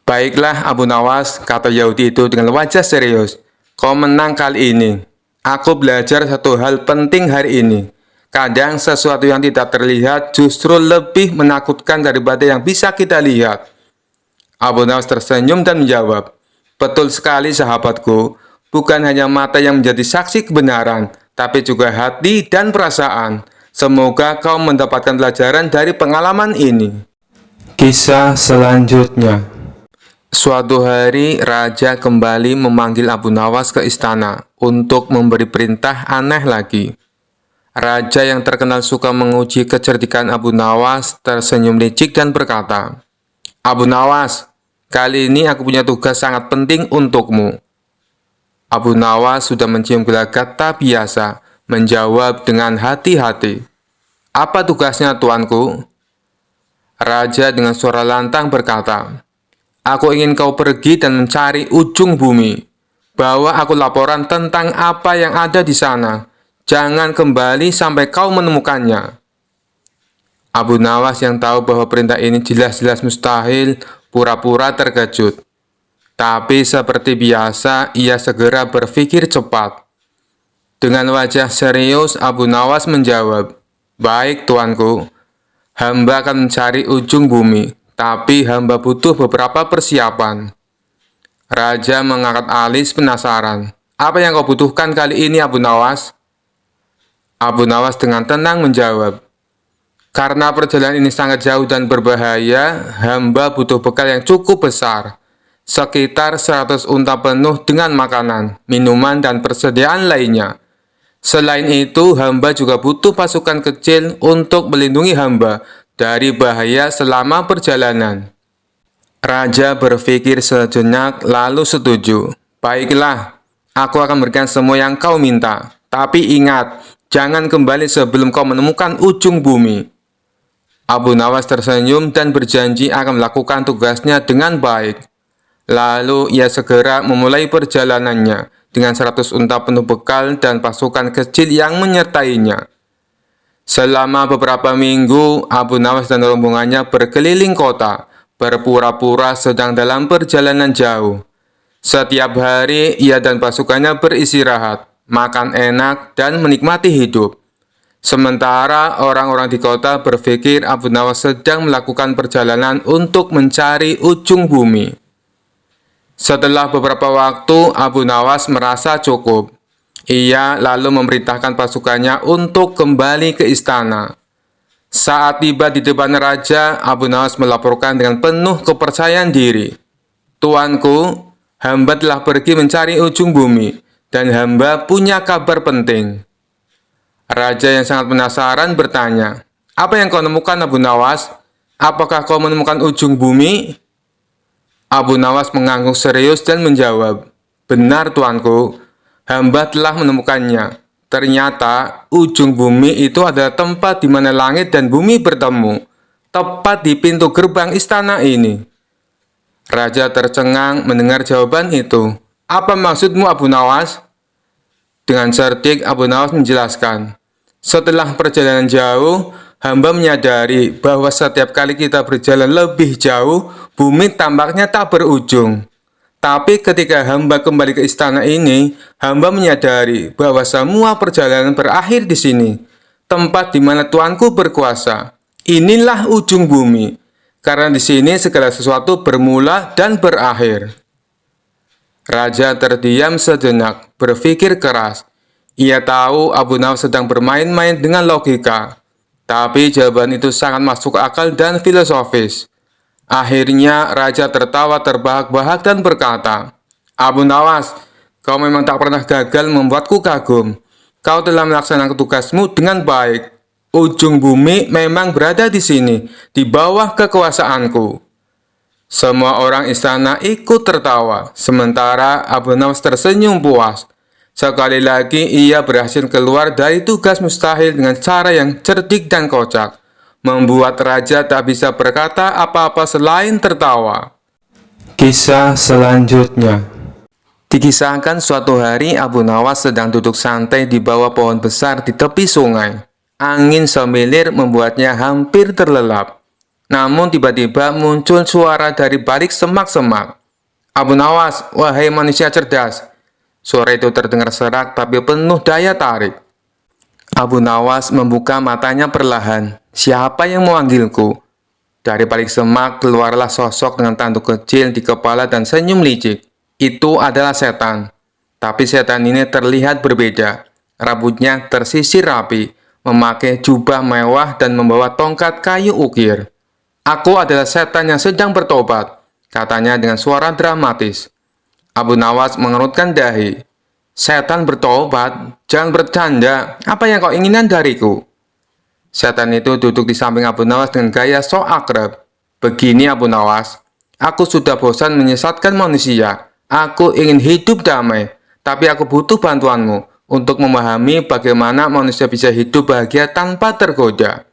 "Baiklah Abu Nawas," kata Yahudi itu dengan wajah serius. "Kau menang kali ini. Aku belajar satu hal penting hari ini. Kadang sesuatu yang tidak terlihat justru lebih menakutkan daripada yang bisa kita lihat." Abu Nawas tersenyum dan menjawab, "Betul sekali sahabatku, bukan hanya mata yang menjadi saksi kebenaran, tapi juga hati dan perasaan. Semoga kau mendapatkan pelajaran dari pengalaman ini." Kisah selanjutnya. Suatu hari, raja kembali memanggil Abu Nawas ke istana untuk memberi perintah aneh lagi. Raja yang terkenal suka menguji kecerdikan Abu Nawas tersenyum licik dan berkata, "Abu Nawas, kali ini aku punya tugas sangat penting untukmu." Abu Nawas sudah mencium gelagat tak biasa, menjawab dengan hati-hati, "Apa tugasnya, tuanku?" Raja dengan suara lantang berkata, "Aku ingin kau pergi dan mencari ujung bumi. Bawa aku laporan tentang apa yang ada di sana. Jangan kembali sampai kau menemukannya." Abu Nawas yang tahu bahwa perintah ini jelas-jelas mustahil, pura-pura terkejut. Tapi seperti biasa, ia segera berpikir cepat. Dengan wajah serius, Abu Nawas menjawab, "Baik, tuanku. Hamba akan mencari ujung bumi, tapi hamba butuh beberapa persiapan." Raja mengangkat alis penasaran. "Apa yang kau butuhkan kali ini, Abu Nawas?" Abu Nawas dengan tenang menjawab, "Karena perjalanan ini sangat jauh dan berbahaya, hamba butuh bekal yang cukup besar. Sekitar 100 unta penuh dengan makanan, minuman, dan persediaan lainnya. Selain itu, hamba juga butuh pasukan kecil untuk melindungi hamba dari bahaya selama perjalanan." Raja berpikir sejenak lalu setuju. "Baiklah, aku akan berikan semua yang kau minta. Tapi ingat, jangan kembali sebelum kau menemukan ujung bumi. Abu Nawas tersenyum dan berjanji akan melakukan tugasnya dengan baik. Lalu ia segera memulai perjalanannya dengan 100 unta penuh bekal dan pasukan kecil yang menyertainya. Selama beberapa minggu, Abu Nawas dan rombongannya berkeliling kota, berpura-pura sedang dalam perjalanan jauh. Setiap hari, ia dan pasukannya beristirahat, makan enak, dan menikmati hidup. Sementara orang-orang di kota berpikir Abu Nawas sedang melakukan perjalanan untuk mencari ujung bumi. Setelah beberapa waktu, Abu Nawas merasa cukup. Ia lalu memerintahkan pasukannya untuk kembali ke istana. Saat tiba di depan raja, Abu Nawas melaporkan dengan penuh kepercayaan diri. "Tuanku, hamba telah pergi mencari ujung bumi, dan hamba punya kabar penting." Raja yang sangat penasaran bertanya, "Apa yang kau temukan, Abu Nawas? Apakah kau menemukan ujung bumi?" Abu Nawas mengangguk serius dan menjawab, "Benar, tuanku, hamba telah menemukannya. Ternyata ujung bumi itu adalah tempat di mana langit dan bumi bertemu, tepat di pintu gerbang istana ini." Raja tercengang mendengar jawaban itu. "Apa maksudmu, Abu Nawas?" Dengan cerdik, Abu Nawas menjelaskan, "Setelah perjalanan jauh, hamba menyadari bahwa setiap kali kita berjalan lebih jauh, bumi tampaknya tak berujung. Tapi ketika hamba kembali ke istana ini, hamba menyadari bahwa semua perjalanan berakhir di sini, tempat di mana Tuanku berkuasa. Inilah ujung bumi, karena di sini segala sesuatu bermula dan berakhir." Raja terdiam sejenak, berpikir keras. Ia tahu Abu Nawas sedang bermain-main dengan logika, tapi jawaban itu sangat masuk akal dan filosofis. Akhirnya Raja tertawa terbahak-bahak dan berkata, "Abu Nawas, kau memang tak pernah gagal membuatku kagum. Kau telah melaksanakan tugasmu dengan baik. Ujung bumi memang berada di sini, di bawah kekuasaanku." Semua orang istana ikut tertawa, sementara Abu Nawas tersenyum puas. Sekali lagi ia berhasil keluar dari tugas mustahil dengan cara yang cerdik dan kocak, membuat raja tak bisa berkata apa-apa selain tertawa. Kisah selanjutnya. Dikisahkan suatu hari Abu Nawas sedang duduk santai di bawah pohon besar di tepi sungai. Angin semilir membuatnya hampir terlelap. Namun tiba-tiba muncul suara dari balik semak-semak. "Abu Nawas, wahai manusia cerdas." Suara itu terdengar serak tapi penuh daya tarik. Abu Nawas membuka matanya perlahan. "Siapa yang memanggilku?" Dari balik semak keluarlah sosok dengan tanduk kecil di kepala dan senyum licik. Itu adalah setan. Tapi setan ini terlihat berbeda. Rambutnya tersisir rapi, memakai jubah mewah dan membawa tongkat kayu ukir. "Aku adalah setan yang sedang bertobat," katanya dengan suara dramatis. Abu Nawas mengerutkan dahi. "Setan bertobat? Jangan bercanda. Apa yang kau inginkan dariku?" Setan itu duduk di samping Abu Nawas dengan gaya sok akrab. "Begini Abu Nawas, aku sudah bosan menyesatkan manusia. Aku ingin hidup damai, tapi aku butuh bantuanmu untuk memahami bagaimana manusia bisa hidup bahagia tanpa tergoda."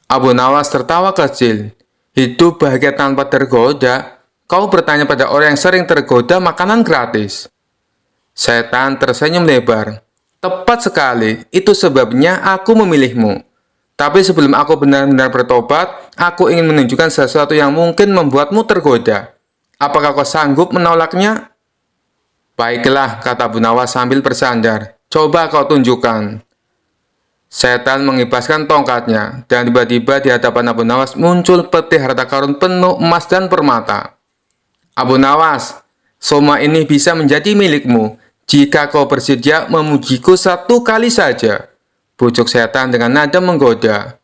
Abu Nawas tertawa kecil. "Hidup bahagia tanpa tergoda? Kau bertanya pada orang yang sering tergoda makanan gratis." Setan tersenyum lebar. "Tepat sekali, itu sebabnya aku memilihmu. Tapi sebelum aku benar-benar bertobat, aku ingin menunjukkan sesuatu yang mungkin membuatmu tergoda. Apakah kau sanggup menolaknya?" "Baiklah," kata Abu Nawas sambil bersandar. "Coba kau tunjukkan." Setan mengibaskan tongkatnya, dan tiba-tiba di hadapan Abu Nawas muncul peti harta karun penuh emas dan permata. "Abu Nawas, semua ini bisa menjadi milikmu jika kau bersedia memujiku satu kali saja," bujuk setan dengan nada menggoda.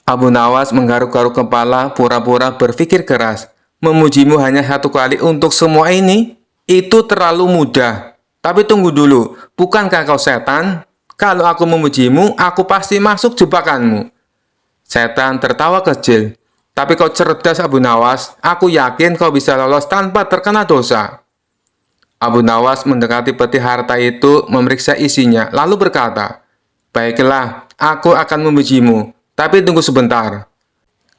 Abu Nawas menggaruk-garuk kepala, pura-pura berpikir keras. "Memujimu hanya satu kali untuk semua ini? Itu terlalu mudah. Tapi tunggu dulu, bukankah kau setan? Kalau aku memujimu, aku pasti masuk jebakanmu." Setan tertawa kecil. "Tapi kau cerdas Abu Nawas, aku yakin kau bisa lolos tanpa terkena dosa." Abu Nawas mendekati peti harta itu, memeriksa isinya, lalu berkata, "Baiklah, aku akan memujimu, tapi tunggu sebentar."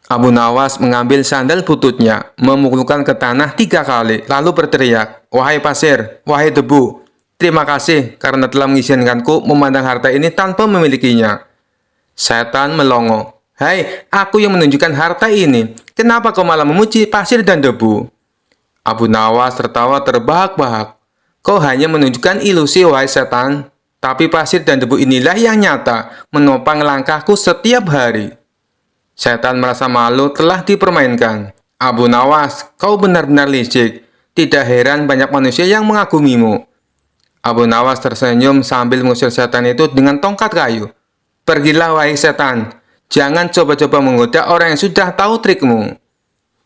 Abu Nawas mengambil sandal bututnya, memukulkan ke tanah 3 kali, lalu berteriak, "Wahai pasir, wahai debu, terima kasih karena telah mengizinkanku memandang harta ini tanpa memilikinya." Setan melongo, "Hai, aku yang menunjukkan harta ini. Kenapa kau malah memuji pasir dan debu?" Abu Nawas tertawa terbahak-bahak. "Kau hanya menunjukkan ilusi, wahai setan. Tapi pasir dan debu inilah yang nyata, menopang langkahku setiap hari." Setan merasa malu telah dipermainkan. "Abu Nawas, kau benar-benar licik. Tidak heran banyak manusia yang mengagumimu." Abu Nawas tersenyum sambil mengusir setan itu dengan tongkat kayu. "Pergilah, wahai setan. Jangan coba-coba menggoda orang yang sudah tahu trikmu."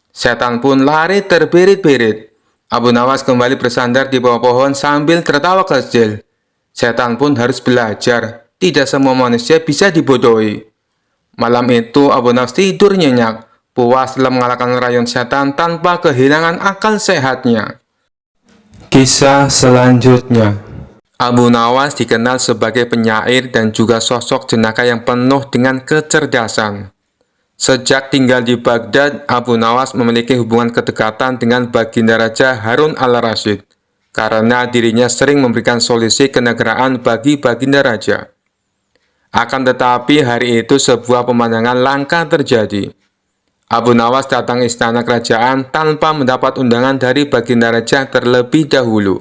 Setan pun lari terbirit-birit. Abu Nawas kembali bersandar di bawah pohon sambil tertawa kecil. Setan pun harus belajar. Tidak semua manusia bisa dibodohi. Malam itu Abu Nawas tidur nyenyak, puas telah mengalahkan rayuan setan tanpa kehilangan akal sehatnya. Kisah selanjutnya. Abu Nawas dikenal sebagai penyair dan juga sosok jenaka yang penuh dengan kecerdasan. Sejak tinggal di Baghdad, Abu Nawas memiliki hubungan kedekatan dengan Baginda Raja Harun al-Rasyid, karena dirinya sering memberikan solusi kenegaraan bagi Baginda Raja. Akan tetapi hari itu sebuah pemandangan langka terjadi. Abu Nawas datang ke istana kerajaan tanpa mendapat undangan dari Baginda Raja terlebih dahulu.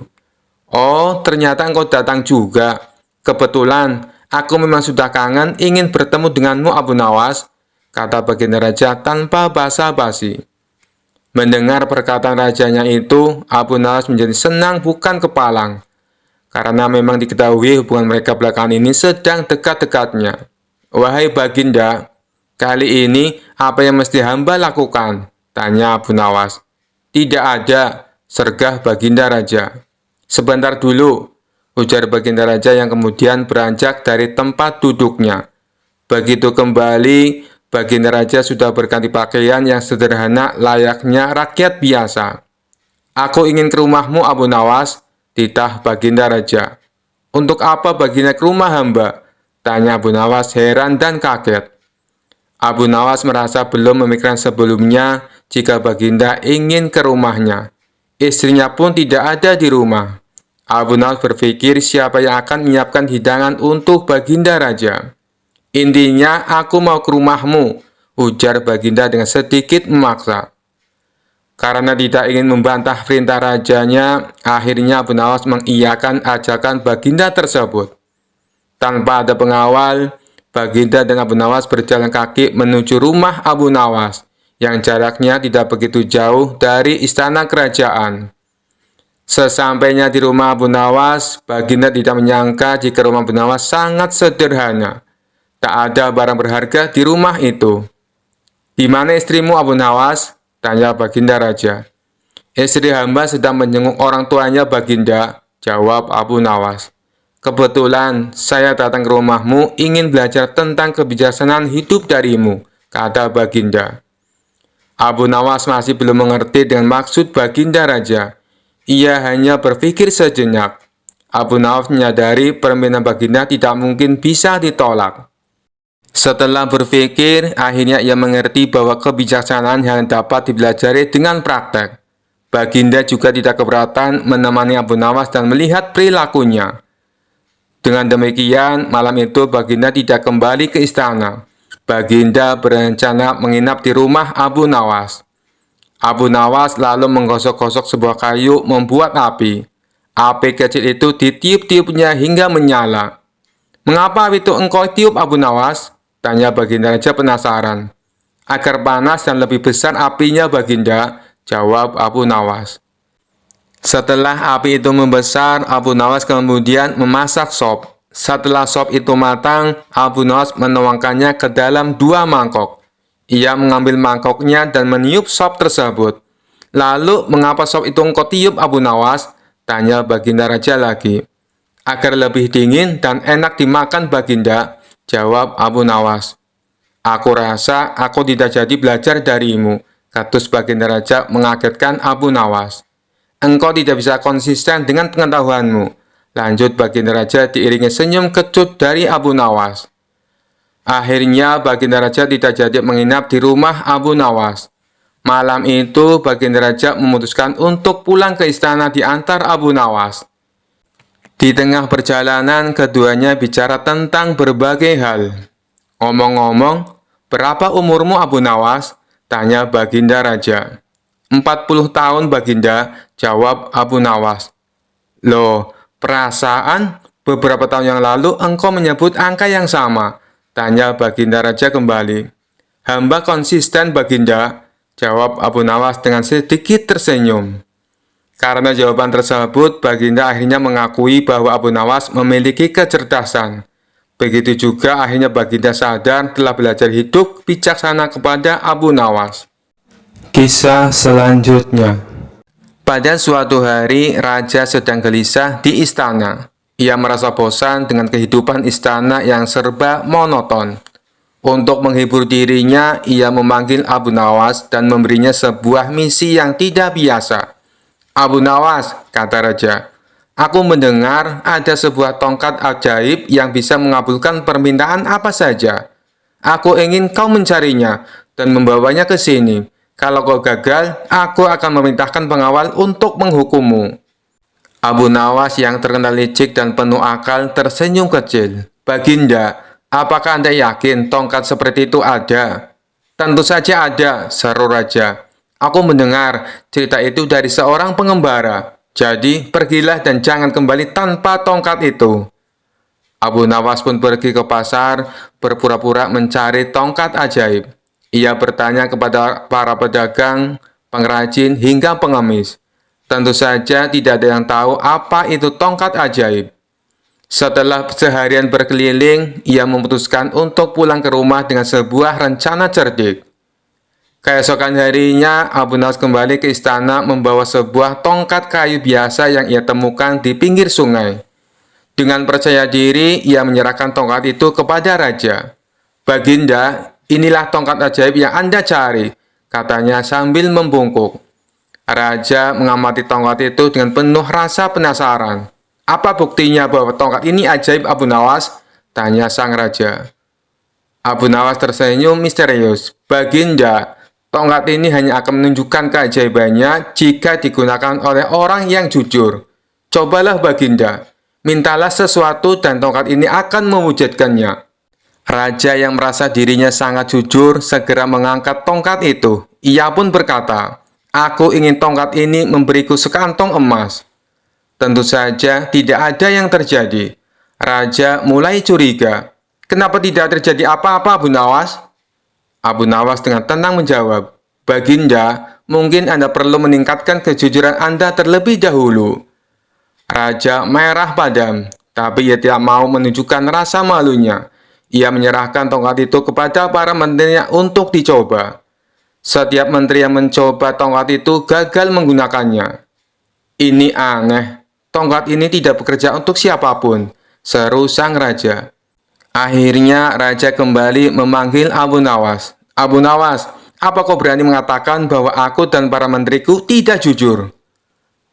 "Oh, ternyata engkau datang juga. Kebetulan, aku memang sudah kangen ingin bertemu denganmu, Abu Nawas," kata Baginda Raja tanpa basa-basi. Mendengar perkataan rajanya itu, Abu Nawas menjadi senang bukan kepalang, karena memang diketahui hubungan mereka belakangan ini sedang dekat-dekatnya. "Wahai Baginda, kali ini apa yang mesti hamba lakukan?" tanya Abu Nawas. "Tidak ada," sergah Baginda Raja. "Sebentar dulu," ujar Baginda Raja yang kemudian beranjak dari tempat duduknya. Begitu kembali, Baginda Raja sudah berganti pakaian yang sederhana layaknya rakyat biasa. "Aku ingin ke rumahmu, Abu Nawas," titah Baginda Raja. "Untuk apa Baginda ke rumah hamba?" tanya Abu Nawas heran dan kaget. Abu Nawas merasa belum memikirkan sebelumnya jika Baginda ingin ke rumahnya. Istrinya pun tidak ada di rumah. Abu Nawas berpikir siapa yang akan menyiapkan hidangan untuk Baginda Raja. "Intinya aku mau ke rumahmu," ujar Baginda dengan sedikit memaksa. Karena tidak ingin membantah perintah rajanya, akhirnya Abu Nawas mengiyakan ajakan Baginda tersebut. Tanpa ada pengawal, Baginda dan Abu Nawas berjalan kaki menuju rumah Abu Nawas, yang jaraknya tidak begitu jauh dari istana kerajaan. Sesampainya di rumah Abu Nawas, Baginda tidak menyangka jika rumah Abu Nawas sangat sederhana. Tak ada barang berharga di rumah itu. "Di mana istrimu, Abu Nawas?" tanya Baginda Raja. "Istri hamba sedang menjenguk orang tuanya, Baginda," jawab Abu Nawas. "Kebetulan saya datang ke rumahmu ingin belajar tentang kebijaksanaan hidup darimu," kata Baginda. Abu Nawas masih belum mengerti dengan maksud Baginda Raja. Ia hanya berpikir sejenak. Abu Nawas menyadari permintaan Baginda tidak mungkin bisa ditolak. Setelah berpikir, akhirnya ia mengerti bahwa kebijaksanaan yang dapat dipelajari dengan praktek. Baginda juga tidak keberatan menemani Abu Nawas dan melihat perilakunya. Dengan demikian, malam itu Baginda tidak kembali ke istana. Baginda berencana menginap di rumah Abu Nawas. Abu Nawas lalu menggosok-gosok sebuah kayu membuat api. Api kecil itu ditiup-tiupnya hingga menyala. "Mengapa api itu engkau tiup, Abu Nawas?" tanya Baginda Raja penasaran. "Agar panas dan lebih besar apinya, Baginda," jawab Abu Nawas. Setelah api itu membesar, Abu Nawas kemudian memasak sop. Setelah sop itu matang, Abu Nawas menuangkannya ke dalam 2 mangkok. Ia mengambil mangkoknya dan meniup sop tersebut. "Lalu, mengapa sop itu engkau tiup, Abu Nawas?" tanya Baginda Raja lagi. "Agar lebih dingin dan enak dimakan, Baginda," jawab Abu Nawas. "Aku rasa aku tidak jadi belajar darimu," katus Baginda Raja mengagetkan Abu Nawas. Engkau tidak bisa konsisten dengan pengetahuanmu. Lanjut Baginda Raja diiringi senyum kecut dari Abu Nawas. Akhirnya Baginda Raja tidak jadi menginap di rumah Abu Nawas. Malam itu Baginda Raja memutuskan untuk pulang ke istana diantar Abu Nawas. Di tengah perjalanan, keduanya bicara tentang berbagai hal. Ngomong-ngomong, berapa umurmu Abu Nawas? Tanya Baginda Raja. 40 tahun Baginda, jawab Abu Nawas. Loh, perasaan beberapa tahun yang lalu engkau menyebut angka yang sama? Tanya Baginda Raja kembali. Hamba konsisten Baginda, jawab Abu Nawas dengan sedikit tersenyum. Karena jawaban tersebut, Baginda akhirnya mengakui bahwa Abu Nawas memiliki kecerdasan. Begitu juga akhirnya Baginda sadar telah belajar hidup bijaksana kepada Abu Nawas. Kisah selanjutnya. Pada suatu hari, Raja sedang gelisah di istana. Ia merasa bosan dengan kehidupan istana yang serba monoton. Untuk menghibur dirinya, ia memanggil Abu Nawas dan memberinya sebuah misi yang tidak biasa. Abu Nawas, kata Raja, aku mendengar ada sebuah tongkat ajaib yang bisa mengabulkan permintaan apa saja. Aku ingin kau mencarinya dan membawanya ke sini. Kalau kau gagal, aku akan memerintahkan pengawal untuk menghukummu. Abu Nawas yang terkenal licik dan penuh akal tersenyum kecil. Baginda, apakah Anda yakin tongkat seperti itu ada? Tentu saja ada, seru Raja. Aku mendengar cerita itu dari seorang pengembara. Jadi, pergilah dan jangan kembali tanpa tongkat itu. Abu Nawas pun pergi ke pasar, berpura-pura mencari tongkat ajaib. Ia bertanya kepada para pedagang, pengrajin, hingga pengemis. Tentu saja tidak ada yang tahu apa itu tongkat ajaib. Setelah seharian berkeliling, ia memutuskan untuk pulang ke rumah dengan sebuah rencana cerdik. Keesokan harinya, Abu Nawas kembali ke istana membawa sebuah tongkat kayu biasa yang ia temukan di pinggir sungai. Dengan percaya diri, ia menyerahkan tongkat itu kepada Raja. Baginda, inilah tongkat ajaib yang Anda cari, katanya sambil membungkuk. Raja mengamati tongkat itu dengan penuh rasa penasaran. Apa buktinya bahwa tongkat ini ajaib Abu Nawas? Tanya sang Raja. Abu Nawas tersenyum misterius. Baginda, tongkat ini hanya akan menunjukkan keajaibannya jika digunakan oleh orang yang jujur. Cobalah Baginda, mintalah sesuatu dan tongkat ini akan mewujudkannya. Raja yang merasa dirinya sangat jujur segera mengangkat tongkat itu. Ia pun berkata, aku ingin tongkat ini memberiku sekantong emas. Tentu saja tidak ada yang terjadi. Raja mulai curiga. Kenapa tidak terjadi apa-apa Abu Nawas? Abu Nawas dengan tenang menjawab, Baginda, mungkin Anda perlu meningkatkan kejujuran Anda terlebih dahulu. Raja merah padam, tapi ia tidak mau menunjukkan rasa malunya. Ia menyerahkan tongkat itu kepada para menterinya untuk dicoba. Setiap menteri yang mencoba tongkat itu gagal menggunakannya. Ini aneh, tongkat ini tidak bekerja untuk siapapun, seru sang Raja. Akhirnya Raja kembali memanggil Abu Nawas. Abu Nawas, apa kau berani mengatakan bahwa aku dan para menteriku tidak jujur?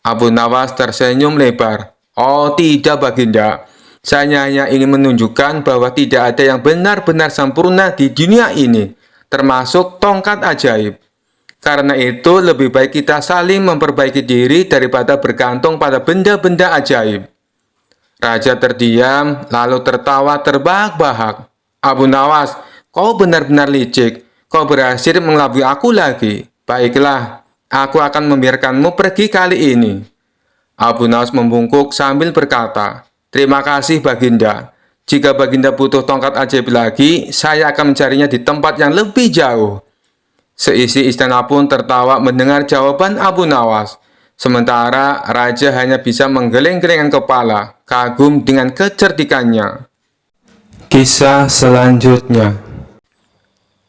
Abu Nawas tersenyum lebar. Oh tidak Baginda, saya hanya ingin menunjukkan bahwa tidak ada yang benar-benar sempurna di dunia ini, termasuk tongkat ajaib. Karena itu lebih baik kita saling memperbaiki diri daripada bergantung pada benda-benda ajaib. Raja terdiam, lalu tertawa terbahak-bahak. Abu Nawas, kau benar-benar licik. Kau berhasil mengelabui aku lagi. Baiklah, aku akan membiarkanmu pergi kali ini. Abu Nawas membungkuk sambil berkata, terima kasih Baginda. Jika Baginda butuh tongkat ajaib lagi, saya akan mencarinya di tempat yang lebih jauh. Seisi istana pun tertawa mendengar jawaban Abu Nawas. Sementara Raja hanya bisa menggeleng-gelengkan kepala, kagum dengan kecerdikannya. Kisah selanjutnya.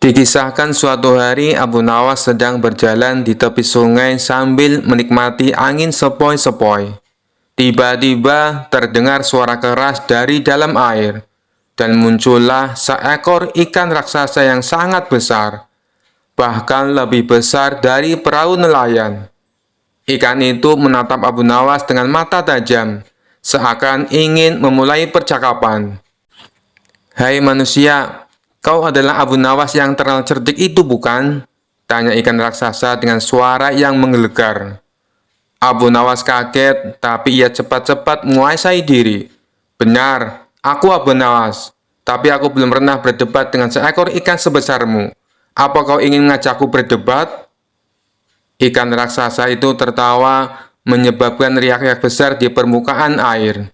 Dikisahkan suatu hari Abu Nawas sedang berjalan di tepi sungai sambil menikmati angin sepoi-sepoi. Tiba-tiba terdengar suara keras dari dalam air, dan muncullah seekor ikan raksasa yang sangat besar, bahkan lebih besar dari perahu nelayan. Ikan itu menatap Abu Nawas dengan mata tajam, seakan ingin memulai percakapan. "Hai manusia, kau adalah Abu Nawas yang terkenal cerdik itu bukan?" tanya ikan raksasa dengan suara yang menggelegar. Abu Nawas kaget, tapi ia cepat-cepat menguasai diri. "Benar, aku Abu Nawas, tapi aku belum pernah berdebat dengan seekor ikan sebesarmu. Apa kau ingin mengajakku berdebat?" Ikan raksasa itu tertawa, menyebabkan riak-riak besar di permukaan air.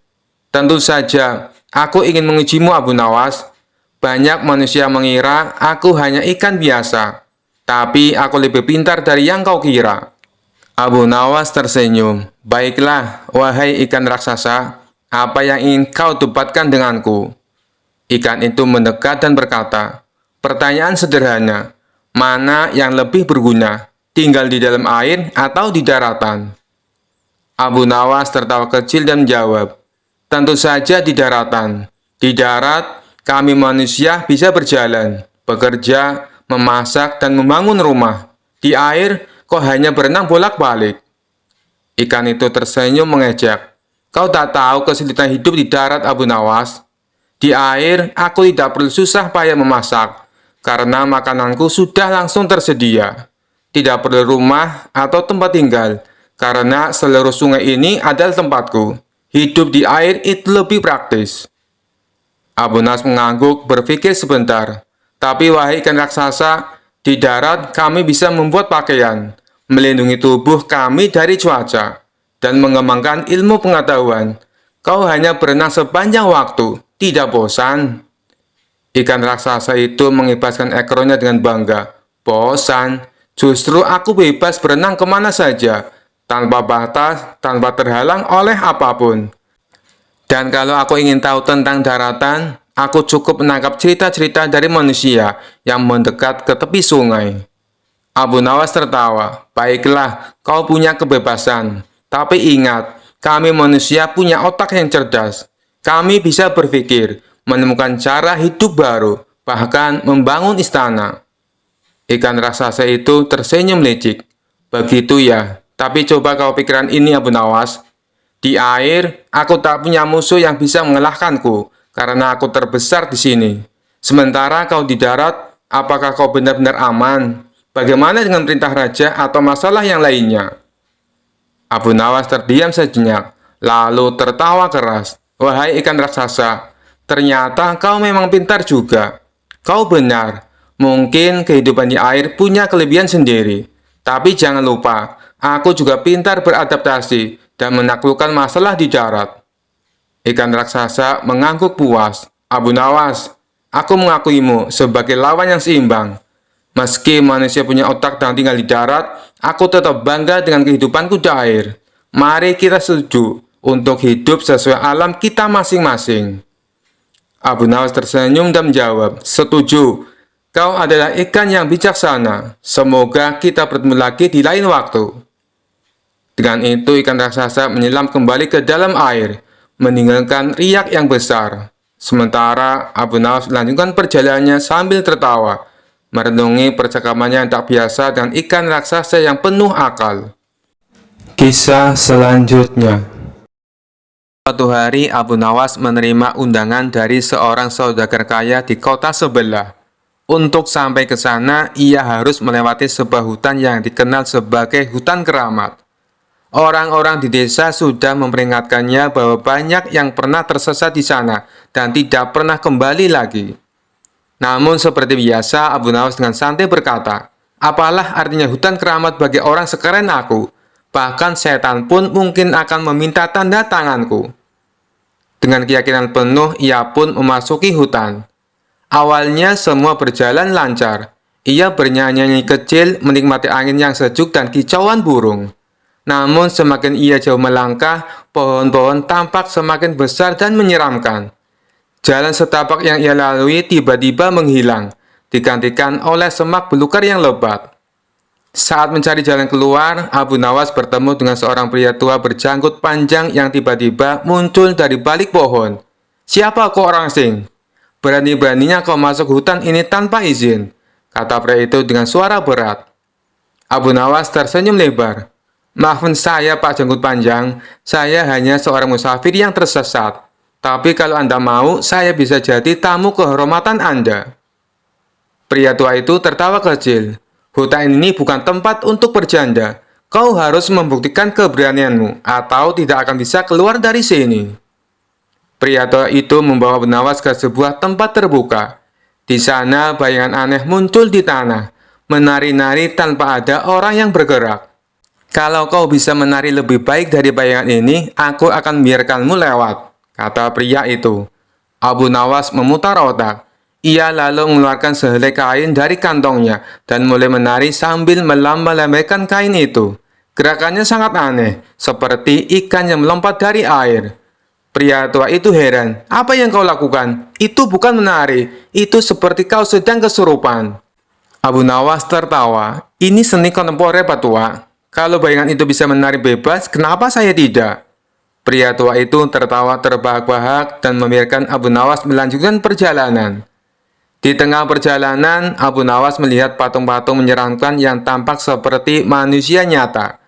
"Tentu saja, aku ingin mengujimu Abu Nawas. Banyak manusia mengira aku hanya ikan biasa, tapi aku lebih pintar dari yang kau kira." Abu Nawas tersenyum. "Baiklah, wahai ikan raksasa, apa yang ingin kau debatkan denganku?" Ikan itu mendekat dan berkata, "Pertanyaan sederhana, mana yang lebih berguna, tinggal di dalam air atau di daratan?" Abu Nawas tertawa kecil dan menjawab, "Tentu saja di daratan. Di darat, kami manusia bisa berjalan, bekerja, memasak, dan membangun rumah. Di air, kau hanya berenang bolak-balik." Ikan itu tersenyum mengejek. "Kau tak tahu kesulitan hidup di darat, Abu Nawas. Di air, aku tidak perlu susah payah memasak, karena makananku sudah langsung tersedia. Tidak perlu rumah atau tempat tinggal, karena seluruh sungai ini adalah tempatku. Hidup di air itu lebih praktis." Abu Nawas mengangguk berpikir sebentar. "Tapi wahai ikan raksasa, di darat kami bisa membuat pakaian, melindungi tubuh kami dari cuaca, dan mengembangkan ilmu pengetahuan. Kau hanya berenang sepanjang waktu, tidak bosan?" Ikan raksasa itu mengibaskan ekornya dengan bangga. "Bosan? Justru aku bebas berenang kemana saja, tanpa batas, tanpa terhalang oleh apapun. Dan kalau aku ingin tahu tentang daratan, aku cukup menangkap cerita-cerita dari manusia yang mendekat ke tepi sungai." Abu Nawas tertawa. "Baiklah, kau punya kebebasan. Tapi ingat, kami manusia punya otak yang cerdas. Kami bisa berpikir, menemukan cara hidup baru, bahkan membangun istana." Ikan raksasa itu tersenyum licik. "Begitu ya, tapi coba kau pikiran ini Abu Nawas. Di air, aku tak punya musuh yang bisa mengalahkanku, karena aku terbesar di sini. Sementara kau di darat, apakah kau benar-benar aman? Bagaimana dengan perintah raja atau masalah yang lainnya?" Abu Nawas terdiam sejenak, lalu tertawa keras. "Wahai ikan raksasa, ternyata kau memang pintar juga. Kau benar, mungkin kehidupan di air punya kelebihan sendiri. Tapi jangan lupa, aku juga pintar beradaptasi dan menaklukkan masalah di darat." Ikan raksasa mengangguk puas. "Abu Nawas, aku mengakuimu sebagai lawan yang seimbang. Meski manusia punya otak dan tinggal di darat, aku tetap bangga dengan kehidupanku di air. Mari kita setuju untuk hidup sesuai alam kita masing-masing." Abu Nawas tersenyum dan menjawab, "Setuju. Kau adalah ikan yang bijaksana. Semoga kita bertemu lagi di lain waktu." Dengan itu, ikan raksasa menyelam kembali ke dalam air, meninggalkan riak yang besar. Sementara Abu Nawas melanjutkan perjalanannya sambil tertawa, merenungi percakapannya yang tak biasa dengan ikan raksasa yang penuh akal. Kisah selanjutnya. Suatu hari, Abu Nawas menerima undangan dari seorang saudagar kaya di kota sebelah. Untuk sampai ke sana, ia harus melewati sebuah hutan yang dikenal sebagai hutan keramat. Orang-orang di desa sudah memperingatkannya bahwa banyak yang pernah tersesat di sana dan tidak pernah kembali lagi. Namun seperti biasa, Abu Nawas dengan santai berkata, "Apalah artinya hutan keramat bagi orang sekeren aku? Bahkan setan pun mungkin akan meminta tanda tanganku." Dengan keyakinan penuh, ia pun memasuki hutan. Awalnya semua berjalan lancar. Ia bernyanyi kecil, menikmati angin yang sejuk dan kicauan burung. Namun semakin ia jauh melangkah, pohon-pohon tampak semakin besar dan menyeramkan. Jalan setapak yang ia lalui tiba-tiba menghilang, digantikan oleh semak belukar yang lebat. Saat mencari jalan keluar, Abu Nawas bertemu dengan seorang pria tua berjanggut panjang yang tiba-tiba muncul dari balik pohon. "Siapa kau orang asing? Berani-beraninya kau masuk hutan ini tanpa izin," kata pria itu dengan suara berat. Abu Nawas tersenyum lebar. Maafkan saya, Pak Janggut Panjang. Saya hanya seorang musafir yang tersesat. Tapi kalau Anda mau, saya bisa jadi tamu kehormatan Anda. Pria tua itu tertawa kecil. Hutan ini bukan tempat untuk bercanda. Kau harus membuktikan keberanianmu, atau tidak akan bisa keluar dari sini. Pria tua itu membawa Bu Nawas ke sebuah tempat terbuka. Di sana, bayangan aneh muncul di tanah, menari-nari tanpa ada orang yang bergerak. Kalau kau bisa menari lebih baik dari bayangan ini, aku akan biarkanmu lewat, kata pria itu. Abu Nawas memutar otak. Ia lalu mengeluarkan sehelai kain dari kantongnya dan mulai menari sambil melambai-lambaikan kain itu. Gerakannya sangat aneh, seperti ikan yang melompat dari air. Pria tua itu heran. Apa yang kau lakukan? Itu bukan menari, itu seperti kau sedang kesurupan. Abu Nawas tertawa. Ini seni kontemporer, Pak Tua. Kalau bayangan itu bisa menari bebas, kenapa saya tidak? Pria tua itu tertawa terbahak-bahak dan membiarkan Abu Nawas melanjutkan perjalanan. Di tengah perjalanan, Abu Nawas melihat patung-patung menyeramkan yang tampak seperti manusia nyata.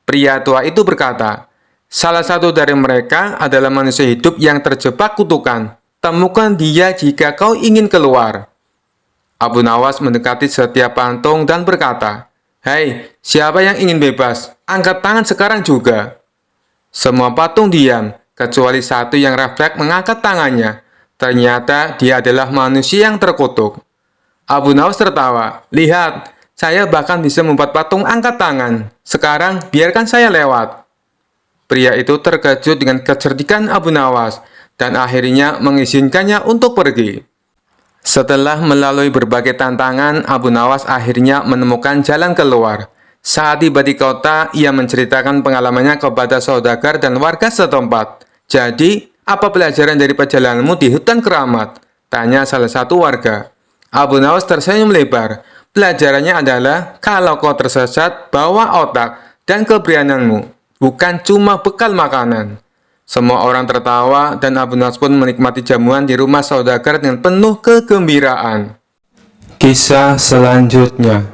Pria tua itu berkata, salah satu dari mereka adalah manusia hidup yang terjebak kutukan. Temukan dia jika kau ingin keluar. Abu Nawas mendekati setiap patung dan berkata, hei, siapa yang ingin bebas? Angkat tangan sekarang juga. Semua patung diam, kecuali satu yang refleks mengangkat tangannya. Ternyata dia adalah manusia yang terkutuk. Abu Nawas tertawa. Lihat, saya bahkan bisa membuat patung angkat tangan. Sekarang, biarkan saya lewat. Pria itu terkejut dengan kecerdikan Abu Nawas, dan akhirnya mengizinkannya untuk pergi. Setelah melalui berbagai tantangan, Abu Nawas akhirnya menemukan jalan keluar. Saat tiba di kota, ia menceritakan pengalamannya kepada saudagar dan warga setempat. Jadi, apa pelajaran dari perjalananmu di hutan keramat? Tanya salah satu warga. Abu Nawas tersenyum lebar. Pelajarannya adalah, kalau kau tersesat, bawa otak dan keberanianmu, bukan cuma bekal makanan. Semua orang tertawa dan Abu Nawas pun menikmati jamuan di rumah saudagar dengan penuh kegembiraan. Kisah selanjutnya.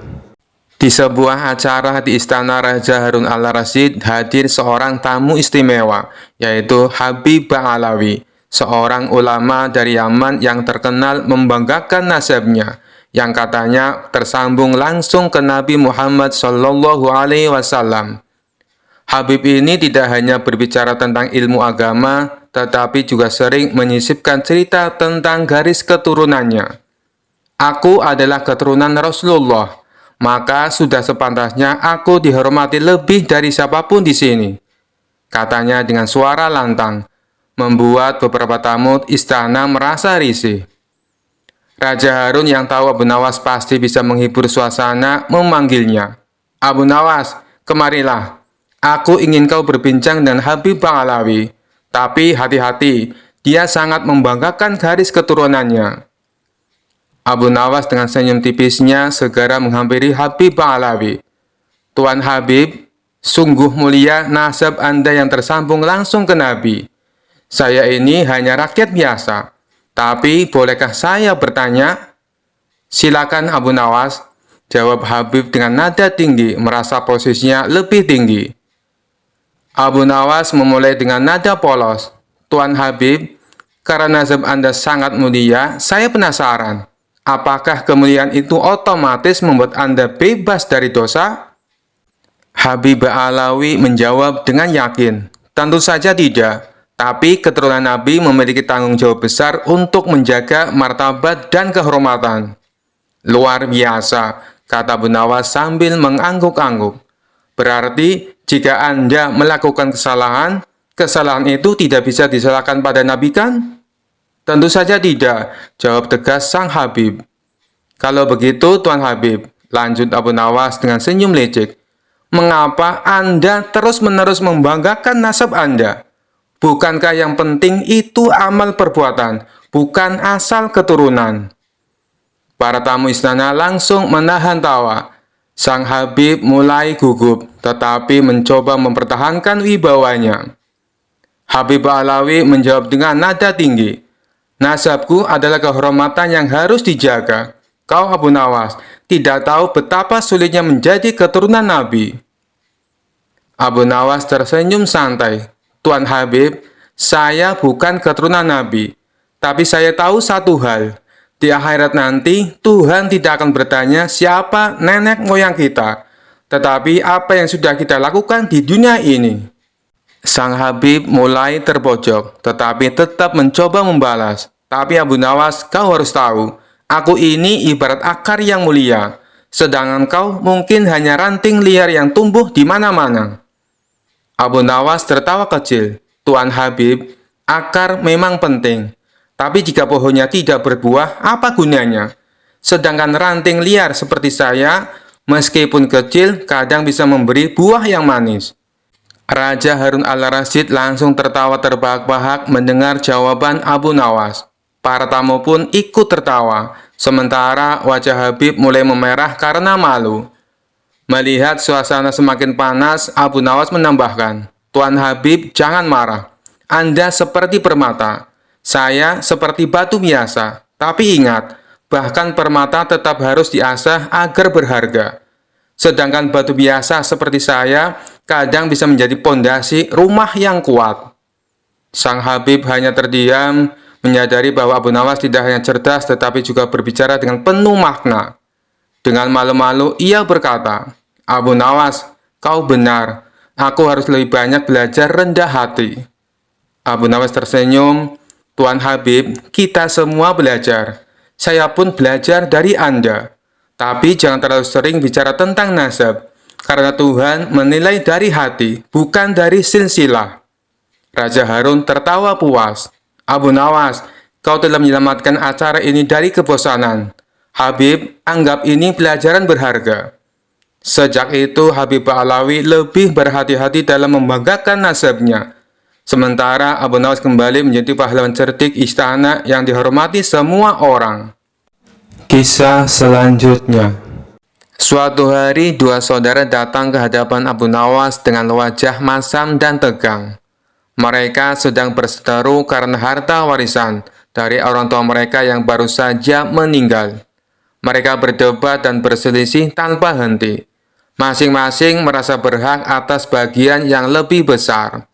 Di sebuah acara di Istana Raja Harun al-Rasyid hadir seorang tamu istimewa, yaitu Habib Ba'alawi, seorang ulama dari Yaman yang terkenal membanggakan nasabnya, yang katanya tersambung langsung ke Nabi Muhammad SAW. Habib ini tidak hanya berbicara tentang ilmu agama, tetapi juga sering menyisipkan cerita tentang garis keturunannya. Aku adalah keturunan Rasulullah, maka sudah sepantasnya aku dihormati lebih dari siapapun di sini, katanya dengan suara lantang, membuat beberapa tamu istana merasa risih. Raja Harun yang tahu Abu Nawas pasti bisa menghibur suasana memanggilnya. Abu Nawas, kemarilah. Aku ingin kau berbincang dengan Habib Ba'alawi, tapi hati-hati, dia sangat membanggakan garis keturunannya. Abu Nawas dengan senyum tipisnya segera menghampiri Habib Ba'alawi. Tuan Habib, sungguh mulia nasab Anda yang tersambung langsung ke Nabi. Saya ini hanya rakyat biasa, tapi bolehkah saya bertanya? Silakan Abu Nawas, jawab Habib dengan nada tinggi, merasa posisinya lebih tinggi. Abu Nawas memulai dengan nada polos. Tuan Habib, karena nasab Anda sangat mulia, saya penasaran. Apakah kemuliaan itu otomatis membuat Anda bebas dari dosa? Habib Ba'alawi menjawab dengan yakin. Tentu saja tidak. Tapi keturunan Nabi memiliki tanggung jawab besar untuk menjaga martabat dan kehormatan. Luar biasa, kata Abu Nawas sambil mengangguk-angguk. Berarti, jika Anda melakukan kesalahan, kesalahan itu tidak bisa disalahkan pada Nabi kan? Tentu saja tidak, jawab tegas sang Habib. Kalau begitu, Tuan Habib, lanjut Abu Nawas dengan senyum lecek. Mengapa Anda terus-menerus membanggakan nasab Anda? Bukankah yang penting itu amal perbuatan, bukan asal keturunan? Para tamu istana langsung menahan tawa. Sang Habib mulai gugup, tetapi mencoba mempertahankan wibawanya. Habib Ba'alawi menjawab dengan nada tinggi. Nasabku adalah kehormatan yang harus dijaga. Kau Abu Nawas, tidak tahu betapa sulitnya menjadi keturunan Nabi. Abu Nawas tersenyum santai. Tuan Habib, saya bukan keturunan Nabi, tapi saya tahu satu hal. Di akhirat nanti, Tuhan tidak akan bertanya siapa nenek moyang kita, tetapi apa yang sudah kita lakukan di dunia ini. Sang Habib mulai terpojok, tetapi tetap mencoba membalas. Tapi Abu Nawas, kau harus tahu, aku ini ibarat akar yang mulia, sedangkan kau mungkin hanya ranting liar yang tumbuh di mana-mana. Abu Nawas tertawa kecil. Tuan Habib, akar memang penting, tapi jika pohonnya tidak berbuah, apa gunanya? Sedangkan ranting liar seperti saya, meskipun kecil, kadang bisa memberi buah yang manis. Raja Harun al-Rasyid langsung tertawa terbahak-bahak mendengar jawaban Abu Nawas. Para tamu pun ikut tertawa, sementara wajah Habib mulai memerah karena malu. Melihat suasana semakin panas, Abu Nawas menambahkan, Tuan Habib, jangan marah. Anda seperti permata. Saya seperti batu biasa. Tapi ingat, bahkan permata tetap harus diasah agar berharga. Sedangkan batu biasa seperti saya kadang bisa menjadi pondasi rumah yang kuat. Sang Habib hanya terdiam, menyadari bahwa Abu Nawas tidak hanya cerdas tetapi juga berbicara dengan penuh makna. Dengan malu-malu ia berkata, Abu Nawas, kau benar. Aku harus lebih banyak belajar rendah hati. Abu Nawas tersenyum, Tuan Habib, kita semua belajar. Saya pun belajar dari Anda. Tapi jangan terlalu sering bicara tentang nasab, karena Tuhan menilai dari hati, bukan dari silsilah. Raja Harun tertawa puas. Abu Nawas, kau telah menyelamatkan acara ini dari kebosanan. Habib, anggap ini pelajaran berharga. Sejak itu, Habib Ba'alawi lebih berhati-hati dalam membanggakan nasabnya. Sementara Abu Nawas kembali menjadi pahlawan cerdik istana yang dihormati semua orang. Kisah selanjutnya. Suatu hari, dua saudara datang ke hadapan Abu Nawas dengan wajah masam dan tegang. Mereka sedang berseteru karena harta warisan dari orang tua mereka yang baru saja meninggal. Mereka berdebat dan berselisih tanpa henti. Masing-masing merasa berhak atas bagian yang lebih besar.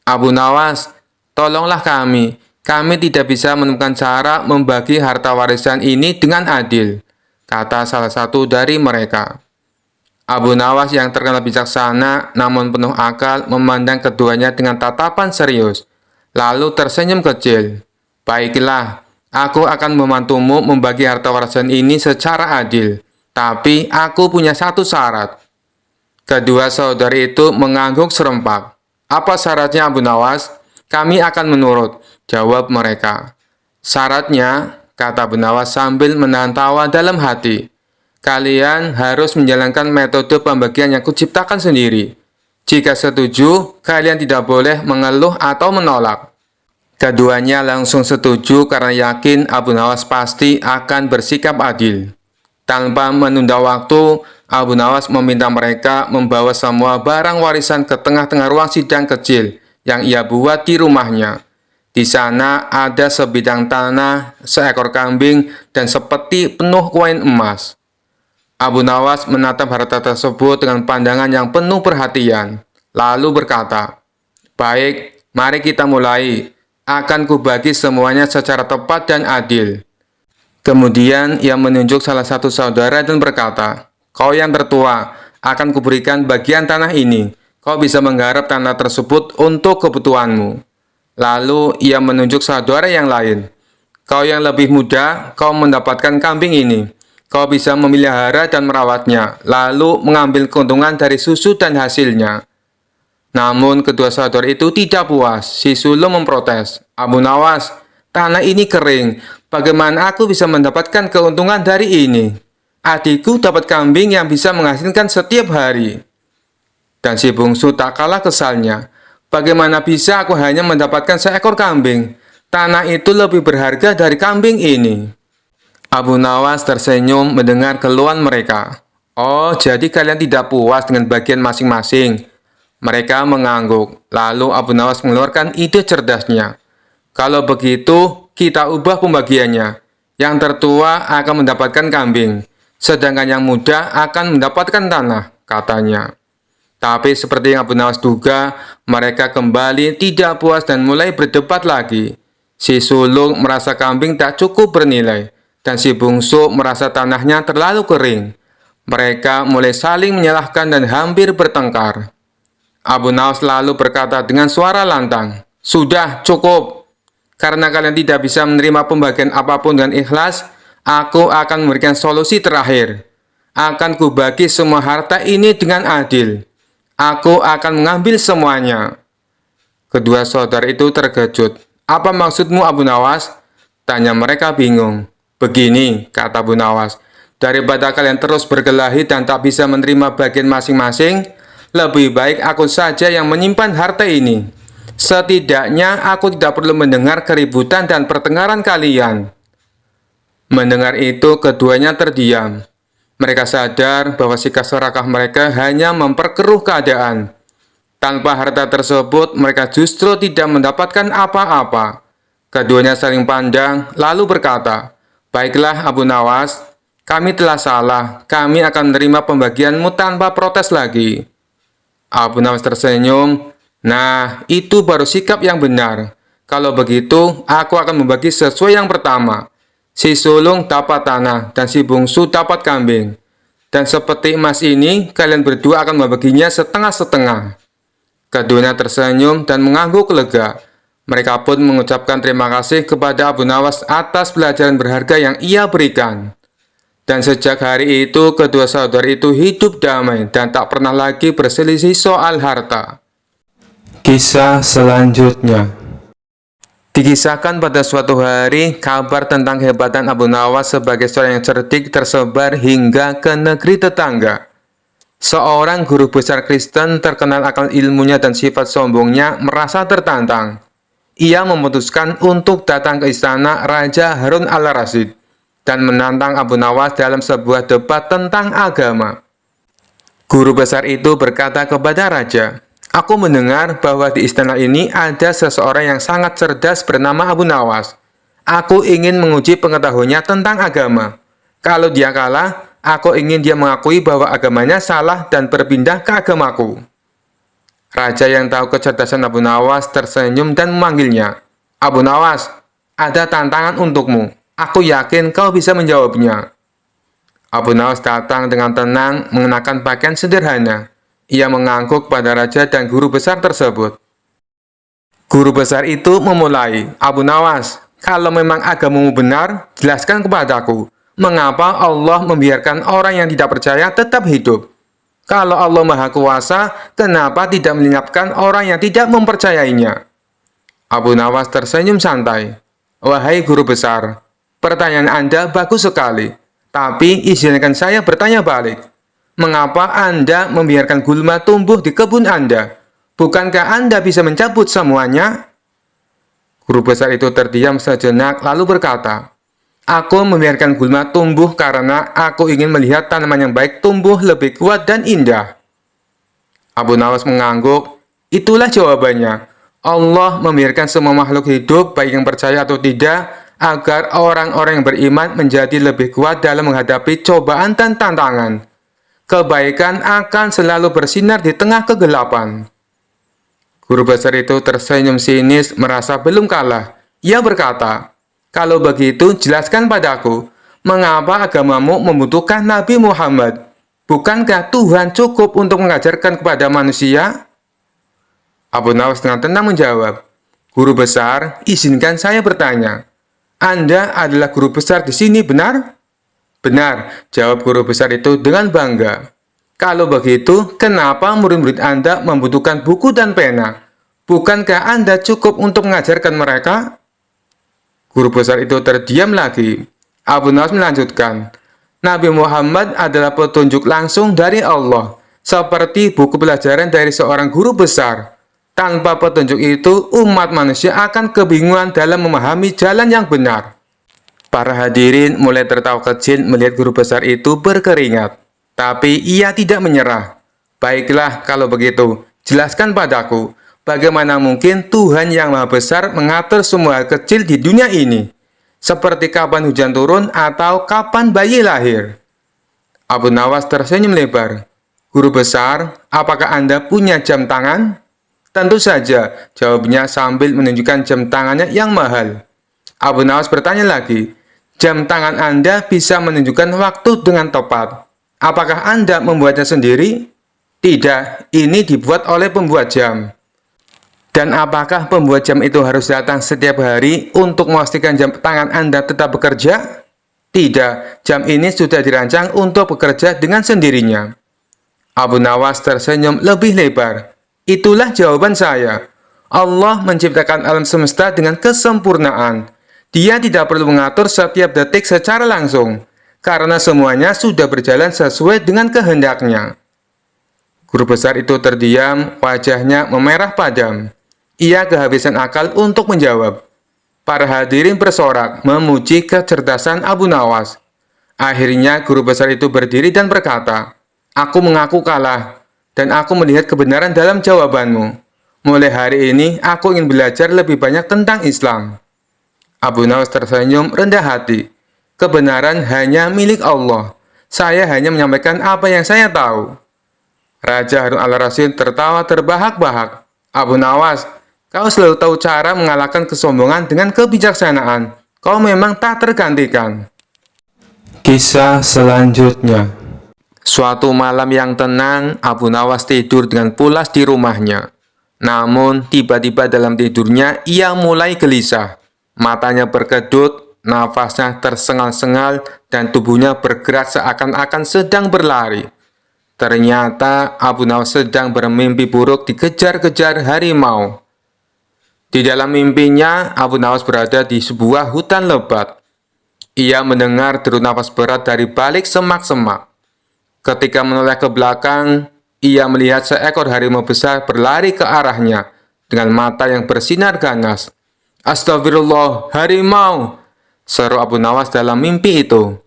Abu Nawas, tolonglah kami. Kami tidak bisa menemukan cara membagi harta warisan ini dengan adil, kata salah satu dari mereka. Abu Nawas yang terkenal bijaksana namun penuh akal memandang keduanya dengan tatapan serius, lalu tersenyum kecil. Baiklah, aku akan membantumu membagi harta warisan ini secara adil, tapi aku punya satu syarat. Kedua saudari itu mengangguk serempak. Apa syaratnya Abu Nawas? Kami akan menurut, jawab mereka. Syaratnya, kata Abu Nawas sambil menahan tawa dalam hati. Kalian harus menjalankan metode pembagian yang kuciptakan sendiri. Jika setuju, kalian tidak boleh mengeluh atau menolak. Keduanya langsung setuju karena yakin Abu Nawas pasti akan bersikap adil. Tanpa menunda waktu, Abu Nawas meminta mereka membawa semua barang warisan ke tengah-tengah ruang sidang kecil yang ia buat di rumahnya. Di sana ada sebidang tanah, seekor kambing, dan sepeti penuh koin emas. Abu Nawas menatap harta tersebut dengan pandangan yang penuh perhatian, lalu berkata, Baik, mari kita mulai. Akan kubagi semuanya secara tepat dan adil. Kemudian ia menunjuk salah satu saudara dan berkata, Kau yang tertua, akan kuberikan bagian tanah ini. Kau bisa menggarap tanah tersebut untuk kebutuhanmu. Lalu ia menunjuk saudara yang lain. Kau yang lebih muda, kau mendapatkan kambing ini. Kau bisa memelihara dan merawatnya, lalu mengambil keuntungan dari susu dan hasilnya. Namun kedua saudara itu tidak puas. Si sulung memprotes. Abu Nawas, tanah ini kering. Bagaimana aku bisa mendapatkan keuntungan dari ini? Adikku dapat kambing yang bisa menghasilkan setiap hari. Dan si bungsu tak kalah kesalnya. Bagaimana bisa aku hanya mendapatkan seekor kambing? Tanah itu lebih berharga dari kambing ini. Abu Nawas tersenyum mendengar keluhan mereka. Oh, jadi kalian tidak puas dengan bagian masing-masing? Mereka mengangguk. Lalu Abu Nawas mengeluarkan ide cerdasnya. Kalau begitu, kita ubah pembagiannya. Yang tertua akan mendapatkan kambing, sedangkan yang muda akan mendapatkan tanah, katanya. Tapi seperti yang Abu Nawas duga, mereka kembali tidak puas dan mulai berdebat lagi. Si sulung merasa kambing tak cukup bernilai, dan si bungsu merasa tanahnya terlalu kering. Mereka mulai saling menyalahkan dan hampir bertengkar. Abu Nawas lalu berkata dengan suara lantang, "Sudah cukup. Karena kalian tidak bisa menerima pembagian apapun dengan ikhlas, aku akan memberikan solusi terakhir. Akan kubagi semua harta ini dengan adil. Aku akan mengambil semuanya." Kedua saudara itu terkejut. "Apa maksudmu, Abu Nawas?" tanya mereka bingung. "Begini," kata Abu Nawas, "daripada kalian terus berkelahi dan tak bisa menerima bagian masing-masing, lebih baik aku saja yang menyimpan harta ini. Setidaknya aku tidak perlu mendengar keributan dan pertengkaran kalian." Mendengar itu, keduanya terdiam. Mereka sadar bahwa sikap serakah mereka hanya memperkeruh keadaan. Tanpa harta tersebut, mereka justru tidak mendapatkan apa-apa. Keduanya saling pandang, lalu berkata, "Baiklah Abu Nawas, kami telah salah. Kami akan menerima pembagianmu tanpa protes lagi." Abu Nawas tersenyum. "Nah, itu baru sikap yang benar. Kalau begitu, aku akan membagi sesuai yang pertama. Si sulung dapat tanah, dan si bungsu dapat kambing. Dan seperti emas ini, kalian berdua akan membaginya setengah-setengah." Keduanya tersenyum dan mengangguk lega. Mereka pun mengucapkan terima kasih kepada Abu Nawas atas pelajaran berharga yang ia berikan. Dan sejak hari itu, kedua saudara itu hidup damai dan tak pernah lagi berselisih soal harta. Kisah selanjutnya. Dikisahkan pada suatu hari, kabar tentang kehebatan Abu Nawas sebagai seorang yang cerdik tersebar hingga ke negeri tetangga. Seorang guru besar Kristen terkenal akan ilmunya dan sifat sombongnya merasa tertantang. Ia memutuskan untuk datang ke istana Raja Harun al-Rasyid dan menantang Abu Nawas dalam sebuah debat tentang agama. Guru besar itu berkata kepada raja, "Aku mendengar bahwa di istana ini ada seseorang yang sangat cerdas bernama Abu Nawas. Aku ingin menguji pengetahuannya tentang agama. Kalau dia kalah, aku ingin dia mengakui bahwa agamanya salah dan berpindah ke agamaku." Raja yang tahu kecerdasan Abu Nawas tersenyum dan memanggilnya, "Abu Nawas, ada tantangan untukmu. Aku yakin kau bisa menjawabnya." Abu Nawas datang dengan tenang, mengenakan pakaian sederhana. Ia mengangguk pada raja dan guru besar tersebut. Guru besar itu memulai, "Abu Nawas, kalau memang agamamu benar, jelaskan kepadaku, mengapa Allah membiarkan orang yang tidak percaya tetap hidup? Kalau Allah Maha Kuasa, kenapa tidak melenyapkan orang yang tidak mempercayainya?" Abu Nawas tersenyum santai. "Wahai guru besar, pertanyaan Anda bagus sekali, tapi izinkan saya bertanya balik. Mengapa Anda membiarkan gulma tumbuh di kebun Anda? Bukankah Anda bisa mencabut semuanya?" Guru besar itu terdiam sejenak lalu berkata, "Aku membiarkan gulma tumbuh karena aku ingin melihat tanaman yang baik tumbuh lebih kuat dan indah." Abu Nawas mengangguk. "Itulah jawabannya. Allah membiarkan semua makhluk hidup, baik yang percaya atau tidak, agar orang-orang yang beriman menjadi lebih kuat dalam menghadapi cobaan dan tantangan. Kebaikan akan selalu bersinar di tengah kegelapan." Guru besar itu tersenyum sinis, merasa belum kalah. Ia berkata, "Kalau begitu, jelaskan padaku, mengapa agamamu membutuhkan Nabi Muhammad? Bukankah Tuhan cukup untuk mengajarkan kepada manusia?" Abu Nawas dengan tenang menjawab, "Guru besar, izinkan saya bertanya. Anda adalah guru besar di sini, benar?" "Benar," jawab guru besar itu dengan bangga. "Kalau begitu, kenapa murid-murid Anda membutuhkan buku dan pena? Bukankah Anda cukup untuk mengajarkan mereka?" Guru besar itu terdiam lagi. Abu Nawas melanjutkan, "Nabi Muhammad adalah petunjuk langsung dari Allah, seperti buku pelajaran dari seorang guru besar. Tanpa petunjuk itu, umat manusia akan kebingungan dalam memahami jalan yang benar." Para hadirin mulai tertawa kecil melihat guru besar itu berkeringat. Tapi ia tidak menyerah. "Baiklah, kalau begitu, jelaskan padaku, bagaimana mungkin Tuhan yang Maha Besar mengatur semua hal kecil di dunia ini? Seperti kapan hujan turun atau kapan bayi lahir?" Abu Nawas tersenyum lebar. Guru besar, apakah Anda punya jam tangan? Tentu saja, jawabnya sambil menunjukkan jam tangannya yang mahal. Abu Nawas bertanya lagi, jam tangan Anda bisa menunjukkan waktu dengan tepat. Apakah Anda membuatnya sendiri? Tidak, ini dibuat oleh pembuat jam. Dan apakah pembuat jam itu harus datang setiap hari untuk memastikan jam tangan Anda tetap bekerja? Tidak, jam ini sudah dirancang untuk bekerja dengan sendirinya. Abu Nawas tersenyum lebih lebar. Itulah jawaban saya. Allah menciptakan alam semesta dengan kesempurnaan. Dia tidak perlu mengatur setiap detik secara langsung, karena semuanya sudah berjalan sesuai dengan kehendaknya. Guru besar itu terdiam, wajahnya memerah padam. Ia kehabisan akal untuk menjawab. Para hadirin bersorak memuji kecerdasan Abu Nawas. Akhirnya guru besar itu berdiri dan berkata, "Aku mengaku kalah, dan aku melihat kebenaran dalam jawabanmu. Mulai hari ini, aku ingin belajar lebih banyak tentang Islam." Abu Nawas tersenyum rendah hati. Kebenaran hanya milik Allah. Saya hanya menyampaikan apa yang saya tahu. Raja Harun al-Rasyid tertawa terbahak-bahak. Abu Nawas, kau selalu tahu cara mengalahkan kesombongan dengan kebijaksanaan. Kau memang tak tergantikan. Kisah selanjutnya. Suatu malam yang tenang, Abu Nawas tidur dengan pulas di rumahnya. Namun, tiba-tiba dalam tidurnya, ia mulai gelisah. Matanya berkedut, nafasnya tersengal-sengal, dan tubuhnya bergerak seakan-akan sedang berlari. Ternyata, Abu Nawas sedang bermimpi buruk dikejar-kejar harimau. Di dalam mimpinya, Abu Nawas berada di sebuah hutan lebat. Ia mendengar deru nafas berat dari balik semak-semak. Ketika menoleh ke belakang, ia melihat seekor harimau besar berlari ke arahnya dengan mata yang bersinar ganas. "Astagfirullah, harimau!" seru Abu Nawas dalam mimpi itu.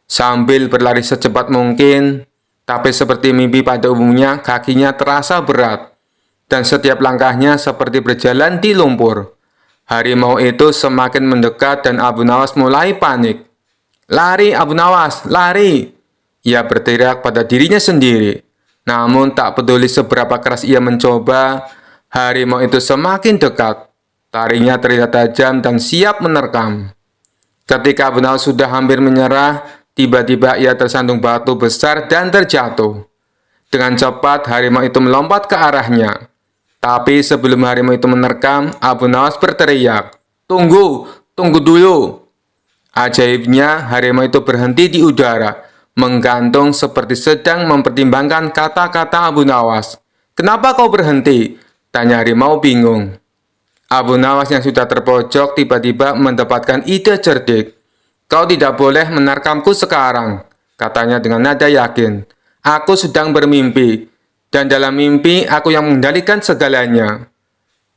Sambil berlari secepat mungkin, tapi seperti mimpi pada umumnya, kakinya terasa berat. Dan setiap langkahnya seperti berjalan di lumpur. Harimau itu semakin mendekat dan Abu Nawas mulai panik. "Lari Abu Nawas, lari!" Ia berteriak pada dirinya sendiri. Namun tak peduli seberapa keras ia mencoba, harimau itu semakin dekat. Taringnya terlihat tajam dan siap menerkam. Ketika Abu Nawas sudah hampir menyerah, tiba-tiba ia tersandung batu besar dan terjatuh. Dengan cepat harimau itu melompat ke arahnya. Tapi sebelum harimau itu menerkam, Abu Nawas berteriak, "Tunggu, tunggu dulu." Ajaibnya, harimau itu berhenti di udara, menggantung seperti sedang mempertimbangkan kata-kata Abu Nawas. "Kenapa kau berhenti?" tanya harimau bingung. Abu Nawas yang sudah terpojok tiba-tiba mendapatkan ide cerdik. "Kau tidak boleh menerkamku sekarang," katanya dengan nada yakin. "Aku sedang bermimpi. Dan dalam mimpi, aku yang mengendalikan segalanya."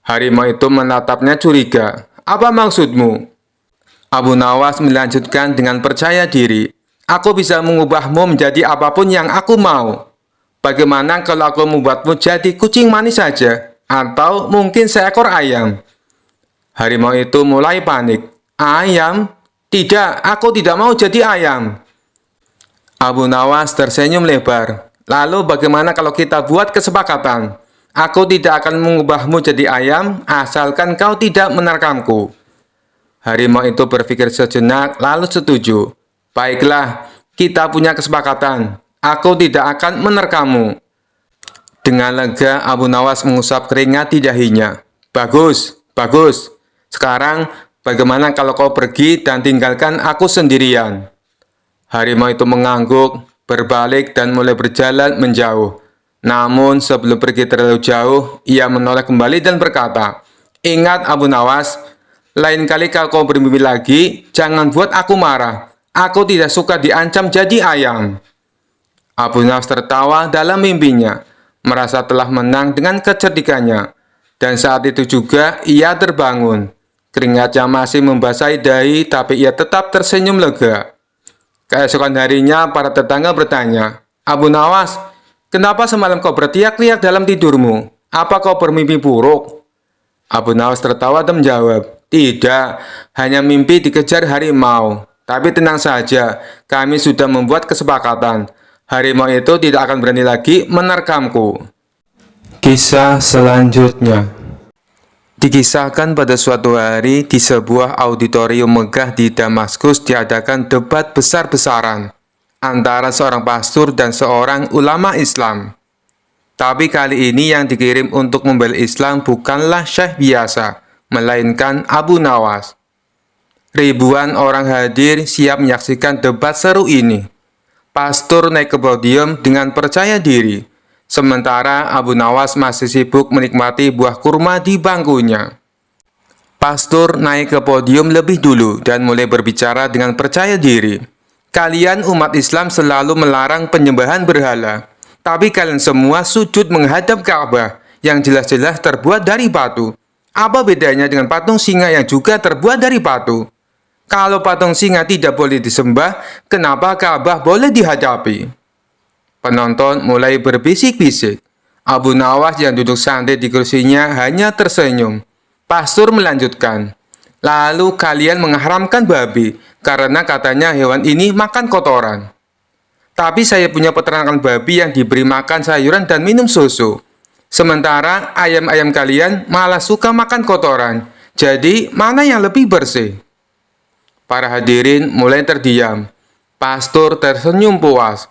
Harimau itu menatapnya curiga. "Apa maksudmu?" Abu Nawas melanjutkan dengan percaya diri. "Aku bisa mengubahmu menjadi apapun yang aku mau. Bagaimana kalau aku membuatmu jadi kucing manis saja? Atau mungkin seekor ayam?" Harimau itu mulai panik. "Ayam? Tidak, aku tidak mau jadi ayam." Abu Nawas tersenyum lebar. "Lalu bagaimana kalau kita buat kesepakatan? Aku tidak akan mengubahmu jadi ayam, asalkan kau tidak menerkamku." Harimau itu berpikir sejenak, lalu setuju. "Baiklah, kita punya kesepakatan. Aku tidak akan menerkammu." Dengan lega, Abu Nawas mengusap keringat di dahinya. "Bagus, bagus. Sekarang, bagaimana kalau kau pergi dan tinggalkan aku sendirian?" Harimau itu mengangguk, berbalik dan mulai berjalan menjauh. Namun sebelum pergi terlalu jauh, ia menoleh kembali dan berkata, "Ingat Abu Nawas, lain kali kalau kau bermimpi lagi, jangan buat aku marah. Aku tidak suka diancam jadi ayam." Abu Nawas tertawa dalam mimpinya, merasa telah menang dengan kecerdikannya. Dan saat itu juga ia terbangun. Keringatnya masih membasahi dahi, tapi ia tetap tersenyum lega. Keesokan harinya, para tetangga bertanya, "Abu Nawas, kenapa semalam kau berteriak-teriak dalam tidurmu? Apa kau bermimpi buruk?" Abu Nawas tertawa dan menjawab, "Tidak, hanya mimpi dikejar harimau. Tapi tenang saja, kami sudah membuat kesepakatan. Harimau itu tidak akan berani lagi menerkamku. Kisah selanjutnya. Dikisahkan pada suatu hari di sebuah auditorium megah di Damaskus diadakan debat besar-besaran antara seorang pastor dan seorang ulama Islam. Tapi kali ini yang dikirim untuk membela Islam bukanlah syekh biasa, melainkan Abu Nawas. Ribuan orang hadir siap menyaksikan debat seru ini. Pastor naik ke podium dengan percaya diri, sementara Abu Nawas masih sibuk menikmati buah kurma di bangkunya. Pastor naik ke podium lebih dulu dan mulai berbicara dengan percaya diri. Kalian umat Islam selalu melarang penyembahan berhala, tapi kalian semua sujud menghadap Ka'bah yang jelas-jelas terbuat dari batu. Apa bedanya dengan patung singa yang juga terbuat dari batu? Kalau patung singa tidak boleh disembah, kenapa Ka'bah boleh dihadapi? Penonton mulai berbisik-bisik. Abu Nawas yang duduk santai di kursinya hanya tersenyum. Pastor melanjutkan, lalu kalian mengharamkan babi karena katanya hewan ini makan kotoran. Tapi saya punya peternakan babi yang diberi makan sayuran dan minum susu. Sementara ayam-ayam kalian malah suka makan kotoran. Jadi mana yang lebih bersih? Para hadirin mulai terdiam. Pastor tersenyum puas.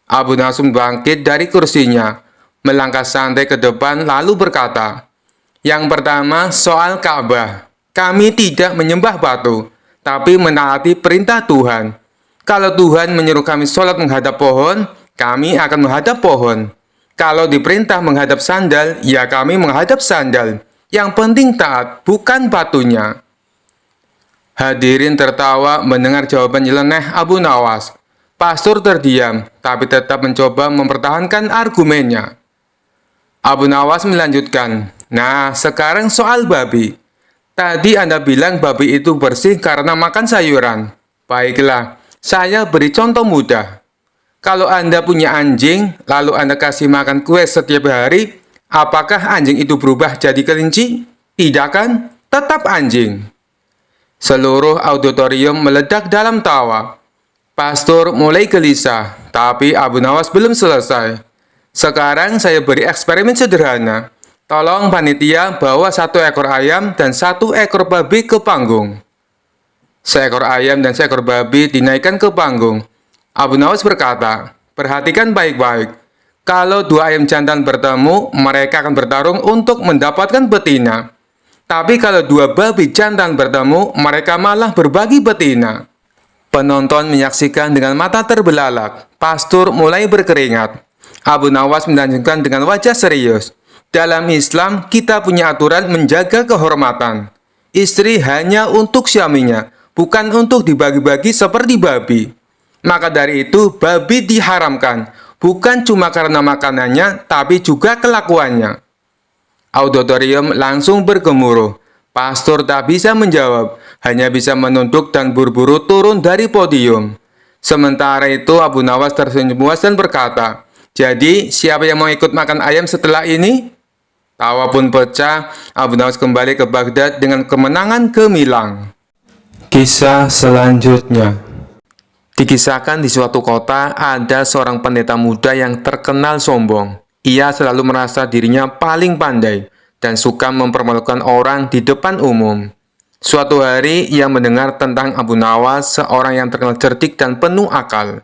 Abu Nawas bangkit dari kursinya, melangkah santai ke depan lalu berkata, yang pertama soal Ka'bah. Kami tidak menyembah batu, tapi menaati perintah Tuhan. Kalau Tuhan menyuruh kami sholat menghadap pohon, kami akan menghadap pohon. Kalau diperintah menghadap sandal, ya kami menghadap sandal. Yang penting taat, bukan batunya. Hadirin tertawa mendengar jawaban nyeleneh Abu Nawas. Pastor terdiam, tapi tetap mencoba mempertahankan argumennya. Abu Nawas melanjutkan, nah sekarang soal babi. Tadi Anda bilang babi itu bersih karena makan sayuran. Baiklah, saya beri contoh mudah. Kalau Anda punya anjing, lalu Anda kasih makan kue setiap hari, apakah anjing itu berubah jadi kelinci? Tidak kan? Tetap anjing. Seluruh auditorium meledak dalam tawa. Pastor mulai gelisah, tapi Abu Nawas belum selesai. Sekarang saya beri eksperimen sederhana. Tolong panitia bawa 1 ekor ayam dan 1 ekor babi ke panggung. Seekor ayam dan seekor babi dinaikkan ke panggung. Abu Nawas berkata, perhatikan baik-baik. Kalau 2 ayam jantan bertemu, mereka akan bertarung untuk mendapatkan betina. Tapi kalau 2 babi jantan bertemu, mereka malah berbagi betina. Penonton menyaksikan dengan mata terbelalak. Pastor mulai berkeringat. Abu Nawas melanjutkan dengan wajah serius. Dalam Islam, kita punya aturan menjaga kehormatan. Istri hanya untuk suaminya, bukan untuk dibagi-bagi seperti babi. Maka dari itu, babi diharamkan, bukan cuma karena makanannya, tapi juga kelakuannya. Auditorium langsung bergemuruh. Pastor tak bisa menjawab, hanya bisa menunduk dan buru-buru turun dari podium. Sementara itu Abu Nawas tersenyum puas dan berkata, jadi siapa yang mau ikut makan ayam setelah ini? Tawa pun pecah. Abu Nawas kembali ke Baghdad dengan kemenangan gemilang. Kisah selanjutnya. Dikisahkan di suatu kota ada seorang pendeta muda yang terkenal sombong. Ia selalu merasa dirinya paling pandai dan suka mempermalukan orang di depan umum. Suatu hari, ia mendengar tentang Abu Nawas, seorang yang terkenal cerdik dan penuh akal.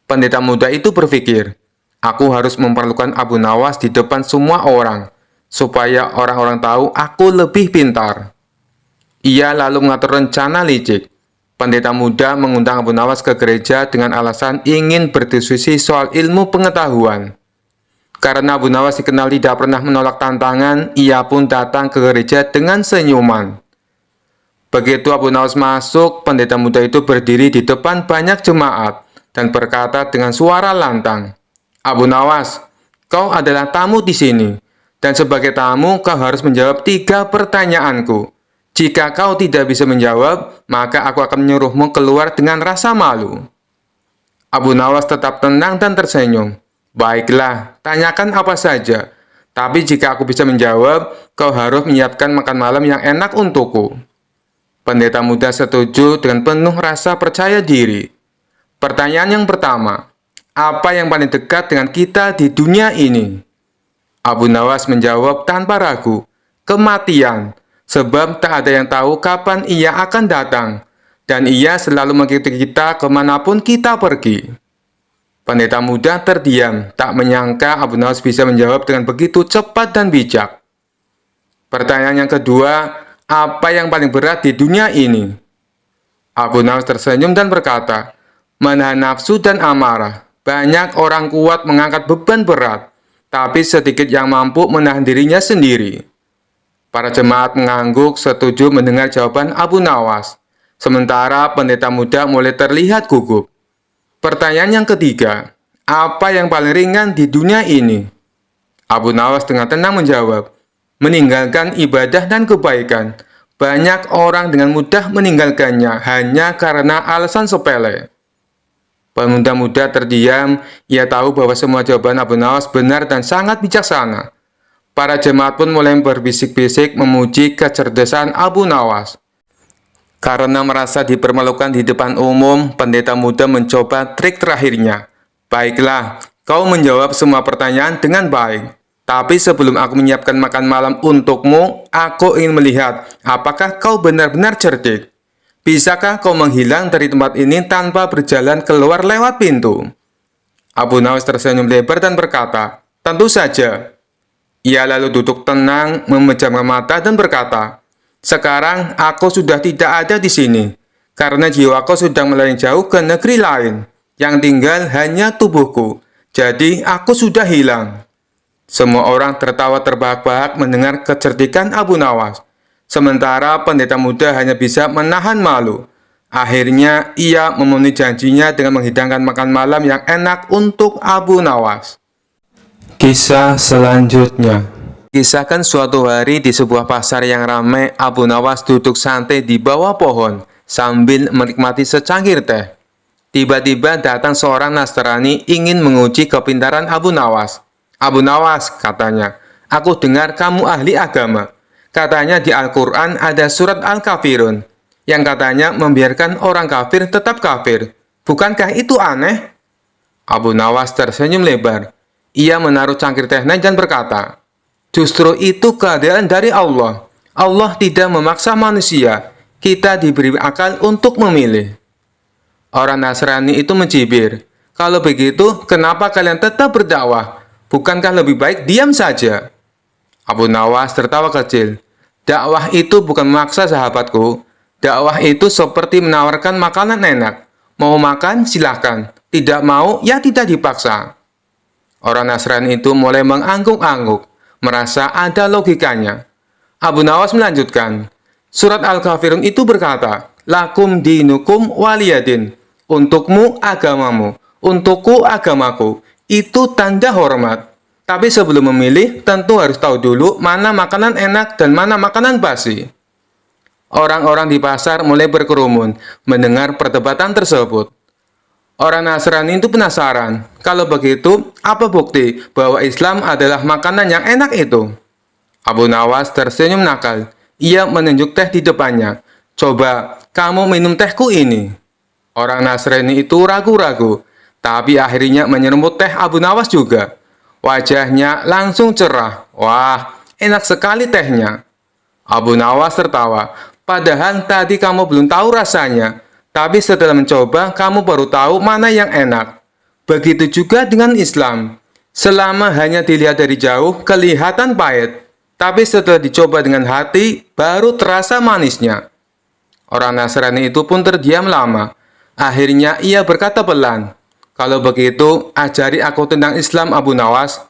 Pendeta muda itu berpikir, aku harus mempermalukan Abu Nawas di depan semua orang, supaya orang-orang tahu aku lebih pintar. Ia lalu mengatur rencana licik. Pendeta muda mengundang Abu Nawas ke gereja dengan alasan ingin berdiskusi soal ilmu pengetahuan. Karena Abu Nawas dikenal tidak pernah menolak tantangan, ia pun datang ke gereja dengan senyuman. Begitu Abu Nawas masuk, pendeta muda itu berdiri di depan banyak jemaat dan berkata dengan suara lantang, Abu Nawas, kau adalah tamu di sini, dan sebagai tamu kau harus menjawab 3 pertanyaanku. Jika kau tidak bisa menjawab, maka aku akan menyuruhmu keluar dengan rasa malu. Abu Nawas tetap tenang dan tersenyum. Baiklah, tanyakan apa saja. Tapi jika aku bisa menjawab, kau harus menyiapkan makan malam yang enak untukku. Pendeta muda setuju dengan penuh rasa percaya diri. Pertanyaan yang pertama, apa yang paling dekat dengan kita di dunia ini? Abu Nawas menjawab tanpa ragu, kematian, sebab tak ada yang tahu kapan ia akan datang, dan ia selalu mengikuti kita kemanapun kita pergi. Pendeta muda terdiam, tak menyangka Abu Nawas bisa menjawab dengan begitu cepat dan bijak. Pertanyaan yang kedua, apa yang paling berat di dunia ini? Abu Nawas tersenyum dan berkata, menahan nafsu dan amarah. Banyak orang kuat mengangkat beban berat, tapi sedikit yang mampu menahan dirinya sendiri. Para jemaat mengangguk setuju mendengar jawaban Abu Nawas. Sementara pendeta muda mulai terlihat gugup. Pertanyaan yang ketiga, apa yang paling ringan di dunia ini? Abu Nawas dengan tenang menjawab, meninggalkan ibadah dan kebaikan. Banyak orang dengan mudah meninggalkannya hanya karena alasan sepele. Pemuda muda terdiam, ia tahu bahwa semua jawaban Abu Nawas benar dan sangat bijaksana. Para jemaat pun mulai berbisik-bisik memuji kecerdasan Abu Nawas. Karena merasa dipermalukan di depan umum, pendeta muda mencoba trik terakhirnya. Baiklah, kau menjawab semua pertanyaan dengan baik. Tapi sebelum aku menyiapkan makan malam untukmu, aku ingin melihat apakah kau benar-benar cerdik. Bisakah kau menghilang dari tempat ini tanpa berjalan keluar lewat pintu? Abu Nawas tersenyum lebar dan berkata, tentu saja. Ia lalu duduk tenang, memejamkan mata dan berkata, sekarang aku sudah tidak ada di sini, karena jiwaku sudah melayang jauh ke negeri lain, yang tinggal hanya tubuhku, jadi aku sudah hilang. Semua orang tertawa terbahak-bahak mendengar kecerdikan Abu Nawas. Sementara pendeta muda hanya bisa menahan malu. Akhirnya, ia memenuhi janjinya dengan menghidangkan makan malam yang enak untuk Abu Nawas. Kisah selanjutnya. Kisahkan suatu hari di sebuah pasar yang ramai, Abu Nawas duduk santai di bawah pohon sambil menikmati secangkir teh. Tiba-tiba datang seorang Nasrani ingin menguji kepintaran Abu Nawas. Abu Nawas, katanya, aku dengar kamu ahli agama. Katanya di Al-Quran ada surat Al-Kafirun, yang katanya membiarkan orang kafir tetap kafir. Bukankah itu aneh? Abu Nawas tersenyum lebar. Ia menaruh cangkir tehnya dan berkata, justru itu keadaan dari Allah. Allah tidak memaksa manusia. Kita diberi akal untuk memilih. Orang Nasrani itu mencibir. Kalau begitu, kenapa kalian tetap berdakwah? Bukankah lebih baik diam saja? Abu Nawas tertawa kecil. Dakwah itu bukan memaksa sahabatku. Dakwah itu seperti menawarkan makanan enak. Mau makan, silahkan. Tidak mau, ya tidak dipaksa. Orang Nasrani itu mulai mengangguk-angguk, merasa ada logikanya. Abu Nawas melanjutkan, surat Al-Kafirun itu berkata, lakum dinukum waliyadin. Untukmu agamamu, untukku agamaku. Itu tanda hormat. Tapi sebelum memilih, tentu harus tahu dulu mana makanan enak dan mana makanan basi. Orang-orang di pasar mulai berkerumun mendengar perdebatan tersebut. Orang Nasrani itu penasaran. Kalau begitu, apa bukti bahwa Islam adalah makanan yang enak itu? Abu Nawas tersenyum nakal. Ia menunjuk teh di depannya. Coba, kamu minum tehku ini. Orang Nasrani itu ragu-ragu. Tapi akhirnya menyeremput teh Abu Nawas juga. Wajahnya langsung cerah. Wah, enak sekali tehnya. Abu Nawas tertawa. Padahal tadi kamu belum tahu rasanya. Tapi setelah mencoba, kamu baru tahu mana yang enak. Begitu juga dengan Islam. Selama hanya dilihat dari jauh, kelihatan pahit. Tapi setelah dicoba dengan hati, baru terasa manisnya. Orang Nasrani itu pun terdiam lama. Akhirnya ia berkata pelan, kalau begitu, ajari aku tentang Islam Abu Nawas.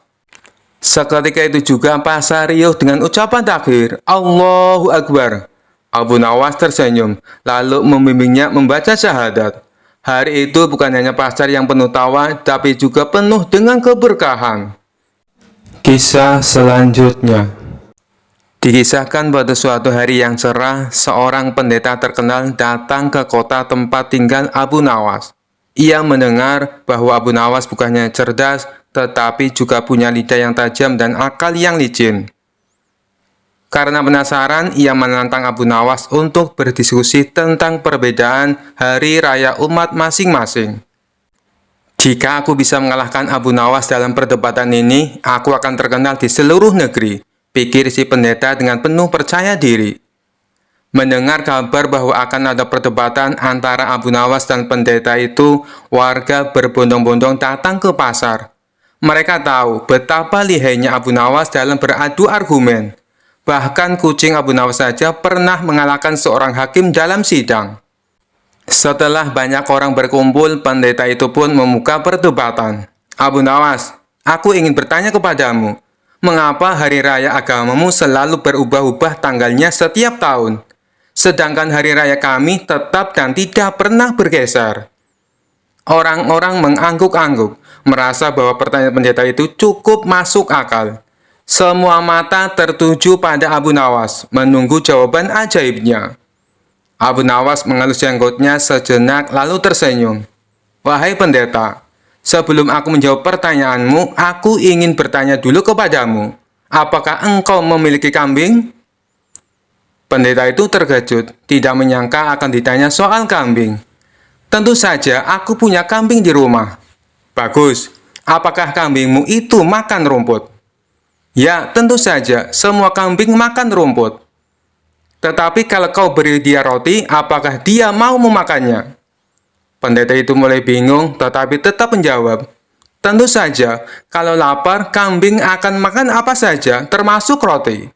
Seketika itu juga pasar riuh dengan ucapan takbir, Allahu Akbar. Abu Nawas tersenyum, lalu membimbingnya membaca syahadat. Hari itu bukan hanya pasar yang penuh tawa, tapi juga penuh dengan keberkahan. Kisah selanjutnya. Dikisahkan pada suatu hari yang cerah, seorang pendeta terkenal datang ke kota tempat tinggal Abu Nawas. Ia mendengar bahwa Abu Nawas bukannya cerdas, tetapi juga punya lidah yang tajam dan akal yang licin. Karena penasaran, ia menantang Abu Nawas untuk berdiskusi tentang perbedaan hari raya umat masing-masing. Jika aku bisa mengalahkan Abu Nawas dalam perdebatan ini, aku akan terkenal di seluruh negeri, pikir si pendeta dengan penuh percaya diri. Mendengar kabar bahwa akan ada perdebatan antara Abu Nawas dan pendeta itu, warga berbondong-bondong datang ke pasar. Mereka tahu betapa lihainya Abu Nawas dalam beradu argumen. Bahkan kucing Abu Nawas saja pernah mengalahkan seorang hakim dalam sidang. Setelah banyak orang berkumpul, pendeta itu pun membuka perdebatan. Abu Nawas, aku ingin bertanya kepadamu, mengapa hari raya agamamu selalu berubah-ubah tanggalnya setiap tahun? Sedangkan hari raya kami tetap dan tidak pernah bergeser. Orang-orang mengangguk-angguk, merasa bahwa pertanyaan pendeta itu cukup masuk akal. Semua mata tertuju pada Abu Nawas, menunggu jawaban ajaibnya. Abu Nawas mengelus jenggotnya sejenak lalu tersenyum. Wahai pendeta, sebelum aku menjawab pertanyaanmu, aku ingin bertanya dulu kepadamu. Apakah engkau memiliki kambing? Pendeta itu terkejut, tidak menyangka akan ditanya soal kambing. Tentu saja, aku punya kambing di rumah. Bagus, apakah kambingmu itu makan rumput? Ya, tentu saja, semua kambing makan rumput. Tetapi kalau kau beri dia roti, apakah dia mau memakannya? Pendeta itu mulai bingung, tetapi tetap menjawab. Tentu saja, kalau lapar, kambing akan makan apa saja, termasuk roti.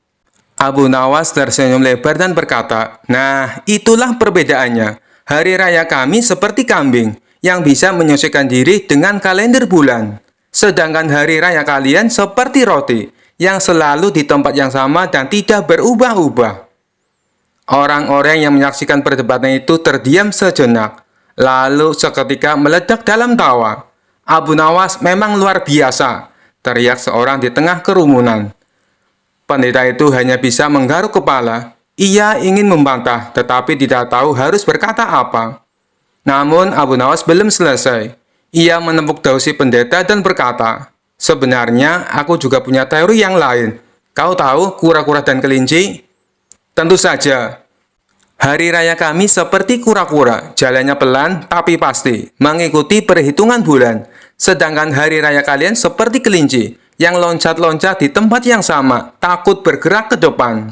Abu Nawas tersenyum lebar dan berkata, nah, itulah perbedaannya. Hari raya kami seperti kambing, yang bisa menyesuaikan diri dengan kalender bulan. Sedangkan hari raya kalian seperti roti, yang selalu di tempat yang sama dan tidak berubah-ubah. Orang-orang yang menyaksikan perdebatan itu terdiam sejenak, lalu seketika meledak dalam tawa. Abu Nawas memang luar biasa, teriak seorang di tengah kerumunan. Pendeta itu hanya bisa menggaruk kepala. Ia ingin membantah, tetapi tidak tahu harus berkata apa. Namun Abu Nawas belum selesai. Ia menepuk daun si pendeta dan berkata, sebenarnya aku juga punya teori yang lain. Kau tahu kura-kura dan kelinci? Tentu saja. Hari raya kami seperti kura-kura, jalannya pelan tapi pasti, mengikuti perhitungan bulan. Sedangkan hari raya kalian seperti kelinci, yang loncat-loncat di tempat yang sama, takut bergerak ke depan.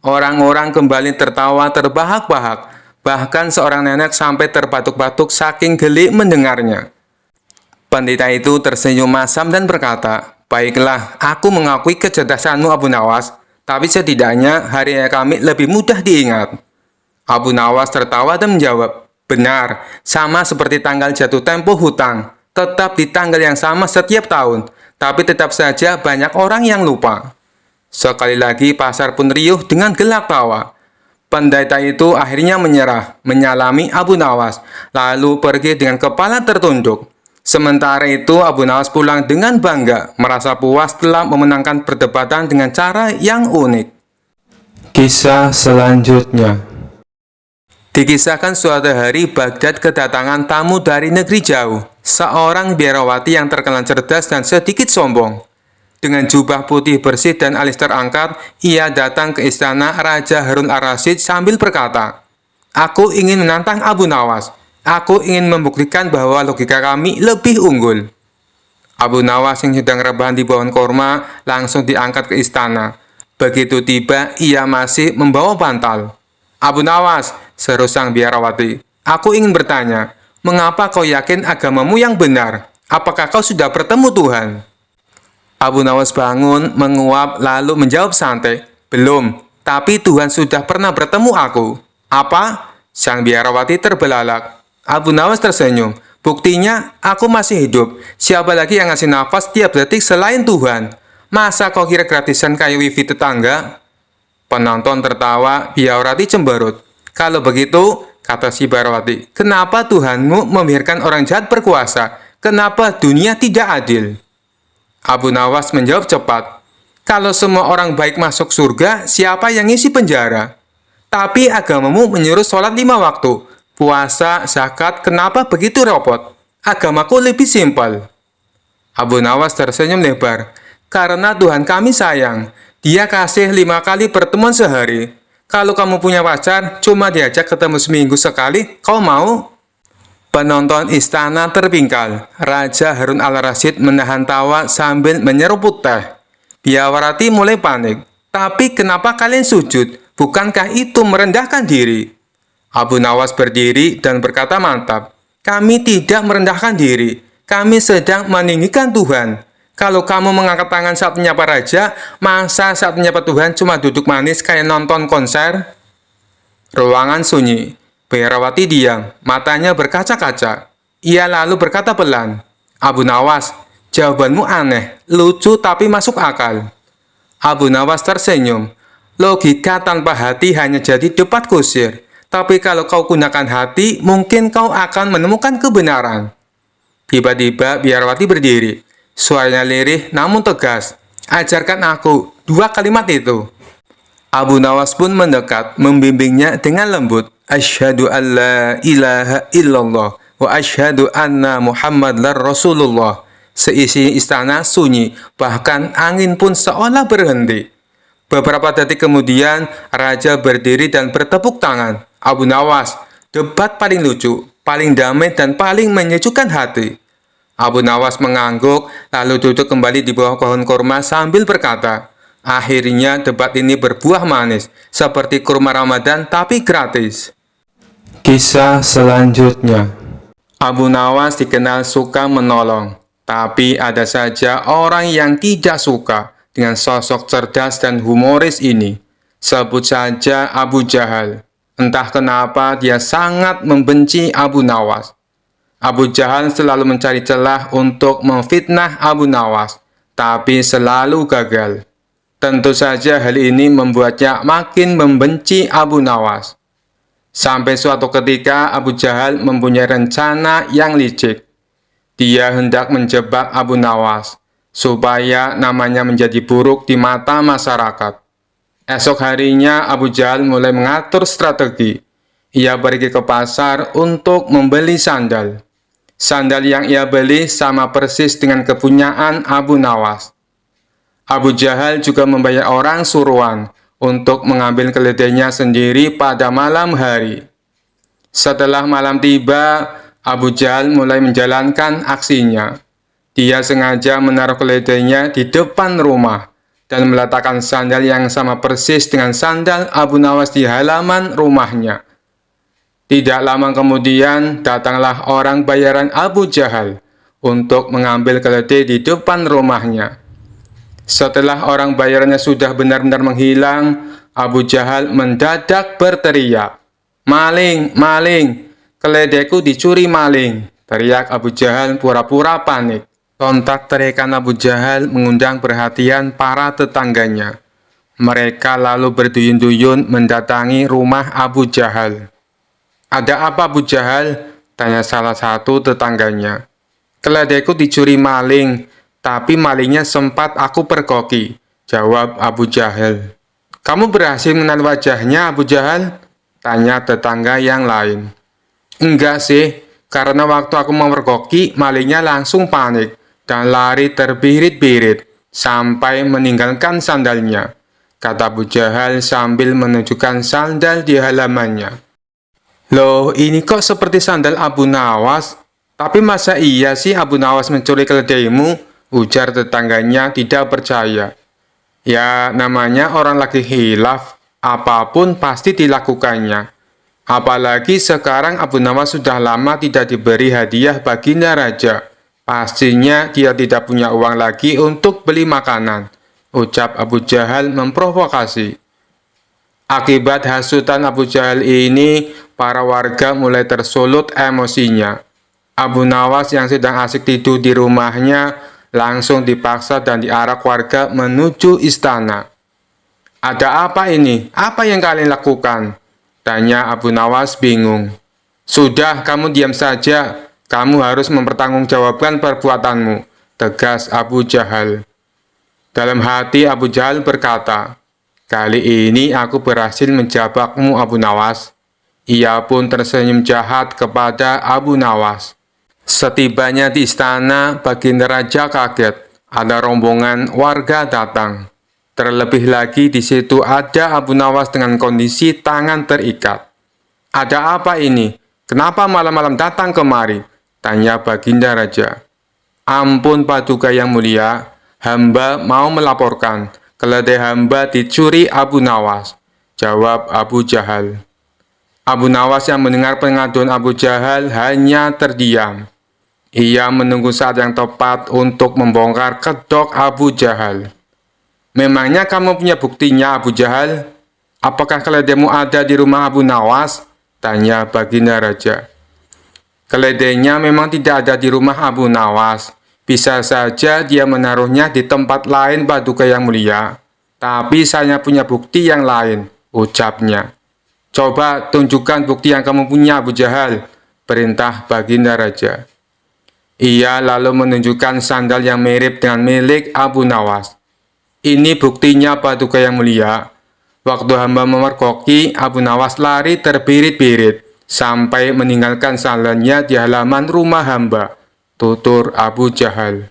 Orang-orang kembali tertawa terbahak-bahak, bahkan seorang nenek sampai terbatuk-batuk saking geli mendengarnya. Pendeta itu tersenyum masam dan berkata, baiklah, aku mengakui kecerdasanmu Abu Nawas, tapi setidaknya hari raya kami lebih mudah diingat. Abu Nawas tertawa dan menjawab, benar, sama seperti tanggal jatuh tempo hutang, tetap di tanggal yang sama setiap tahun, tapi tetap saja banyak orang yang lupa. Sekali lagi pasar pun riuh dengan gelak tawa. Pendeta itu akhirnya menyerah, menyalami Abu Nawas, lalu pergi dengan kepala tertunduk. Sementara itu Abu Nawas pulang dengan bangga, merasa puas telah memenangkan perdebatan dengan cara yang unik. Kisah selanjutnya. Dikisahkan suatu hari Baghdad kedatangan tamu dari negeri jauh, seorang biarawati yang terkenal cerdas dan sedikit sombong. Dengan jubah putih bersih dan alis terangkat, ia datang ke istana Raja Harun ar-Rasyid sambil berkata, aku ingin menantang Abu Nawas. Aku ingin membuktikan bahwa logika kami lebih unggul. Abu Nawas yang sedang rebahan di pohon korma langsung diangkat ke istana. Begitu tiba, ia masih membawa bantal. Abu Nawas, seru sang biarawati, aku ingin bertanya, mengapa kau yakin agamamu yang benar? Apakah kau sudah bertemu Tuhan? Abu Nawas bangun, menguap, lalu menjawab santai, belum, tapi Tuhan sudah pernah bertemu aku. Apa? Sang biarawati terbelalak. Abu Nawas tersenyum, buktinya aku masih hidup. Siapa lagi yang ngasih nafas tiap detik selain Tuhan? Masa kau kira gratisan kayak wifi tetangga? Penonton tertawa, biarawati cemberut. Kalau begitu, kata si biarawati, kenapa Tuhanmu membiarkan orang jahat berkuasa? Kenapa dunia tidak adil? Abu Nawas menjawab cepat, kalau semua orang baik masuk surga, siapa yang ngisi penjara? Tapi agamamu menyuruh sholat 5 waktu, puasa, zakat, kenapa begitu repot? Agamaku lebih simpel. Abu Nawas tersenyum lebar, karena Tuhan kami sayang. Dia kasih 5 kali pertemuan sehari. Kalau kamu punya pacar, cuma diajak ketemu seminggu sekali, kau mau? Penonton istana terpingkal. Raja Harun al-Rasyid menahan tawa sambil menyeruput teh. Biawarati mulai panik. Tapi kenapa kalian sujud? Bukankah itu merendahkan diri? Abu Nawas berdiri dan berkata mantap. Kami tidak merendahkan diri. Kami sedang meninggikan Tuhan. Kalau kamu mengangkat tangan saat menyapa raja, masa saat menyapa Tuhan cuma duduk manis kayak nonton konser? Ruangan sunyi. Biarawati diam, matanya berkaca-kaca. Ia lalu berkata pelan, Abu Nawas, jawabanmu aneh, lucu tapi masuk akal. Abu Nawas tersenyum. Logika tanpa hati hanya jadi debat kusir. Tapi kalau kau gunakan hati, mungkin kau akan menemukan kebenaran. Tiba-tiba Biarawati berdiri. Suaranya lirih namun tegas. Ajarkan aku 2 kalimat itu. Abu Nawas pun mendekat, membimbingnya dengan lembut. Asyhadu an la ilaha illallah wa asyhadu anna Muhammadar Rasulullah. Seisi istana sunyi, bahkan angin pun seolah berhenti. Beberapa detik kemudian, raja berdiri dan bertepuk tangan. Abu Nawas, debat paling lucu, paling damai dan paling menyejukkan hati. Abu Nawas mengangguk, lalu duduk kembali di bawah pohon kurma sambil berkata, akhirnya debat ini berbuah manis, seperti kurma Ramadan tapi gratis. Kisah selanjutnya. Abu Nawas dikenal suka menolong, tapi ada saja orang yang tidak suka dengan sosok cerdas dan humoris ini. Sebut saja Abu Jahal. Entah kenapa dia sangat membenci Abu Nawas. Abu Jahal selalu mencari celah untuk memfitnah Abu Nawas, tapi selalu gagal. Tentu saja hal ini membuatnya makin membenci Abu Nawas. Sampai suatu ketika Abu Jahal mempunyai rencana yang licik. Dia hendak menjebak Abu Nawas, supaya namanya menjadi buruk di mata masyarakat. Esok harinya Abu Jahal mulai mengatur strategi. Ia pergi ke pasar untuk membeli sandal. Sandal yang ia beli sama persis dengan kepunyaan Abu Nawas. Abu Jahal juga membayar orang suruhan untuk mengambil keledainya sendiri pada malam hari. Setelah malam tiba, Abu Jahal mulai menjalankan aksinya. Dia sengaja menaruh keledainya di depan rumah dan meletakkan sandal yang sama persis dengan sandal Abu Nawas di halaman rumahnya. Tidak lama kemudian, datanglah orang bayaran Abu Jahal untuk mengambil keledai di depan rumahnya. Setelah orang bayarannya sudah benar-benar menghilang, Abu Jahal mendadak berteriak, maling, maling, keledaiku dicuri maling. Teriak Abu Jahal pura-pura panik. Sontak teriakan Abu Jahal mengundang perhatian para tetangganya. Mereka lalu berduyun-duyun mendatangi rumah Abu Jahal. Ada apa Abu Jahal? Tanya salah satu tetangganya. Keledaiku dicuri maling, tapi malingnya sempat aku pergoki, jawab Abu Jahal. Kamu berhasil mengenal wajahnya Abu Jahal? Tanya tetangga yang lain. Enggak sih, karena waktu aku memergoki, malingnya langsung panik dan lari terbirit-birit sampai meninggalkan sandalnya, kata Abu Jahal sambil menunjukkan sandal di halamannya. Loh, ini kok seperti sandal Abu Nawas? Tapi masa iya sih Abu Nawas mencuri keledaimu? Ujar tetangganya tidak percaya. Ya, namanya orang lagi khilaf, apapun pasti dilakukannya. Apalagi sekarang Abu Nawas sudah lama tidak diberi hadiah baginda raja. Pastinya dia tidak punya uang lagi untuk beli makanan, ucap Abu Jahal memprovokasi. Akibat hasutan Abu Jahal ini, para warga mulai tersulut emosinya. Abu Nawas yang sedang asik tidur di rumahnya langsung dipaksa dan diarak warga menuju istana. Ada apa ini? Apa yang kalian lakukan? Tanya Abu Nawas bingung. Sudah, kamu diam saja. Kamu harus mempertanggungjawabkan perbuatanmu, tegas Abu Jahal. Dalam hati Abu Jahal berkata, kali ini aku berhasil menjebakmu Abu Nawas. Ia pun tersenyum jahat kepada Abu Nawas. Setibanya di istana, baginda raja kaget. Ada rombongan warga datang. Terlebih lagi di situ ada Abu Nawas dengan kondisi tangan terikat. Ada apa ini? Kenapa malam-malam datang kemari? Tanya Baginda Raja. Ampun Paduka yang mulia, hamba mau melaporkan. Keledai hamba dicuri Abu Nawas. Jawab Abu Jahal. Abu Nawas yang mendengar pengaduan Abu Jahal hanya terdiam. Ia menunggu saat yang tepat untuk membongkar kedok Abu Jahal. Memangnya kamu punya buktinya, Abu Jahal? Apakah keledaimu ada di rumah Abu Nawas? Tanya Baginda Raja. Keledainya memang tidak ada di rumah Abu Nawas. Bisa saja dia menaruhnya di tempat lain, Paduka yang mulia. Tapi saya punya bukti yang lain, ucapnya. Coba tunjukkan bukti yang kamu punya, Abu Jahal, perintah Baginda Raja. Ia lalu menunjukkan sandal yang mirip dengan milik Abu Nawas. Ini buktinya, Paduka yang mulia. Waktu hamba memergoki, Abu Nawas lari terbirit-birit sampai meninggalkan sandalnya di halaman rumah hamba, tutur Abu Jahal.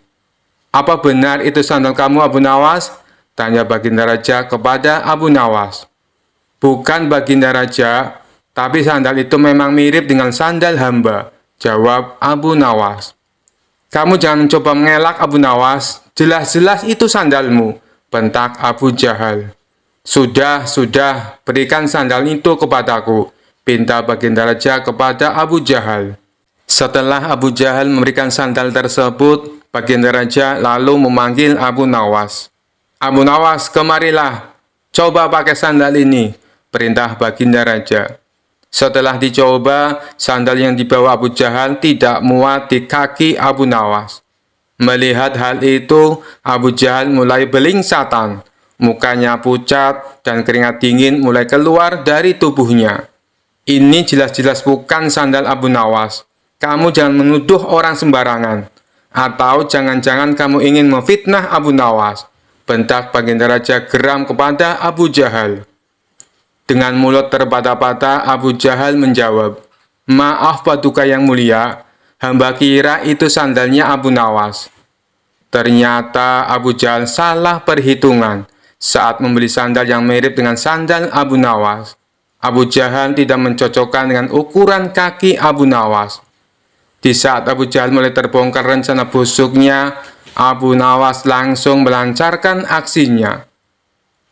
Apa benar itu sandal kamu, Abu Nawas? Tanya Baginda Raja kepada Abu Nawas. Bukan, Baginda Raja, tapi sandal itu memang mirip dengan sandal hamba, jawab Abu Nawas. Kamu jangan mencoba mengelak, Abu Nawas, jelas-jelas itu sandalmu, bentak Abu Jahal. Sudah, berikan sandal itu kepadaku, pinta Baginda Raja kepada Abu Jahal. Setelah Abu Jahal memberikan sandal tersebut, Baginda Raja lalu memanggil Abu Nawas. Abu Nawas, kemarilah, coba pakai sandal ini, perintah Baginda Raja. Setelah dicoba, sandal yang dibawa Abu Jahal tidak muat di kaki Abu Nawas. Melihat hal itu, Abu Jahal mulai belingsatan. Mukanya pucat dan keringat dingin mulai keluar dari tubuhnya. Ini jelas-jelas bukan sandal Abu Nawas. Kamu jangan menuduh orang sembarangan. Atau jangan-jangan kamu ingin memfitnah Abu Nawas, bentak Baginda Raja geram kepada Abu Jahal. Dengan mulut terbata-bata, Abu Jahal menjawab, maaf Paduka yang mulia, hamba kira itu sandalnya Abu Nawas. Ternyata Abu Jahal salah perhitungan saat membeli sandal yang mirip dengan sandal Abu Nawas. Abu Jahal tidak mencocokkan dengan ukuran kaki Abu Nawas. Di saat Abu Jahal mulai terbongkar rencana busuknya, Abu Nawas langsung melancarkan aksinya.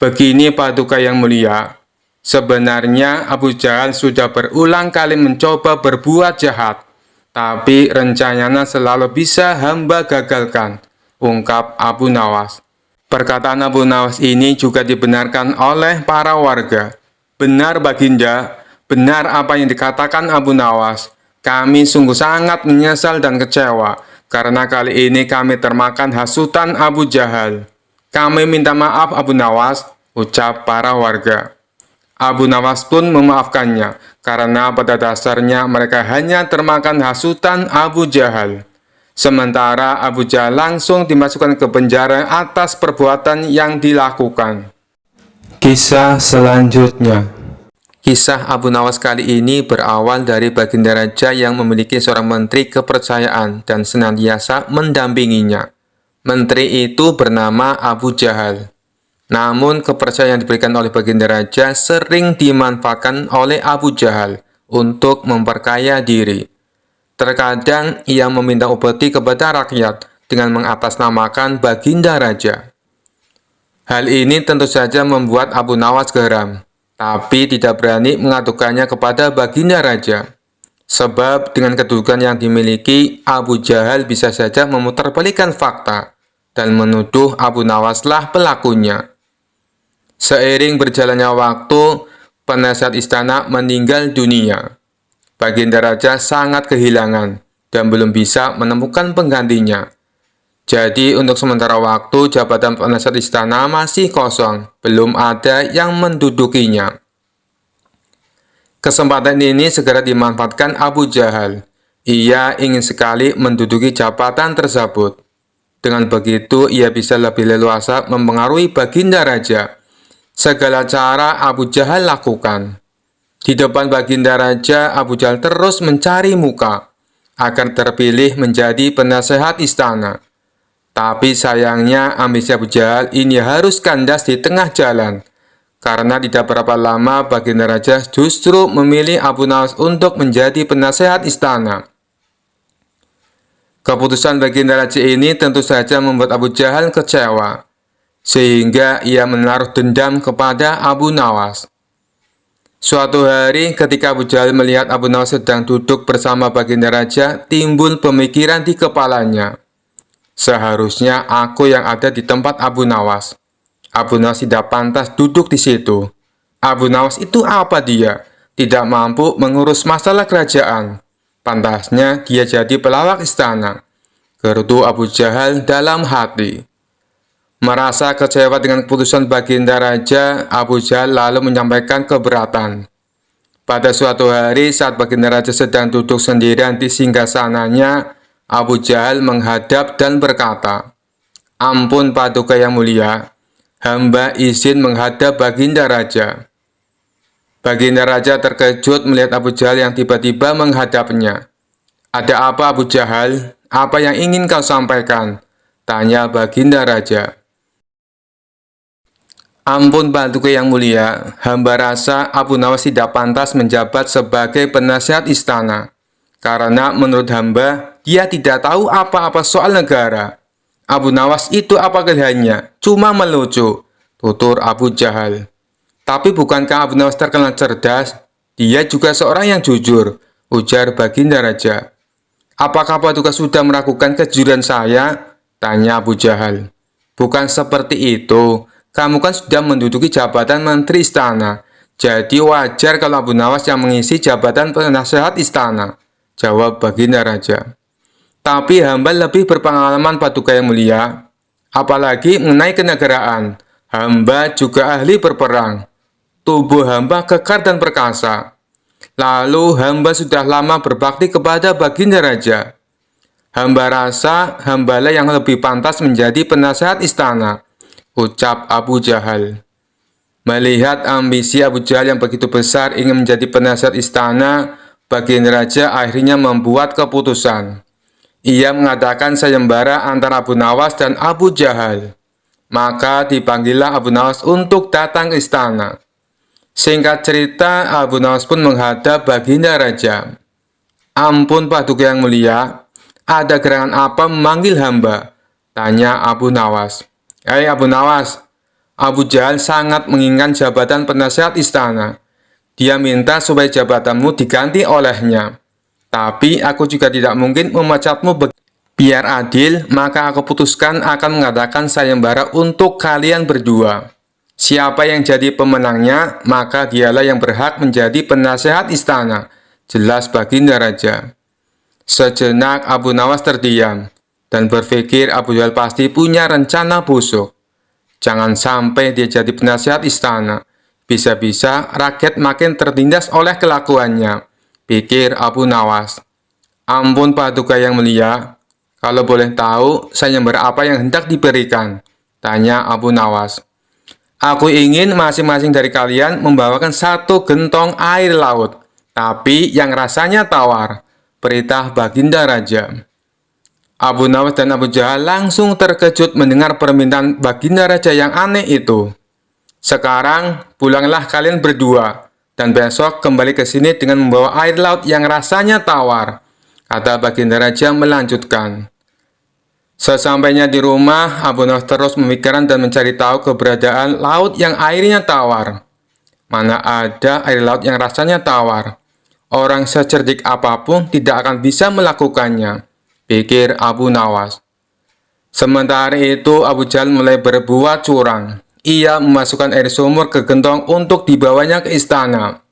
Begini Paduka yang mulia, sebenarnya Abu Jahal sudah berulang kali mencoba berbuat jahat, tapi rencananya selalu bisa hamba gagalkan, ungkap Abu Nawas. Perkataan Abu Nawas ini juga dibenarkan oleh para warga. Benar Baginda, benar apa yang dikatakan Abu Nawas. Kami sungguh sangat menyesal dan kecewa, karena kali ini kami termakan hasutan Abu Jahal. Kami minta maaf Abu Nawas, ucap para warga. Abu Nawas pun memaafkannya, karena pada dasarnya mereka hanya termakan hasutan Abu Jahal. Sementara Abu Jahal langsung dimasukkan ke penjara atas perbuatan yang dilakukan. Kisah selanjutnya. Kisah Abu Nawas kali ini berawal dari Baginda Raja yang memiliki seorang menteri kepercayaan dan senantiasa mendampinginya. Menteri itu bernama Abu Jahal. Namun kepercayaan yang diberikan oleh Baginda Raja sering dimanfaatkan oleh Abu Jahal untuk memperkaya diri. Terkadang ia meminta upeti kepada rakyat dengan mengatasnamakan Baginda Raja. Hal ini tentu saja membuat Abu Nawas geram, tapi tidak berani mengadukannya kepada Baginda Raja. Sebab dengan kedudukan yang dimiliki, Abu Jahal bisa saja memutarbalikkan fakta dan menuduh Abu Nawaslah pelakunya. Seiring berjalannya waktu, penasihat istana meninggal dunia. Baginda Raja sangat kehilangan dan belum bisa menemukan penggantinya. Jadi untuk sementara waktu jabatan penasihat istana masih kosong, belum ada yang mendudukinya. Kesempatan ini segera dimanfaatkan Abu Jahal. Ia ingin sekali menduduki jabatan tersebut. Dengan begitu ia bisa lebih leluasa mempengaruhi Baginda Raja. Segala cara Abu Jahal lakukan. Di depan Baginda Raja, Abu Jahal terus mencari muka agar terpilih menjadi penasehat istana. Tapi sayangnya ambisi Abu Jahal ini harus kandas di tengah jalan, Karena tidak berapa lama Baginda Raja justru memilih Abu Nawas untuk menjadi penasehat istana. Keputusan Baginda Raja ini tentu saja membuat Abu Jahal kecewa, sehingga ia menaruh dendam kepada Abu Nawas. Suatu hari ketika Abu Jahal melihat Abu Nawas sedang duduk bersama Baginda Raja, timbul pemikiran di kepalanya. Seharusnya aku yang ada di tempat Abu Nawas. Abu Nawas tidak pantas duduk di situ. Abu Nawas itu apa dia? Tidak mampu mengurus masalah kerajaan. Pantasnya dia jadi pelawak istana. Gerutu Abu Jahal dalam hati. Merasa kecewa dengan keputusan Baginda Raja, Abu Jahal lalu menyampaikan keberatan. Pada suatu hari saat Baginda Raja sedang duduk sendirian di singgasananya, Abu Jahal menghadap dan berkata, "Ampun Paduka yang mulia, hamba izin menghadap Baginda Raja." Baginda Raja terkejut melihat Abu Jahal yang tiba-tiba menghadapnya. "Ada apa Abu Jahal? Apa yang ingin kau sampaikan?" tanya Baginda Raja. "Ampun Paduka yang mulia, hamba rasa Abu Nawas tidak pantas menjabat sebagai penasihat istana. Karena menurut hamba, dia tidak tahu apa-apa soal negara. Abu Nawas itu apa kaliannya? Cuma melucu," tutur Abu Jahal. "Tapi bukankah Abu Nawas terkenal cerdas? Dia juga seorang yang jujur," ujar Baginda Raja. "Apakah Paduka sudah meragukan kejujuran saya?" tanya Abu Jahal. "Bukan seperti itu. Kamu kan sudah menduduki jabatan menteri istana. Jadi wajar kalau Abu Nawas yang mengisi jabatan penasehat istana," jawab Baginda Raja. "Tapi hamba lebih berpengalaman Paduka yang mulia. Apalagi mengenai kenegaraan. Hamba juga ahli berperang. Tubuh hamba kekar dan perkasa. Lalu hamba sudah lama berbakti kepada Baginda Raja. Hamba rasa hambalah yang lebih pantas menjadi penasehat istana," ucap Abu Jahal. Melihat ambisi Abu Jahal yang begitu besar ingin menjadi penasehat istana, Baginda Raja akhirnya membuat keputusan. Ia mengadakan sayembara antara Abu Nawas dan Abu Jahal. Maka dipanggillah Abu Nawas untuk datang ke istana. Singkat cerita, Abu Nawas pun menghadap Baginda Raja. "Ampun Paduka yang mulia, ada gerangan apa memanggil hamba?" tanya Abu Nawas. "Hei Abu Nawas, Abu Jahal sangat menginginkan jabatan penasehat istana. Dia minta supaya jabatanmu diganti olehnya. Tapi aku juga tidak mungkin memecatmu. Biar adil, maka aku putuskan akan mengadakan sayembara untuk kalian berdua. Siapa yang jadi pemenangnya, maka dialah yang berhak menjadi penasehat istana," jelas Baginda Raja. Sejenak Abu Nawas terdiam dan berpikir Abu Jahal pasti punya rencana busuk. Jangan sampai dia jadi penasehat istana. Bisa-bisa rakyat makin tertindas oleh kelakuannya, pikir Abu Nawas. "Ampun Paduka yang mulia, kalau boleh tahu sayembara apa yang hendak diberikan?" tanya Abu Nawas. "Aku ingin masing-masing dari kalian membawakan 1 gentong air laut, tapi yang rasanya tawar," perintah Baginda Raja. Abu Nawas dan Abu Jahal langsung terkejut mendengar permintaan Baginda Raja yang aneh itu. "Sekarang pulanglah kalian berdua, dan besok kembali ke sini dengan membawa air laut yang rasanya tawar," kata Baginda Raja melanjutkan. Sesampainya di rumah, Abu Nawas terus memikirkan dan mencari tahu keberadaan laut yang airnya tawar. Mana ada air laut yang rasanya tawar? Orang secerdik apapun tidak akan bisa melakukannya, pikir Abu Nawas. Sementara itu, Abu Jahal mulai berbuat curang. Ia memasukkan air sumur ke gentong untuk dibawanya ke istana.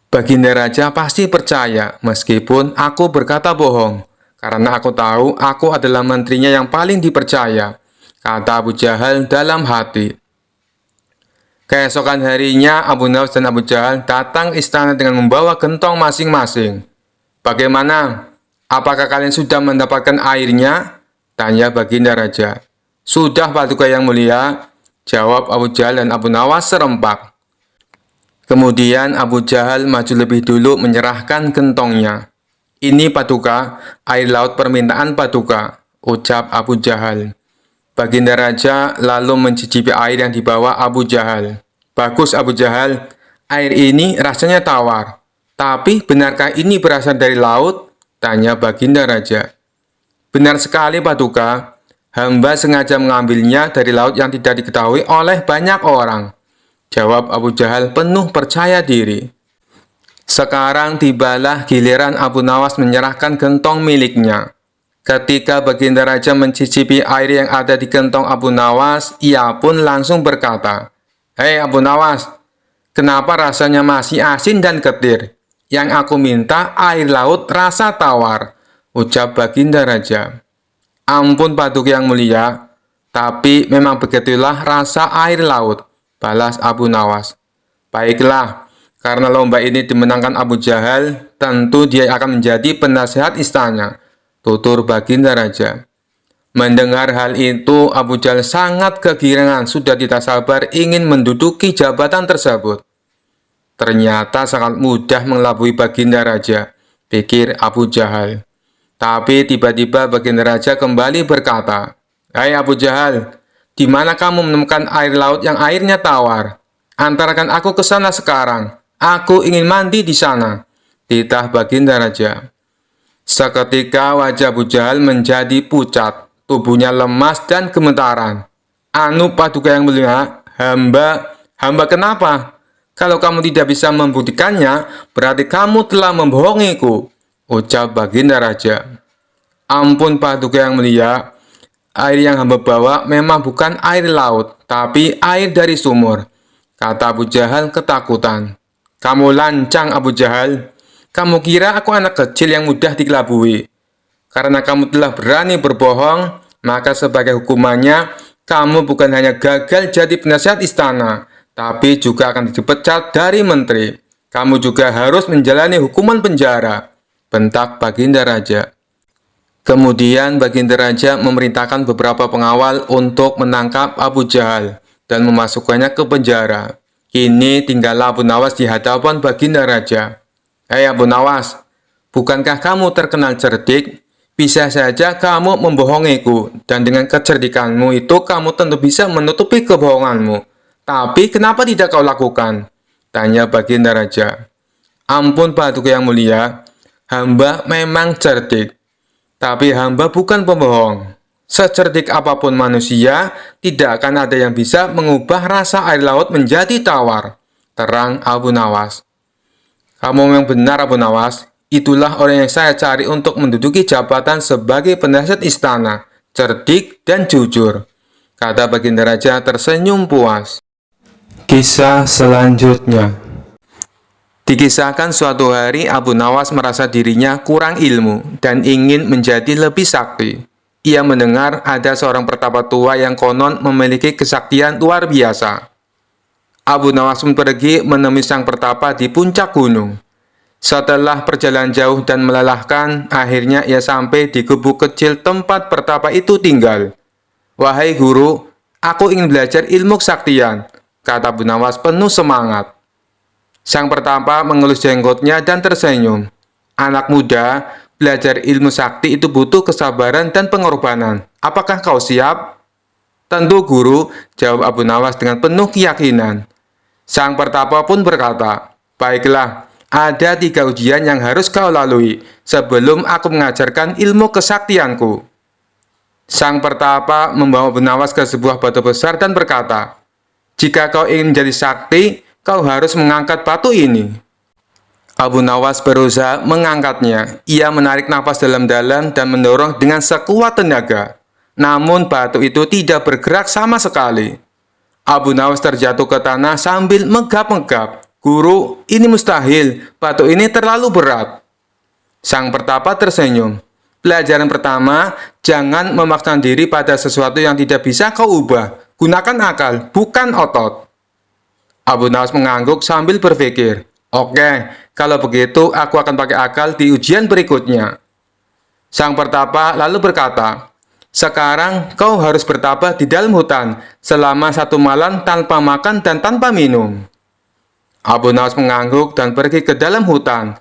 Baginda Raja pasti percaya, meskipun aku berkata bohong. Karena aku tahu aku adalah menterinya yang paling dipercaya, kata Abu Jahal dalam hati. Keesokan harinya, Abu Nawas dan Abu Jahal datang ke istana dengan membawa gentong masing-masing. "Bagaimana? Apakah kalian sudah mendapatkan airnya?" tanya Baginda Raja. "Sudah Paduka yang mulia," jawab Abu Jahal dan Abu Nawas serempak. Kemudian Abu Jahal maju lebih dulu menyerahkan gentongnya. "Ini Paduka, air laut permintaan Paduka," ucap Abu Jahal. Baginda Raja lalu mencicipi air yang dibawa Abu Jahal. Bagus Abu Jahal, air ini rasanya tawar. Tapi benarkah ini berasal dari laut? Tanya Baginda Raja. Benar sekali Paduka, hamba sengaja mengambilnya dari laut yang tidak diketahui oleh banyak orang. Jawab Abu Jahal penuh percaya diri. Sekarang tibalah giliran Abu Nawas menyerahkan gentong miliknya. Ketika Baginda Raja mencicipi air yang ada di gentong Abu Nawas, ia pun langsung berkata, "Hei Abu Nawas, kenapa rasanya masih asin dan getir? Yang aku minta air laut rasa tawar," ucap Baginda Raja. "Ampun Paduka yang mulia, tapi memang begitulah rasa air laut," balas Abu Nawas. "Baiklah, karena lomba ini dimenangkan Abu Jahal, tentu dia akan menjadi penasehat istana," tutur Baginda Raja. Mendengar hal itu, Abu Jahal sangat kegirangan, sudah tidak sabar ingin menduduki jabatan tersebut. Ternyata sangat mudah mengelabui Baginda Raja, pikir Abu Jahal. Tapi tiba-tiba Baginda Raja kembali berkata, "Hai Abu Jahal, di mana kamu menemukan air laut yang airnya tawar? Antarkan aku ke sana sekarang. Aku ingin mandi di sana," titah Baginda Raja. Seketika wajah Abu Jahal menjadi pucat, tubuhnya lemas dan gemetaran. "Anu Paduka yang mulia, hamba kenapa? Kalau kamu tidak bisa membuktikannya, berarti kamu telah membohongiku," ucap Baginda Raja. "Ampun Paduka yang mulia, air yang hamba bawa memang bukan air laut, tapi air dari sumur," kata Abu Jahal ketakutan. "Kamu lancang Abu Jahal. Kamu kira aku anak kecil yang mudah dikelabui? Karena kamu telah berani berbohong, maka sebagai hukumannya, kamu bukan hanya gagal jadi penasihat istana, tapi juga akan dipecat dari menteri. Kamu juga harus menjalani hukuman penjara," bentak Baginda Raja. Kemudian Baginda Raja memerintahkan beberapa pengawal untuk menangkap Abu Jahal dan memasukkannya ke penjara. Kini tinggallah Abu Nawas di hadapan Baginda Raja. "Hei Abu Nawas, bukankah kamu terkenal cerdik? Bisa saja kamu membohongiku, dan dengan kecerdikanmu itu kamu tentu bisa menutupi kebohonganmu. Tapi kenapa tidak kau lakukan?" tanya Baginda Raja. "Ampun Paduka yang mulia, hamba memang cerdik, tapi hamba bukan pembohong. Secerdik apapun manusia, tidak akan ada yang bisa mengubah rasa air laut menjadi tawar," terang Abu Nawas. "Kamu memang benar Abu Nawas, itulah orang yang saya cari untuk menduduki jabatan sebagai penasihat istana, cerdik dan jujur," kata Baginda Raja tersenyum puas. Kisah selanjutnya. Dikisahkan suatu hari Abu Nawas merasa dirinya kurang ilmu dan ingin menjadi lebih sakti. Ia mendengar ada seorang pertapa tua yang konon memiliki kesaktian luar biasa. Abu Nawas pun pergi menemui sang pertapa di puncak gunung. Setelah perjalanan jauh dan melelahkan, akhirnya ia sampai di gubuk kecil tempat pertapa itu tinggal. "Wahai guru, aku ingin belajar ilmu kesaktian," kata Abu Nawas penuh semangat. Sang pertapa mengelus jenggotnya dan tersenyum. "Anak muda, belajar ilmu sakti itu butuh kesabaran dan pengorbanan. Apakah kau siap?" "Tentu guru," jawab Abu Nawas dengan penuh keyakinan. Sang pertapa pun berkata, "Baiklah, ada 3 ujian yang harus kau lalui sebelum aku mengajarkan ilmu kesaktianku." Sang pertapa membawa Abu Nawas ke sebuah batu besar dan berkata, "Jika kau ingin menjadi sakti, kau harus mengangkat batu ini." Abu Nawas berusaha mengangkatnya. Ia menarik nafas dalam-dalam dan mendorong dengan sekuat tenaga. Namun batu itu tidak bergerak sama sekali. Abu Nawas terjatuh ke tanah sambil menggap-menggap. "Guru, ini mustahil. Batu ini terlalu berat." Sang pertapa tersenyum. "Pelajaran pertama, jangan memaksakan diri pada sesuatu yang tidak bisa kau ubah. Gunakan akal, bukan otot." Abu Nawas mengangguk sambil berpikir, "Oke, kalau begitu aku akan pakai akal di ujian berikutnya." Sang pertapa lalu berkata, "Sekarang kau harus bertapa di dalam hutan selama 1 malam tanpa makan dan tanpa minum." Abu Nawas mengangguk dan pergi ke dalam hutan.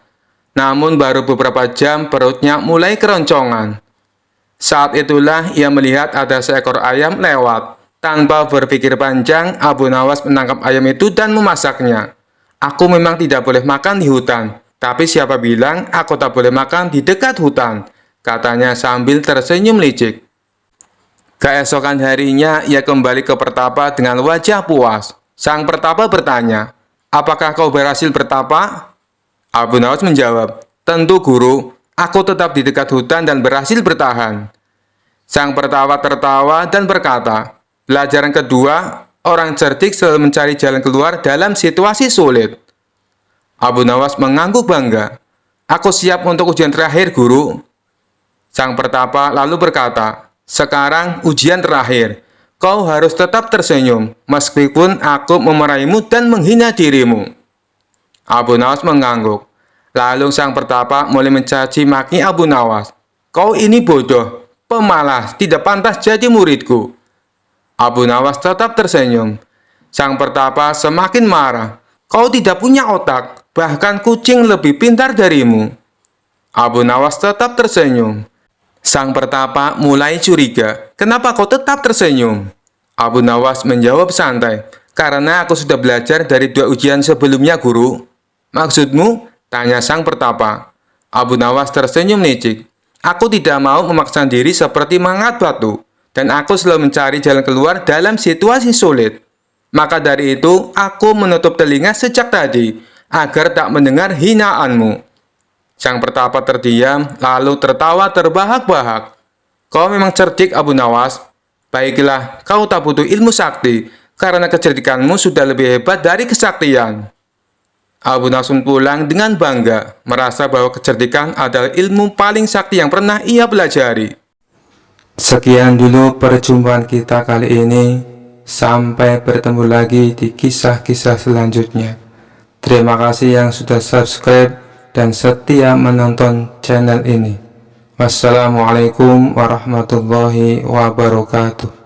Namun baru beberapa jam perutnya mulai keroncongan. Saat itulah ia melihat ada seekor ayam lewat. Tanpa berpikir panjang, Abu Nawas menangkap ayam itu dan memasaknya. Aku memang tidak boleh makan di hutan, tapi siapa bilang aku tak boleh makan di dekat hutan, katanya sambil tersenyum licik. Keesokan harinya, ia kembali ke Pertapa dengan wajah puas. Sang Pertapa bertanya, "Apakah kau berhasil bertapa?" Abu Nawas menjawab, "Tentu guru, aku tetap di dekat hutan dan berhasil bertahan." Sang Pertapa tertawa dan berkata, "Pelajaran kedua, orang cerdik selalu mencari jalan keluar dalam situasi sulit." Abu Nawas mengangguk bangga. "Aku siap untuk ujian terakhir, guru." Sang Pertapa lalu berkata, "Sekarang ujian terakhir. Kau harus tetap tersenyum, meskipun aku memarahimu dan menghina dirimu." Abu Nawas mengangguk. Lalu sang Pertapa mulai mencaci maki Abu Nawas. "Kau ini bodoh, pemalas, tidak pantas jadi muridku." Abu Nawas tetap tersenyum. Sang Pertapa semakin marah. "Kau tidak punya otak, bahkan kucing lebih pintar darimu." Abu Nawas tetap tersenyum. Sang Pertapa mulai curiga. "Kenapa kau tetap tersenyum?" Abu Nawas menjawab santai, "Karena aku sudah belajar dari 2 ujian sebelumnya, guru." "Maksudmu?" tanya sang Pertapa. Abu Nawas tersenyum licik. "Aku tidak mau memaksa diri seperti mangkat batu, dan aku selalu mencari jalan keluar dalam situasi sulit. Maka dari itu, aku menutup telinga sejak tadi, agar tak mendengar hinaanmu." Sang Pertapa terdiam, lalu tertawa terbahak-bahak. "Kau memang cerdik, Abu Nawas. Baiklah, kau tak butuh ilmu sakti, karena kecerdikanmu sudah lebih hebat dari kesaktian." Abu Nawas pulang dengan bangga, merasa bahwa kecerdikan adalah ilmu paling sakti yang pernah ia pelajari. Sekian dulu perjumpaan kita kali ini. Sampai bertemu lagi di kisah-kisah selanjutnya. Terima kasih yang sudah subscribe dan setia menonton channel ini. Wassalamualaikum warahmatullahi wabarakatuh.